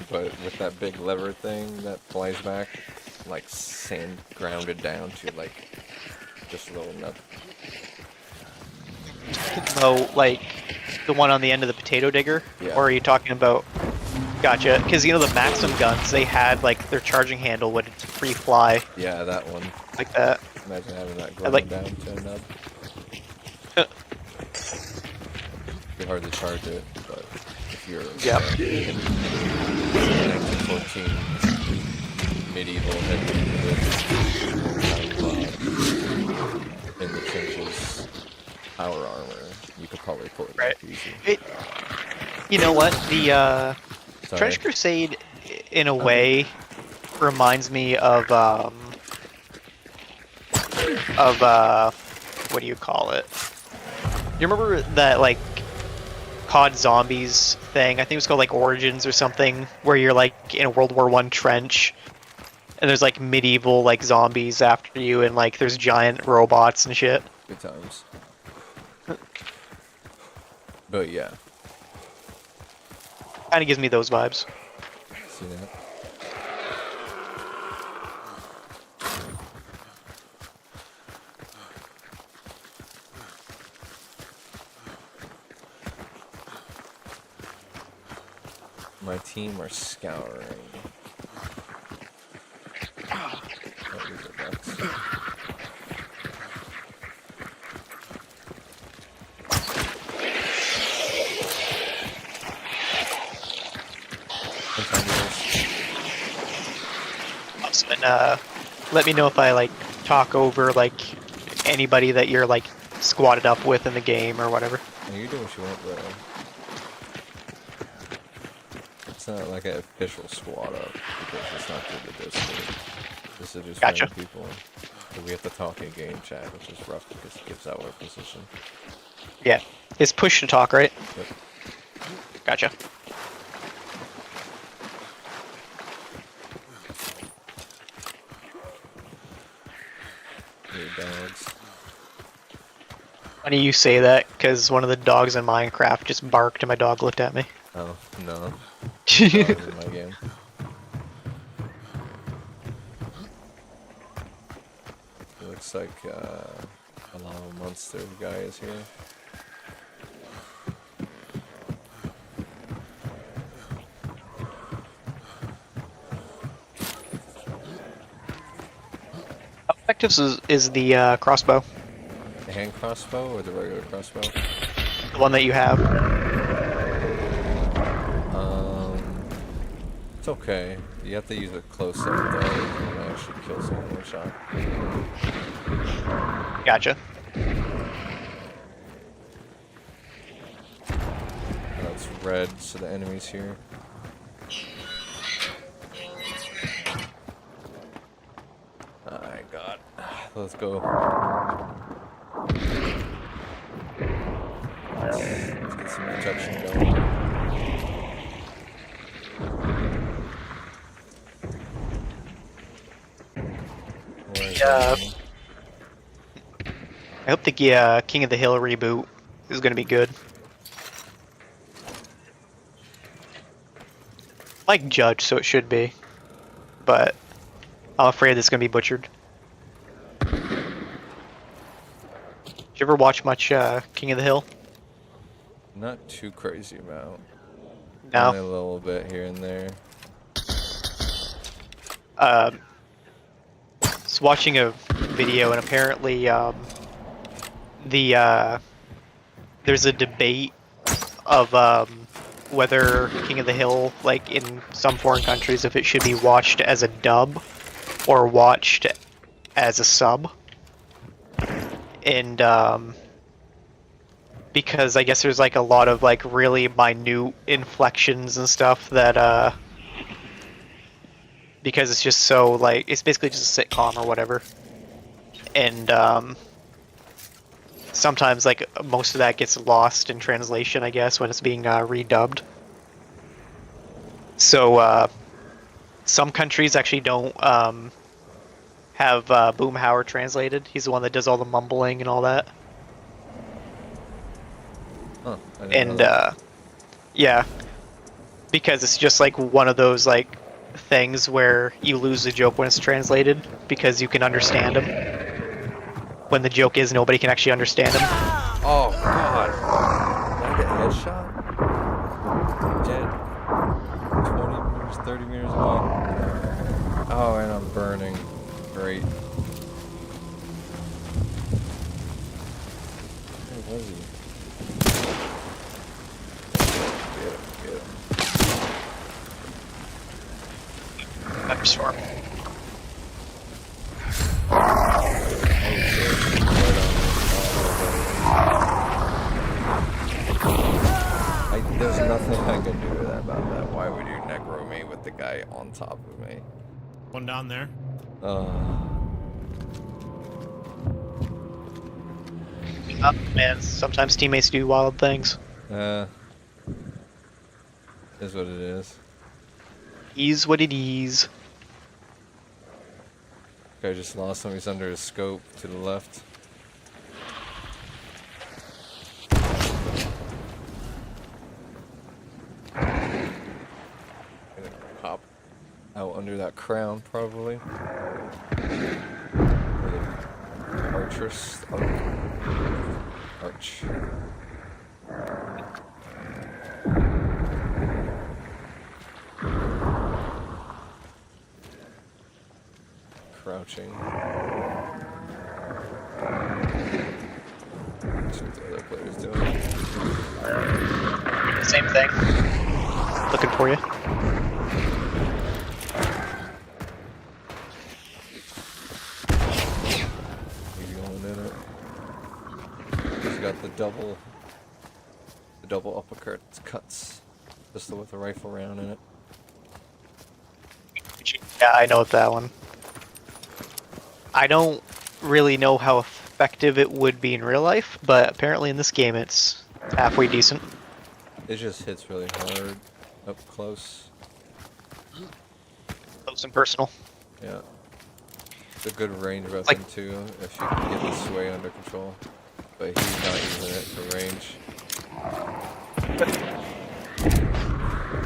But with that big lever thing that flies back, like sand grounded down to like just a little nut. Oh, like the one on the end of the potato digger? Yeah. Or are you talking about... Gotcha. Because, you know, the Maxim guns, they had, like, their charging handle would free fly. Yeah, that one. Like that. Imagine having that like- ground down to a nub. It'd be hard to charge it, but if you're Yep. 1914 medieval heavy in the trenches power armor, you could probably pull it Right. back easy. You know what? The Sorry. Trench Crusade, in a way, reminds me of what do you call it? You remember that like COD Zombies thing? I think it was called like Origins or something, where you're like in a World War One trench, and there's like medieval like zombies after you, and like there's giant robots and shit. Good times. But yeah, Kind of gives me those vibes. see that? My team are scouring. Oh, these are ducks. What time is this? And let me know if I like talk over like anybody that you're like squatted up with in the game or whatever. No, you do what you want, bro. It's not like an official squad up because it's not through the Discord. This is just Gotcha. random people. So we have to talk in game chat, which is rough because it gives out our position. Yeah, it's push to talk, right? Yep. Gotcha. Your dogs. Funny you say that because one of the dogs in Minecraft just barked and my dog looked at me. Oh, no. Dogs in my game. It looks like a lot of monster guy is here. Objectives is the crossbow, The hand crossbow or the regular crossbow? the one that you have. It's okay. You have to use it close up though and actually kill someone in one shot. Gotcha. It's red, so the enemy's here. My god. Let's go. Let's get some protection going. Where is Yeah. he? I hope the King of the Hill reboot is going to be good. Like Judge, so it should be. But I'm afraid it's going to be butchered. Did you ever watch much King of the Hill? Not too crazy amount. No. Only a little bit here and there. Was watching a video, and apparently there's a debate of whether King of the Hill, like in some foreign countries, if it should be watched as a dub or watched as a sub. And because I guess there's like a lot of like really minute inflections and stuff that because it's just so like it's basically just a sitcom or whatever. And sometimes like most of that gets lost in translation, I guess, when it's being redubbed. So some countries actually don't have Boomhauer translated. He's the one that does all the mumbling and all that. Huh. I didn't know And that. yeah, because it's just like one of those like things where you lose the joke when it's translated because you can understand him. When the joke is nobody can actually understand him. Oh god! Did I get headshot? Dead. 20 meters, 30 meters away. Oh, and I'm burning. Great. Where was he? Get him. Thunderstorm. There's nothing I can do about that. Why would you necro me with the guy on top of me? One down there. Man, sometimes teammates do wild things. Is what it is. Is what it is. Guy just lost him. He's under his scope to the left. Gonna pop out under that crown, probably. Or the archer arch. Crouching. That's what the other player's doing. Same thing. Looking for you. He's going in it. He's got the double uppercut cuts. Pistol with a rifle round in it. Yeah, I know that one. I don't really know how effective it would be in real life, but apparently in this game it's halfway decent. It just hits really hard up close. Close and personal. Yeah. It's a good range weapon too, if you can get the sway under control. But he's not using it for range.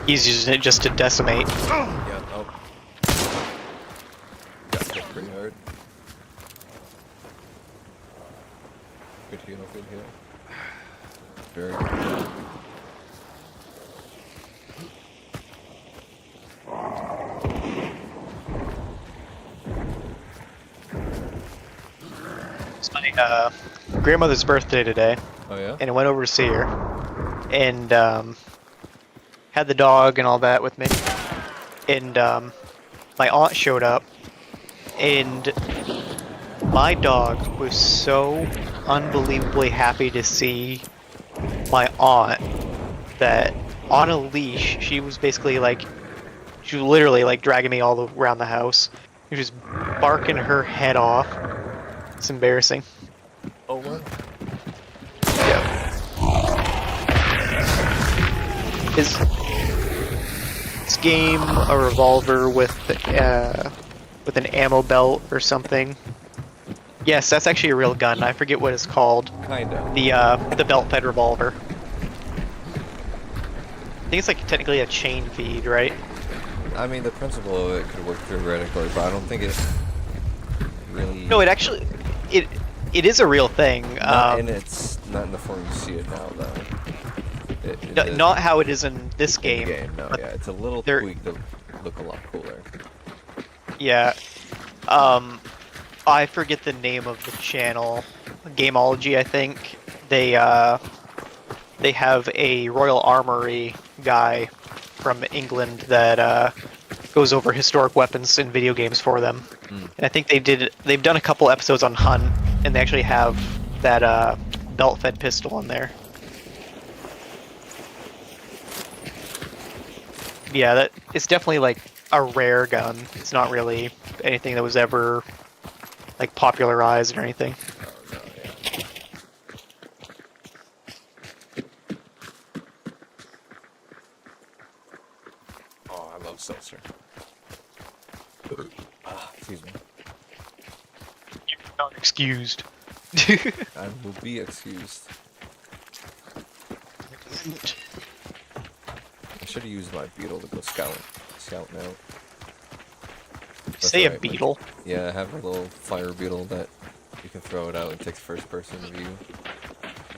He's using it just to decimate. Yeah, oh. Got hit pretty hard. Good heal, good heal. Very good. It's my grandmother's birthday today, Oh yeah? and I went over to see her, and had the dog and all that with me, and my aunt showed up, and my dog was so unbelievably happy to see my aunt that on a leash she was basically like, she was literally like dragging me all around the house. She was just barking her head off. It's embarrassing. Oh what? Yeah. Is this game a revolver with an ammo belt or something? Yes, that's actually a real gun. I forget what it's called. Kinda. The belt-fed revolver. I think it's like technically a chain feed, right? I mean, the principle of it could work theoretically, but I don't think it really. No, it actually, it it is a real thing. Not in the form you see it now, though. Not how it is in this In game. the game, no, yeah, it's a little there- tweaked to look a lot cooler. Yeah. I forget the name of the channel. Gameology, I think. They have a Royal Armory guy from England that goes over historic weapons in video games for them. And I think they've done a couple episodes on Hunt, and they actually have that belt-fed pistol in there. Yeah, that it's definitely like a rare gun. It's not really anything that was ever like popularized or anything. Oh, no, yeah. Oh, I love seltzer. Excuse me. You're not excused. I will be excused. I should have used my beetle to go scouting out. That's Say a right, beetle. Yeah, I have a little fire beetle that you can throw it out and takes first person view.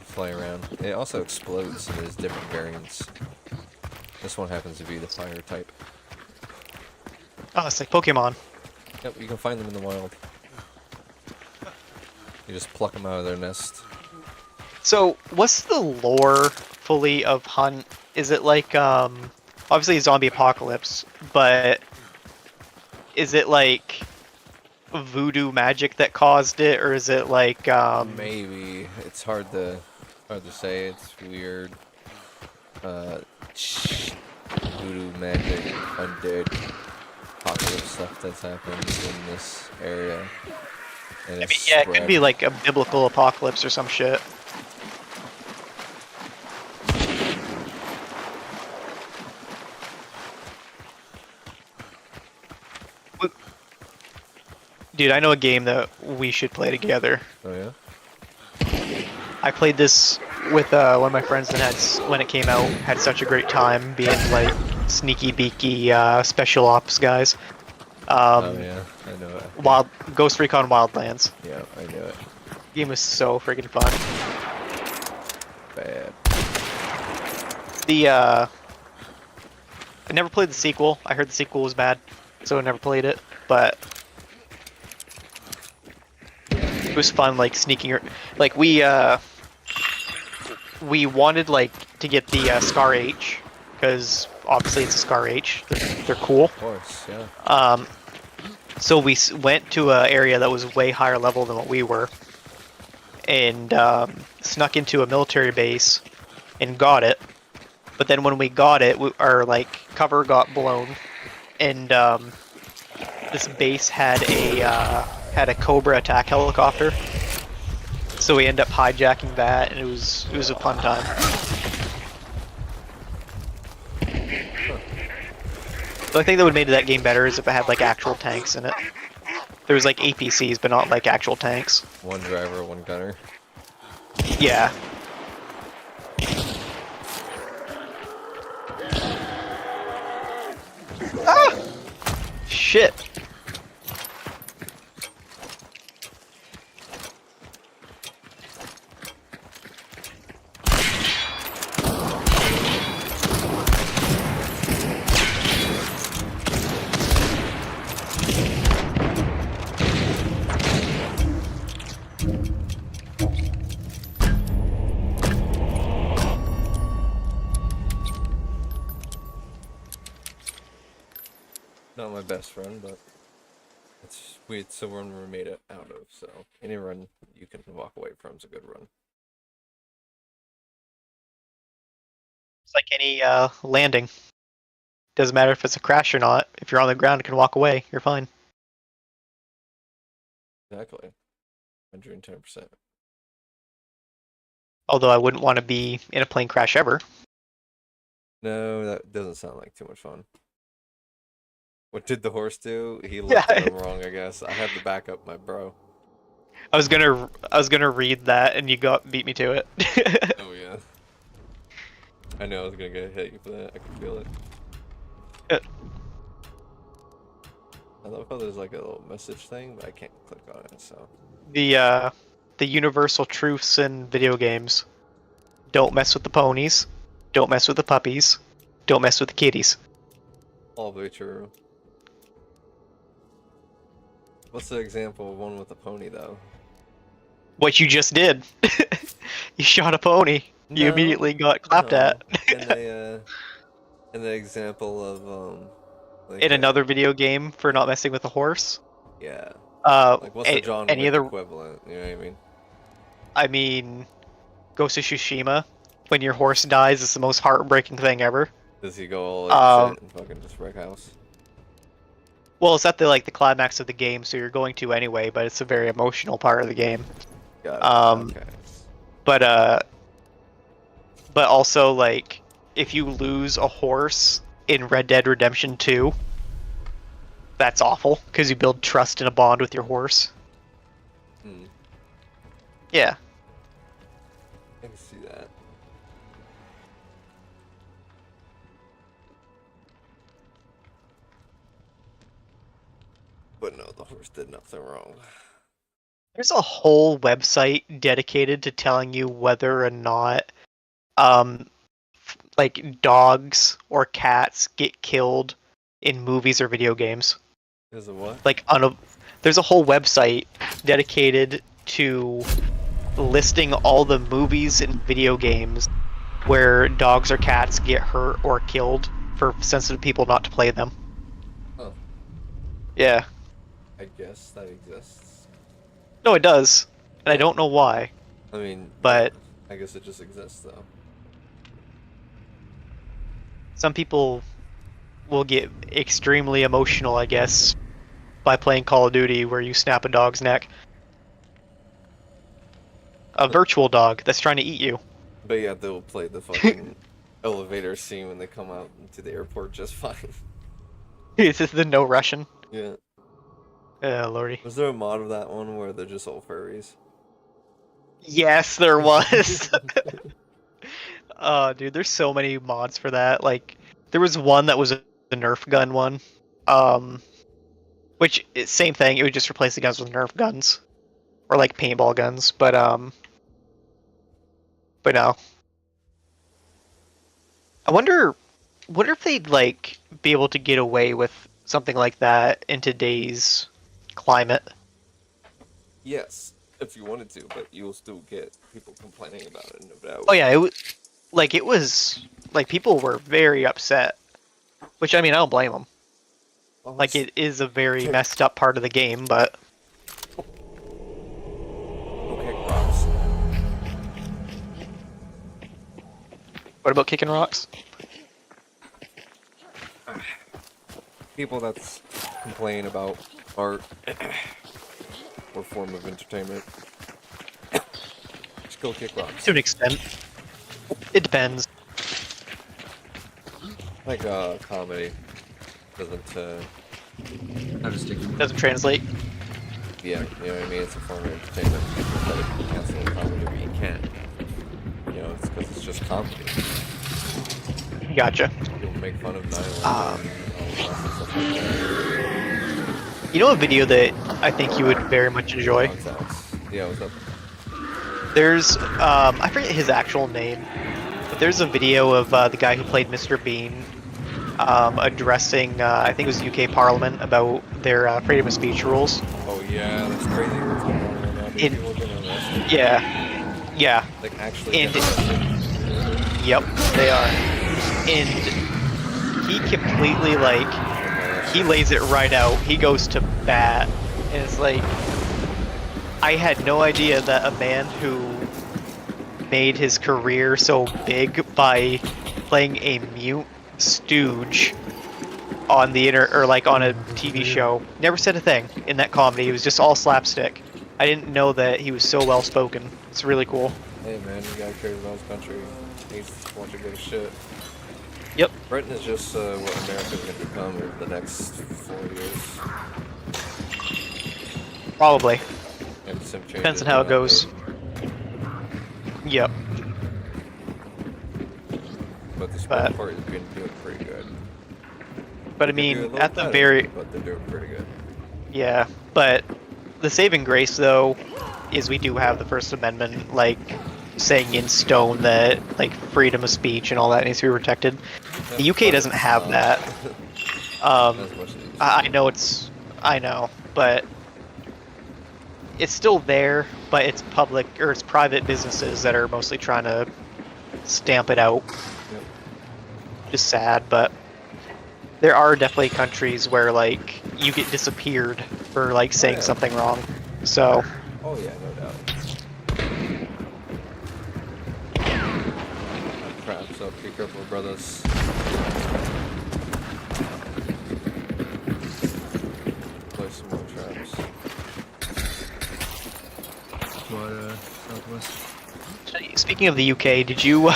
Fly around. It also explodes, and there's different variants. This one happens to be the fire type. Oh, it's like Pokemon. Yep, you can find them in the wild. You just pluck them out of their nest. So, what's the lore fully of Hunt? Is it like obviously zombie apocalypse, but is it like voodoo magic that caused it, or is it like Maybe. It's hard to say. It's weird. Voodoo magic, undead, apocalypse stuff that's happened in this area. And I mean, it's yeah, it could spread. be like a biblical apocalypse or some shit. Dude, I know a game that we should play together. Oh yeah? I played this with one of my friends and when it came out, had such a great time being like sneaky beaky special ops guys. Oh yeah, I know it. Ghost Recon Wildlands. Yeah, I knew it. Game was so freaking fun. Bad. I never played the sequel. I heard the sequel was bad, so I never played it. But it was fun, like sneaking. Like we wanted like to get the Scar H because obviously it's a Scar H. They're cool. Of course, yeah. So we went to an area that was way higher level than what we were, and snuck into a military base and got it. But then when we got it, our like cover got blown, and this base had a Cobra attack helicopter. So we ended up hijacking that, and it was a fun time. The only thing that would have made that game better is if it had like actual tanks in it. There was like APCs, but not like actual tanks. One driver, one gunner. Yeah. Ah! Shit. Not my best run, but it's a run we made it out of, so any run you can walk away from is a good run. It's like any landing. Doesn't matter if it's a crash or not. If you're on the ground and can walk away, you're fine. Exactly. 110%. Although I wouldn't want to be in a plane crash ever. No, that doesn't sound like too much fun. What did the horse do? He looked at him wrong, I guess. I had to back up my bro. I was gonna read that, and you beat me to it. Oh yeah. I know I was gonna get hit for that. I can feel it. I love how there's like a little message thing, but I can't click on it. So The universal truths in video games: don't mess with the ponies, don't mess with the puppies, don't mess with the kitties. all very true. What's the example of one with a pony though? What you just did. You shot a pony. You No, immediately got clapped no. at. In the example of like In another video game for not messing with a horse. yeah. Uh, Like what's the John any Wick other? equivalent? You know what I mean? I mean, Ghost of Tsushima. When your horse dies, it's the most heartbreaking thing ever. Does he go all Um, shit and fucking just wreck house? Well, it's at the climax of the game, so you're going to anyway. But it's a very emotional part of the game. Got it. Okay. But also like if you lose a horse in Red Dead Redemption 2, that's awful because you build trust and a bond with your horse. Hmm. Yeah. I can see that. But no, the horse did nothing wrong. There's a whole website dedicated to telling you whether or not like dogs or cats get killed in movies or video games. Is it what? Like there's a whole website dedicated to listing all the movies and video games where dogs or cats get hurt or killed for sensitive people not to play them. Oh. Yeah. I guess that exists. No, it does. And I don't know why. I mean, But- yeah, I guess it just exists though. Some people will get extremely emotional, I guess, by playing Call of Duty where you snap a dog's neck. A virtual dog that's trying to eat you. But yeah, they'll play the fucking elevator scene when they come out into the airport just fine. This is the no Russian. Yeah. Lordy. Was there a mod of that one where they're just all furries? Yes, there was. Dude, there's so many mods for that. Like, there was one that was a Nerf gun one. Which, same thing, it would just replace the guns with Nerf guns. Or like paintball guns, but no. I wonder if they'd like be able to get away with something like that in today's climate. Yes, if you wanted to, but you'll still get people complaining about it, no doubt. Oh yeah, it was like people were very upset. Which I mean, I don't blame them. Well, Like it is a very messed up part of the game, but okay, rocks. what about kicking rocks? People that's complain about art or form of entertainment. Just go kick rocks. To an extent. It depends. Like comedy doesn't Doesn't translate. yeah, you know what I mean? It's a form of entertainment. But if you cancel comedy, but you can't. You know, it's because it's just comedy. Gotcha. People make fun of 9/11 and all stuff like that. You know a video that I think you would very much enjoy? Contacts. Yeah, what's up? There's, I forget his actual name, but there's a video of the guy who played Mr. Bean addressing, I think it was UK Parliament, about their freedom of speech rules. Oh yeah, that's crazy what's going on right now. Dude. People are getting arrested. Yeah. Like actually And- getting arrested. Yep, they are. And he completely, like, he lays it right out. He goes to bat. And it's like, I had no idea that a man who made his career so big by playing a mute stooge on the or like on a TV show never said a thing in that comedy. It was just all slapstick. I didn't know that he was so well spoken. It's really cool. Hey man, you gotta care about his country. He's a bunch of good shit. Yep. Britain is just what America's gonna become in the next 4 years. Probably. And some changes. Depends on how it in goes. update. Yep. But the sport But- part has been doing pretty good. But I They could do a mean, little at the better, very But they're doing pretty good. yeah. But the saving grace though is we do have the First Amendment, like saying in stone that like freedom of speech and all that needs to be protected. The UK But doesn't it's have not that. as much as it used to I be. know I know, but it's still there. But it's public or it's private businesses that are mostly trying to stamp it out. Yep. Just sad, but there are definitely countries where like you get disappeared for like saying yeah. something wrong. So Oh yeah, no doubt. Crap, so be careful, brothers. Place some more traps. Southwest. speaking of the UK, did you?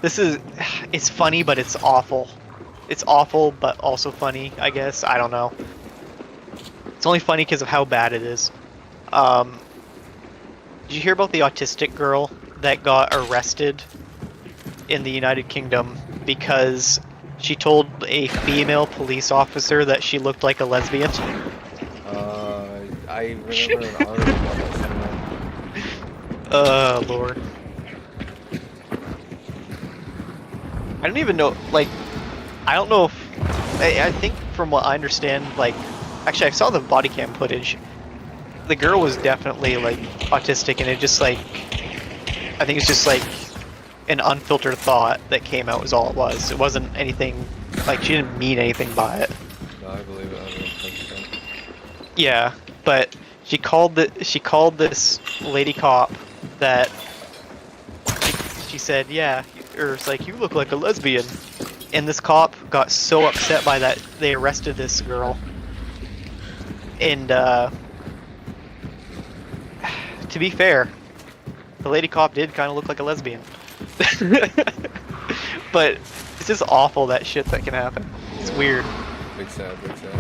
It's funny, but it's awful. It's awful, but also funny. I guess I don't know. It's only funny because of how bad it is. Did you hear about the autistic girl that got arrested in the United Kingdom because she told a female police officer that she looked like a lesbian? I remember an article about this. Lord. I don't even know, like, I don't know if, I think from what I understand, like, actually I saw the body cam footage. The girl was definitely, like, autistic, and it just, like, I think it's just, like, an unfiltered thought that came out was all it was. It wasn't anything, like, she didn't mean anything by it. No, I believe it. 100%. Yeah, but she called this lady cop that she said, yeah, or it's like, you look like a lesbian. And this cop got so upset by that they arrested this girl. And to be fair, the lady cop did kind of look like a lesbian. But it's just awful, that shit that can happen. It's weird. Big sad, big sad.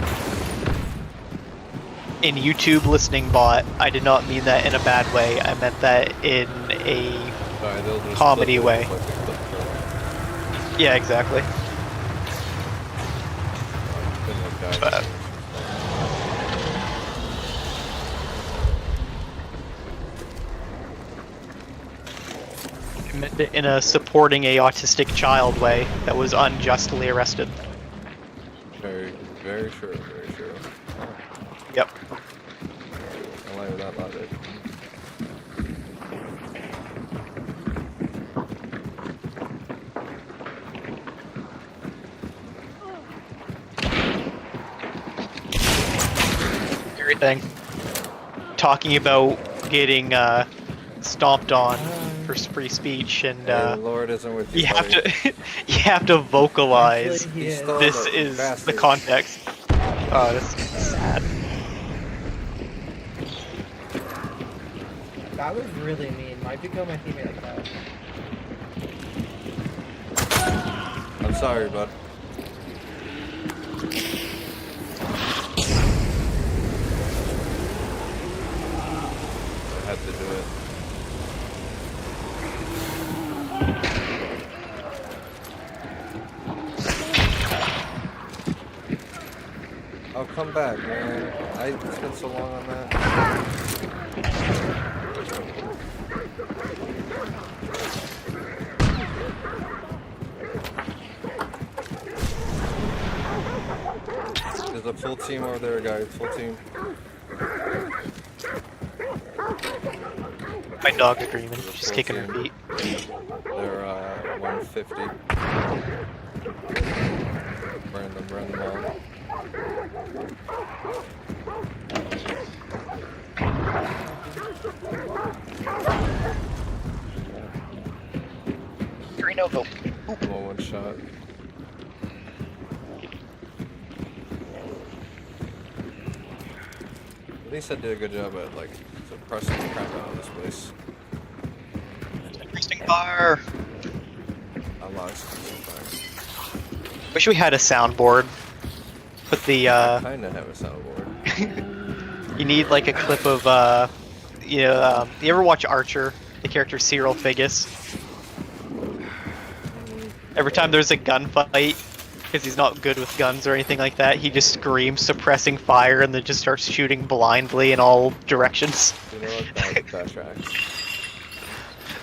In YouTube listening bot, I did not mean that in a bad way. I meant that in a Alright, they'll just comedy flip it, way. flip it, flip it. Yeah, exactly. Didn't look bad. But- I meant it in a supporting a autistic child way that was unjustly arrested. Very, very true, very true. Yep. I like that logic. Everything. Talking about getting stomped on for free speech, and Hey, Lord isn't with you, you have buddy. to you have to vocalize. Actually, he He is. stole This the is the bastard. context. Oh, this is sad. That was really mean. Why'd you kill my teammate like that? I'm sorry, bud. I had to do it. Oh, come back, man. I spent so long on that. There's a full team over there, guys. Full team. My dog's dreaming. There's a She's full kicking her team. feet. They're 150. Burn them all. Reno, go. Well, one shot. At least I did a good job at like suppressing the crap out of this place. Interesting fire. I lost some fire. Wish we had a soundboard. Put the I kinda have a soundboard. you need like a clip of you ever watch Archer, the character Cyril Figgis? Every time there's a gunfight, because he's not good with guns or anything like that, he just screams, suppressing fire, and then just starts shooting blindly in all directions. You know what? That tracks.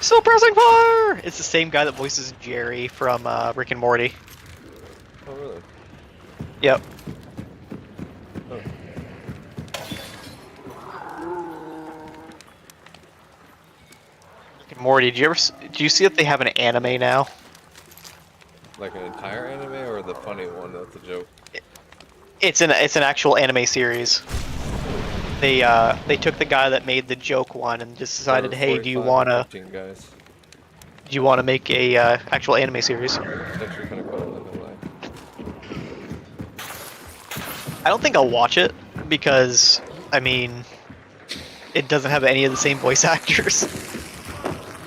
Suppressing fire! It's the same guy that voices Jerry from Rick and Morty. Oh, really? Yep. Oh. Rick and Morty, do you see that they have an anime now? Like an entire anime or the funny one that's a joke? It's an actual anime series. They took the guy that made the joke one and just decided, Or hey, do you 45 or wanna 15 guys. make a actual anime series? It's actually kind of cool, not gonna lie. I don't think I'll watch it because, I mean, it doesn't have any of the same voice actors,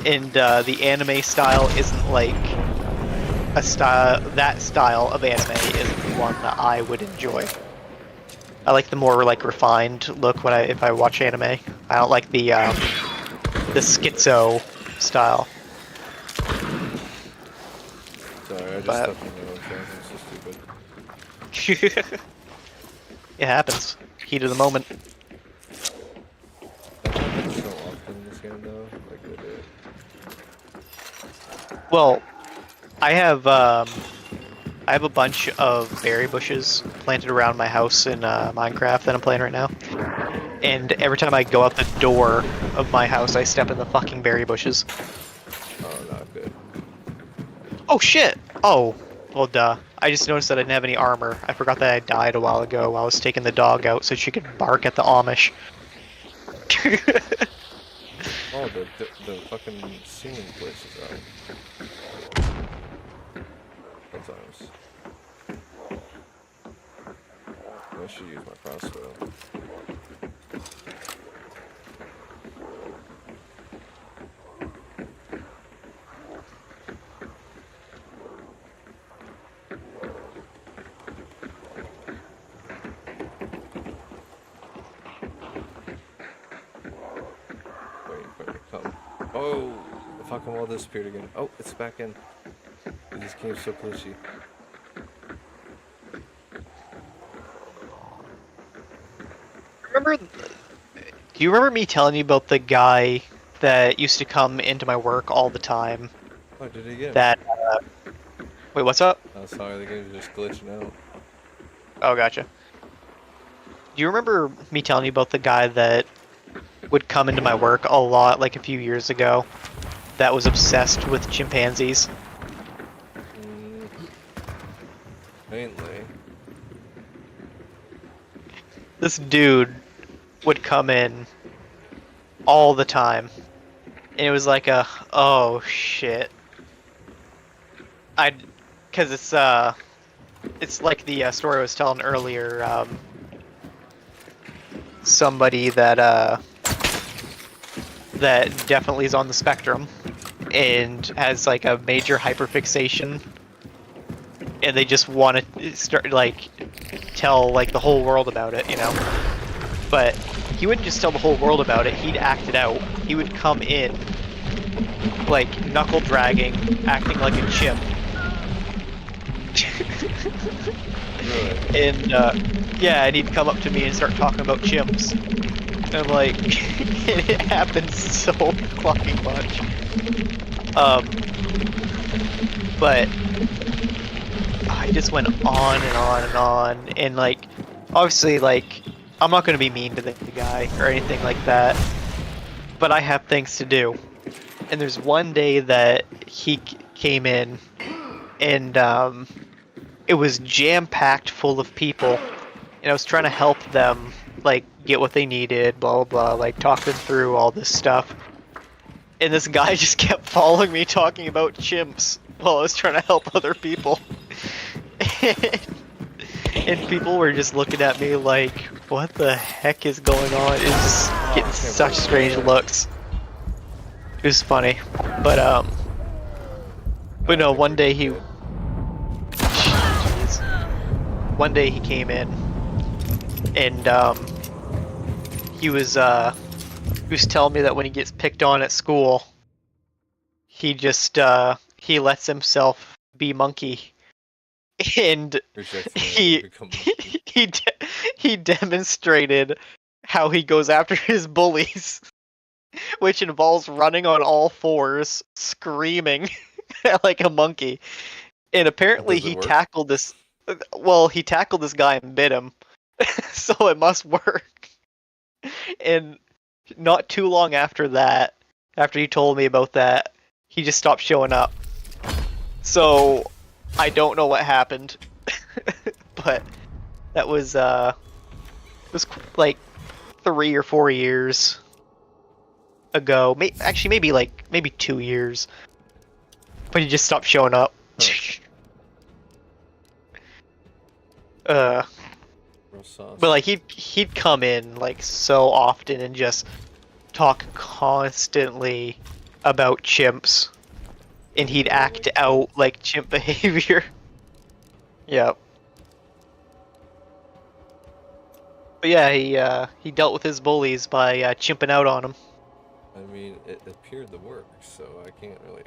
and the anime style isn't like a style. That style of anime isn't one that I would enjoy. I like the more like refined look if I watch anime. I don't like the schizo style. Sorry, I just But- stepped on my own train. I'm so stupid. It happens. Heat of the moment. That happens so often in this game, though. Like, they do it. Well, I have a bunch of berry bushes planted around my house in Minecraft that I'm playing right now. And every time I go out the door of my house, I step in the fucking berry bushes. Oh, not good. Oh shit! Oh, well duh. I just noticed that I didn't have any armor. I forgot that I died a while ago while I was taking the dog out so she could bark at the Amish. Oh, the fucking singing places out. Sometimes. I should use my crossbow. Waiting for it to come. Oh, the fucking wall disappeared again. Oh, it's back in. This game's so glitchy. Do you remember me telling you about the guy that used to come into my work all the time? Oh, did it again? That, wait, what's up? Oh, sorry, the game's just glitching out. Oh, gotcha. Do you remember me telling you about the guy that would come into my work a lot, like a few years ago, that was obsessed with chimpanzees? Mainly. This dude would come in all the time, and it was like a, oh shit. Cause it's like the story I was telling earlier, somebody that definitely is on the spectrum and has like a major hyperfixation, and they just want to start like tell like the whole world about it, you know. But he wouldn't just tell the whole world about it, he'd act it out. He would come in like knuckle dragging, acting like a chimp. Really? And yeah, and he'd come up to me and start talking about chimps. And like, it happens so fucking much. But I just went on and on and on, and like, obviously, like, I'm not gonna be mean to the guy or anything like that, but I have things to do. And there's one day that he came in, and it was jam-packed full of people, and I was trying to help them, like, get what they needed, blah, blah, blah, like, talk them through all this stuff. And this guy just kept following me talking about chimps while I was trying to help other people. And people were just looking at me like, what the heck is going on? It was just getting such strange looks. It was funny. But no, one day he... Jeez. One day he came in, and he was He was telling me that when he gets picked on at school, he just he lets himself be monkey, and Rejects man he and become monkey. he demonstrated how he goes after his bullies, which involves running on all fours, screaming like a monkey. And apparently Does it he work? tackled this. Well, he tackled this guy and bit him, so it must work. And not too long after that, after he told me about that, he just stopped showing up. So I don't know what happened, but that was like 3 or 4 years ago. Actually, maybe 2 years. But he just stopped showing up. Real sauce. But like he'd come in like so often and just talk constantly about chimps, and he'd act out like chimp behavior. Yep. But yeah, he dealt with his bullies by chimping out on them. I mean, it appeared to work, so I can't really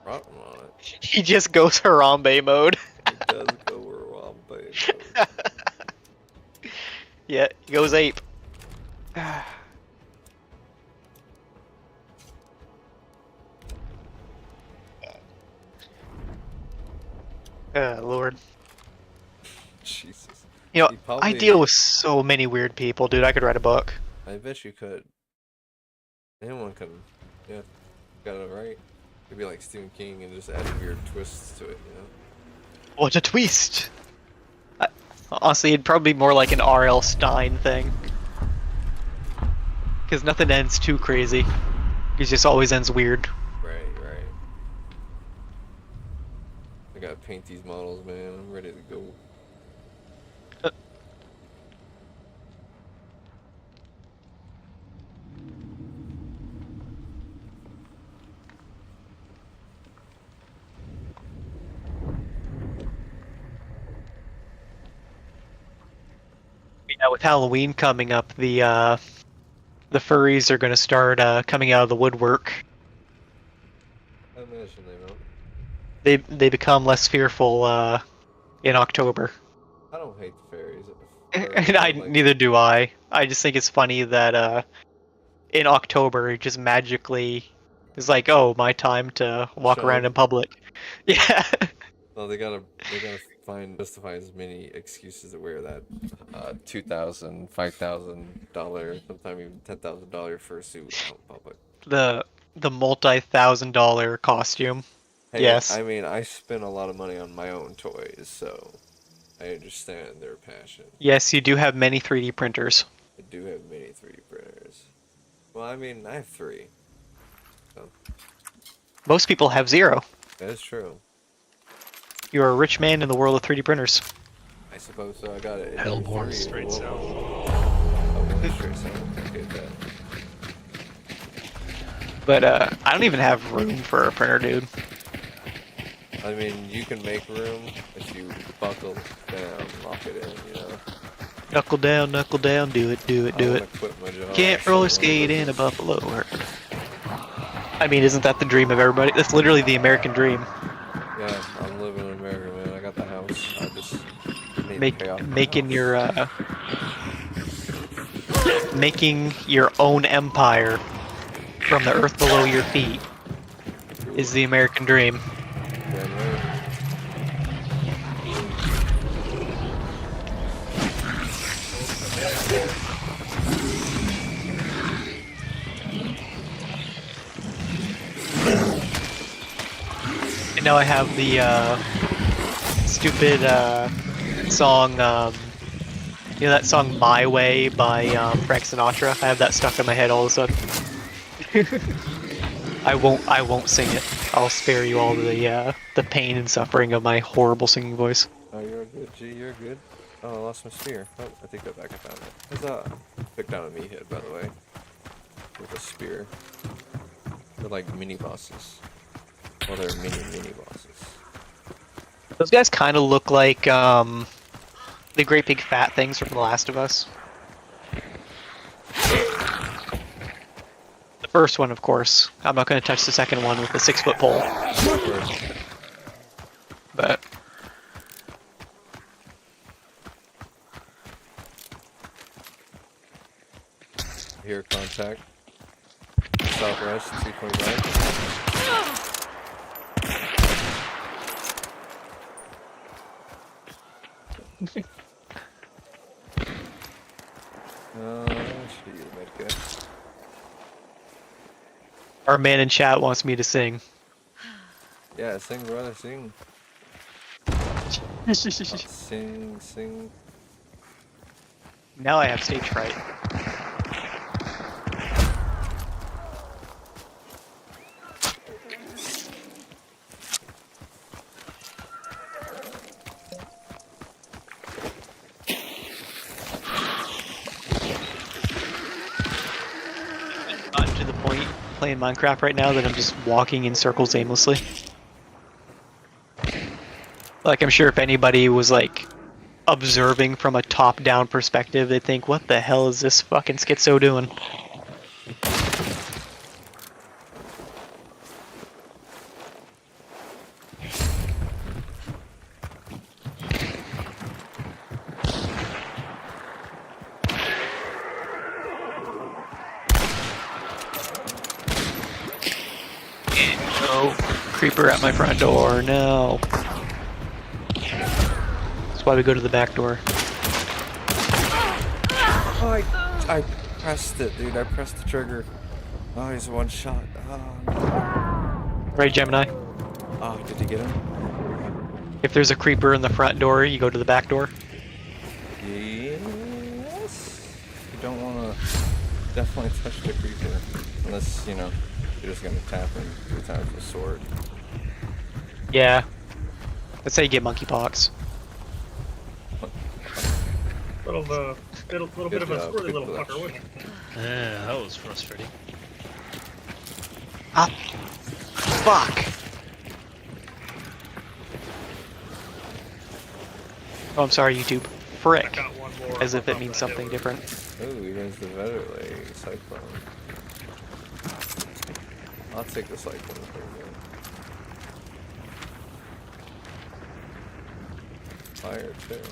rock him on it. He just goes Harambe mode. It does go wrong, but Yeah, he goes ape. Lord. Jesus. You know, He I probably- deal with so many weird people, dude. I could write a book. I bet you could. Anyone can. Yeah, got it right. Could be like Stephen King and just add weird twists to it, you know? What a twist! Honestly, it'd probably be more like an R.L. Stein thing. Because nothing ends too crazy. It just always ends weird. Right. I gotta paint these models, man. I'm ready to go. Yeah, with Halloween coming up, the furries are gonna start coming out of the woodwork. I imagine they don't. They become less fearful in October. I don't hate the fairies. And neither do I. I just think it's funny that in October it just magically is like, oh, my time to walk around Shine. in public. Yeah. No, they gotta justify as many excuses to wear that $2,000, $5,000, sometimes even $10,000 fursuit out in public. The multi-$1,000 costume. Hey, Yes. I mean, I spend a lot of money on my own toys, so I understand their passion. Yes, you do have many 3D printers. I do have many 3D printers. Well, I mean, I have 3. So, Most people have 0. that is true. You're a rich man in the world of 3D printers. I suppose so. I got it. Hellborn straight south. Hellborn straight south. Okay, that. But I don't even have room for a printer, dude. I mean, you can make room if you buckle down, lock it in, you know. Knuckle down, do it, do it, I do wanna it. quit my job. Can't roller skate in a buffalo herd. I mean, isn't that the dream of everybody? That's literally the American dream. Yeah, I'm living in America, man. I got the house. I just need to pay off the Making house. making your own empire from the earth below your feet is the American dream. Damn right. And now I have the stupid song, you know that song "My Way" by Frank Sinatra. I have that stuck in my head all of a sudden. I won't sing it. I'll spare you all the pain and suffering of my horrible singing voice. Oh, you're good, G. You're good. Oh, I lost my spear. Oh, I take that back. I found it. There's picked down a meathead, by the way, with a spear. They're like mini bosses. Well, they're mini bosses. Those guys kind of look like the great big fat things from The Last of Us. first one, of course. I'm not going to touch the second one with a 6-foot pole. But Here, contact. Southwest, 225. Should use a medkit. our man in chat wants me to sing. Yeah, sing, brother, sing. Sing, sing. Now I have stage fright. Gotten to the point playing Minecraft right now that I'm just walking in circles aimlessly. Like, I'm sure if anybody was like observing from a top-down perspective, they'd think, what the hell is this fucking schizo doing? No. Creeper at my front door, no. That's why we go to the back door. Oh, I pressed it, dude. I pressed the trigger. Oh, he's one shot. Oh, no. Right, Gemini? Oh, did you get him? If there's a creeper in the front door, you go to the back door. Yes. You don't want to definitely touch the creeper. Unless, you know, you're just going to tap him 3 times with a sword. Yeah. That's how you get monkeypox. Little bit of a Good job, squirrely good little clutch. fucker, wasn't it? Yeah, that was frustrating. Ah! Fuck! Oh, I'm sorry, YouTube. I Frick. got one more. As if on it top means of that something hill. different. Oh, he has the Vetterley Cyclone. I'll take the Cyclone for you. Fire, too.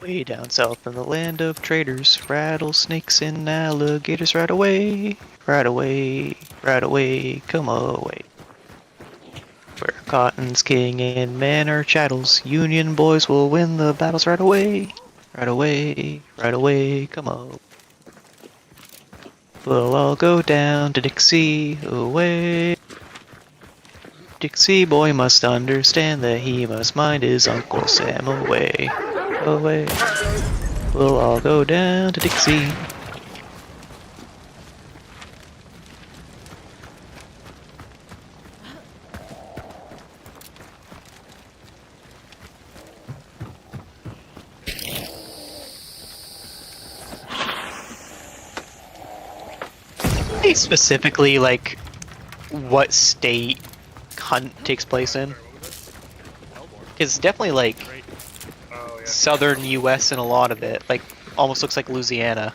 Way down south in the land of traders, rattlesnakes and alligators right away, right away, right away, come away. Where cotton's king and men are chattels, Union boys will win the battles right away, right away, right away, come on. We'll all go down to Dixie, away. Dixie boy must understand that he must mind his Uncle Sam away, away. We'll all go down to Dixie. Say specifically, like, what state hunt takes place in? Because definitely, like, Oh, yeah. southern U.S. and a lot of it, like, almost looks like Louisiana.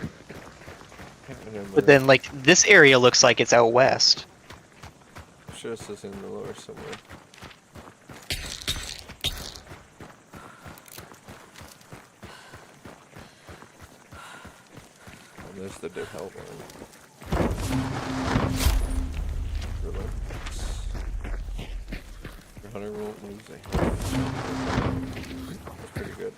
Can't remember. But then, like, this area looks like it's out west. I'm sure this is in the lower somewhere. Oh, there's the dead help one. Relax. Your hunter won't lose a health. That's pretty good.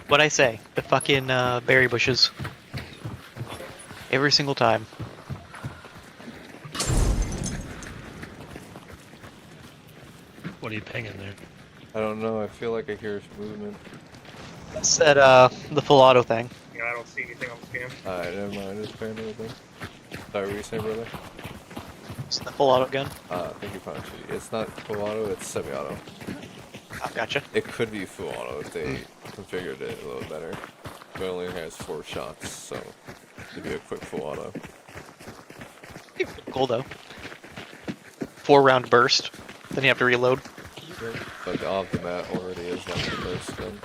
What'd I say? The fucking berry bushes. Every single time. What are you pinging there? I don't know. I feel like I hear movement. Said the full auto thing. Yeah, I don't see anything on the scan. Alright, never mind. Just paying everything. Sorry, what were you saying, brother? It's the full auto gun. Thank you, Punchy. It's not full auto, it's semi-auto. Oh, gotcha. It could be full auto if they configured it a little better. But it only has 4 shots, so it'd be a quick full auto. Cool though. 4-round burst. Then you have to reload. But off the mat already is like the burst gun.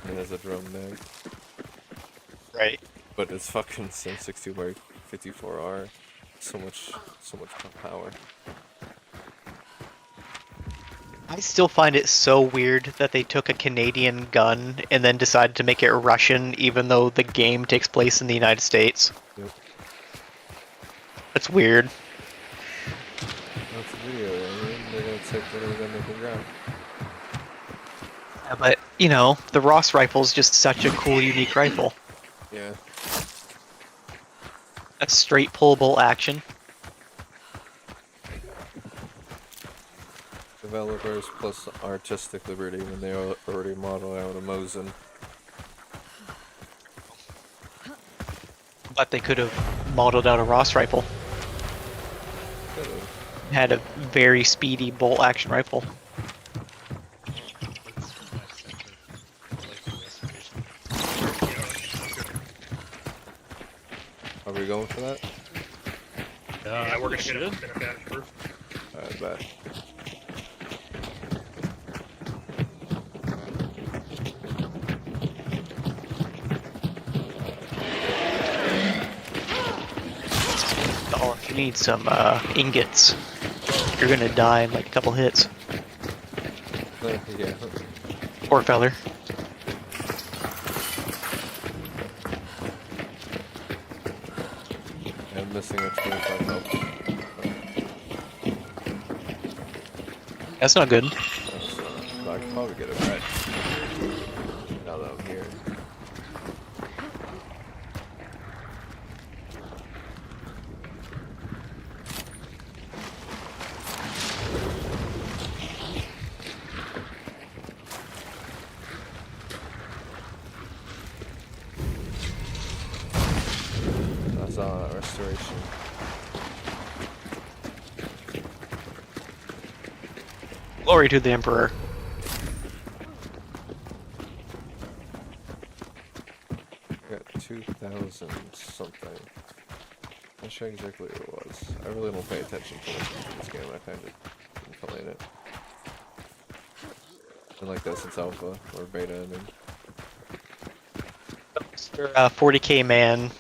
And there's a drum mag. Right. But it's fucking Sim 60 by 54R. So much power. I still find it so weird that they took a Canadian gun and then decided to make it Russian, even though the game takes place in the United States. Yep. That's weird. That's a video, I mean, they're gonna take whatever gun they can grab. Yeah, but, you know, the Ross rifle is just such a cool, unique rifle. Yeah. That's straight pullable action. Developers plus artistic liberty when they already model out a Mosin. But they could have modeled out a Ross rifle. Had a very speedy bolt action rifle. Are we going for that? Yeah, we're gonna should. get it back first. Alright, bet. Oh, if you need some ingots, you're gonna die in like a couple hits. Yeah. Poor feller. I'm missing a 25 health. That's not good. But I can probably get it right. Now that I'm here. That's restoration. Glory to the Emperor. I got 2,000 something. Not sure exactly what it was. I really don't pay attention to this game. I kind of been playing it. Been like that since alpha or beta. I mean, You're a 40k man.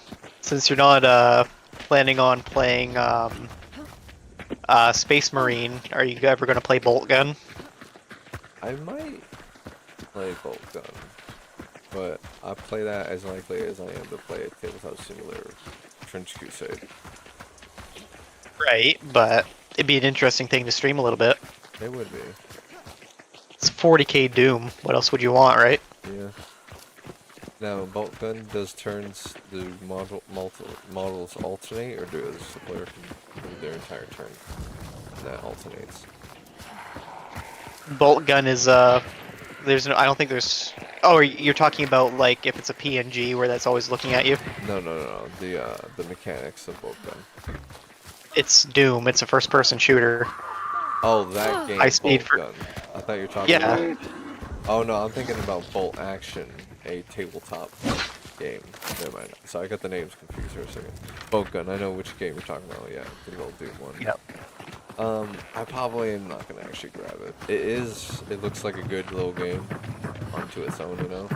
Since you're not planning on playing Space Marine, are you ever going to play Bolt Gun? I might play bolt gun, but I play that as likely as I am to play a tabletop simulator, Trench Crusade. Right, but it'd be an interesting thing to stream a little bit. It would be. It's 40k Doom. What else would you want, right? Yeah. Now, bolt gun, does turns do models alternate, or does the player can do their entire turn that alternates? Bolt Gun is there's no, I don't think there's. Oh, you're talking about like if it's a PNG where that's always looking at you. No. The mechanics of bolt gun. It's Doom. It's a first-person shooter. Oh, that game. High speed bolt for. gun. I thought you were talking. Yeah. About... Oh no, I'm thinking about Bolt Action, a tabletop game. Never mind. So I got the names confused for a second. Bolt Gun. I know which game you're talking about. Yeah, the old Doom one. Yep. I probably am not gonna actually grab it. It looks like a good little game onto its own, you know.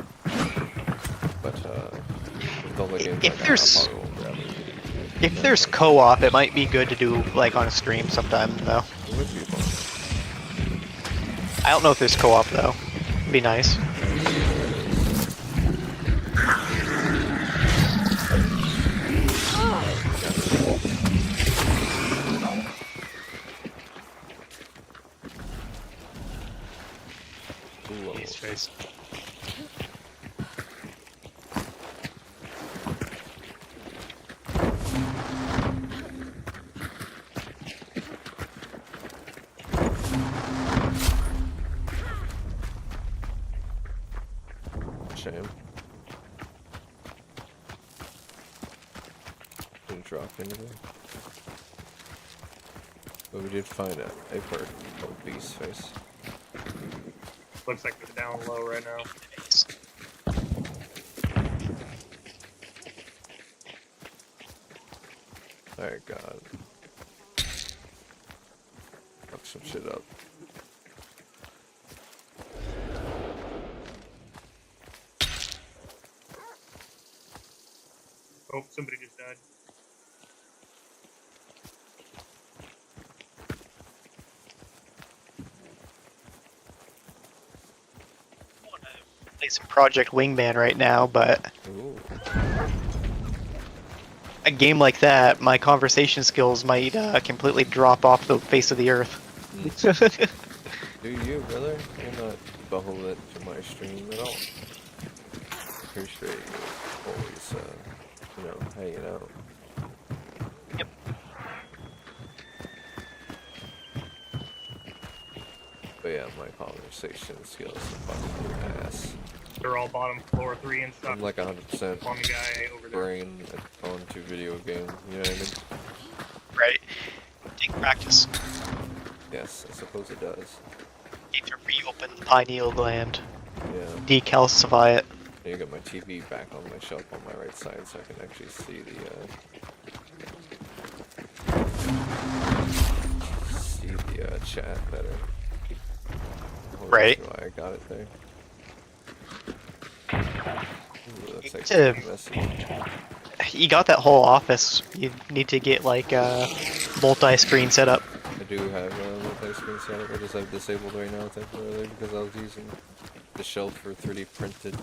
But with all the games If like there's- that, I probably won't grab it. If there's co-op, it might be good to do like on a stream sometime though. It would be fun. I don't know if there's co-op though. It'd be nice. Ooh, He's face. Yeah. Didn't drop anything. But we did find a part of Beast's face. Looks like they're down low right now. Alright, God. Fuck some shit up. Oh, somebody just died. Play some Project Wingman right now, but Ooh. a game like that, my conversation skills might completely drop off the face of the earth. Do you, brother? You're not beholden to my stream at all. Appreciate you always, hanging out. Yep. But yeah, my conversation skills are fucking ass. They're all bottom floor 3 and stuff. I'm like 100% On the guy over there. brain onto video game, you know what I mean? Right. Take practice. Yes, I suppose it does. Need to reopen the pineal gland. Yeah. Decalcify it. I need to get my TV back on my shelf on my right side so I can actually see the chat better. Right. Why I got it there. Ooh, that's Need actually to- messy. You got that whole office. You need to get like a multi-screen setup. I do have a multi-screen setup. I just have disabled right now temporarily because I was using the shelf for 3D printed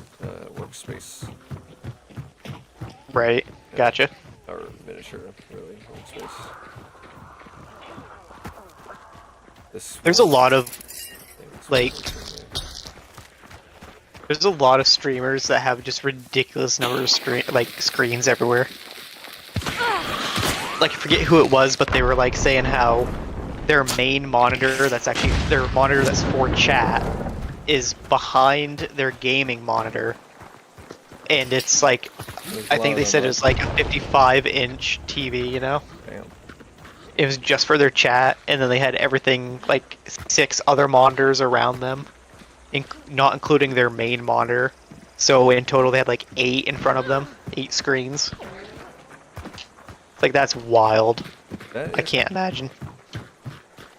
workspace. Right. Gotcha. Or miniature, really, workspace. There's a lot of things like- working There's a lot of streamers that have just ridiculous number of screens everywhere. Like I forget who it was, but they were like saying how their main monitor, that's actually their monitor that's for chat, is behind their gaming monitor, and it's like There's a I lot think of they them, said huh? it's like a 55-inch TV, you know? Damn. It was just for their chat, and then they had everything, like 6 other monitors around them, not including their main monitor. So in total they had like 8 in front of them, 8 screens. Like that's wild. That I is can't imagine.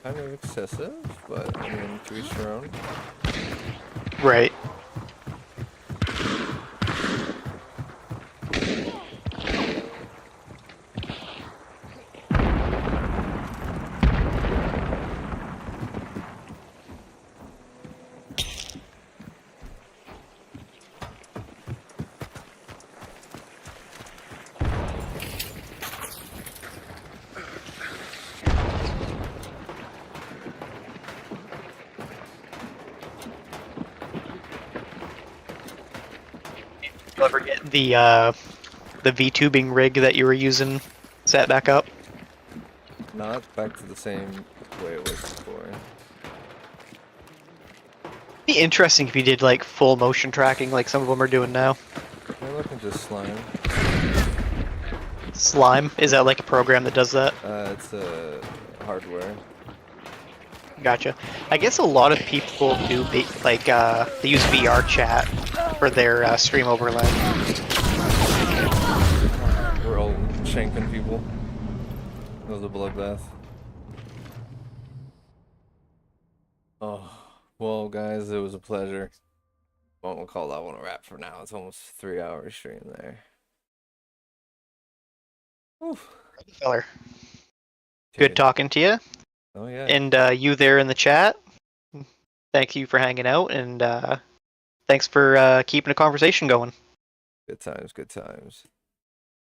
kind of excessive, but I mean, to each their own. Right. You'll ever get the V-tubing rig that you were using set back up? Not back to the same way it was before. Be interesting if you did like full motion tracking like some of them are doing now. They're looking just slime. Slime, is that like a program that does that? It's hardware. Gotcha. I guess a lot of people do they use VR chat for their stream overlay. We're all shanking people. It was a bloodbath. Oh, well, guys, it was a pleasure. Well, we'll call that one a wrap for now. It's almost 3 hours stream there. Oof. Feller. Good talking to you. Oh, yeah. And you there in the chat. Thank you for hanging out, and thanks for keeping the conversation going. Good times, good times.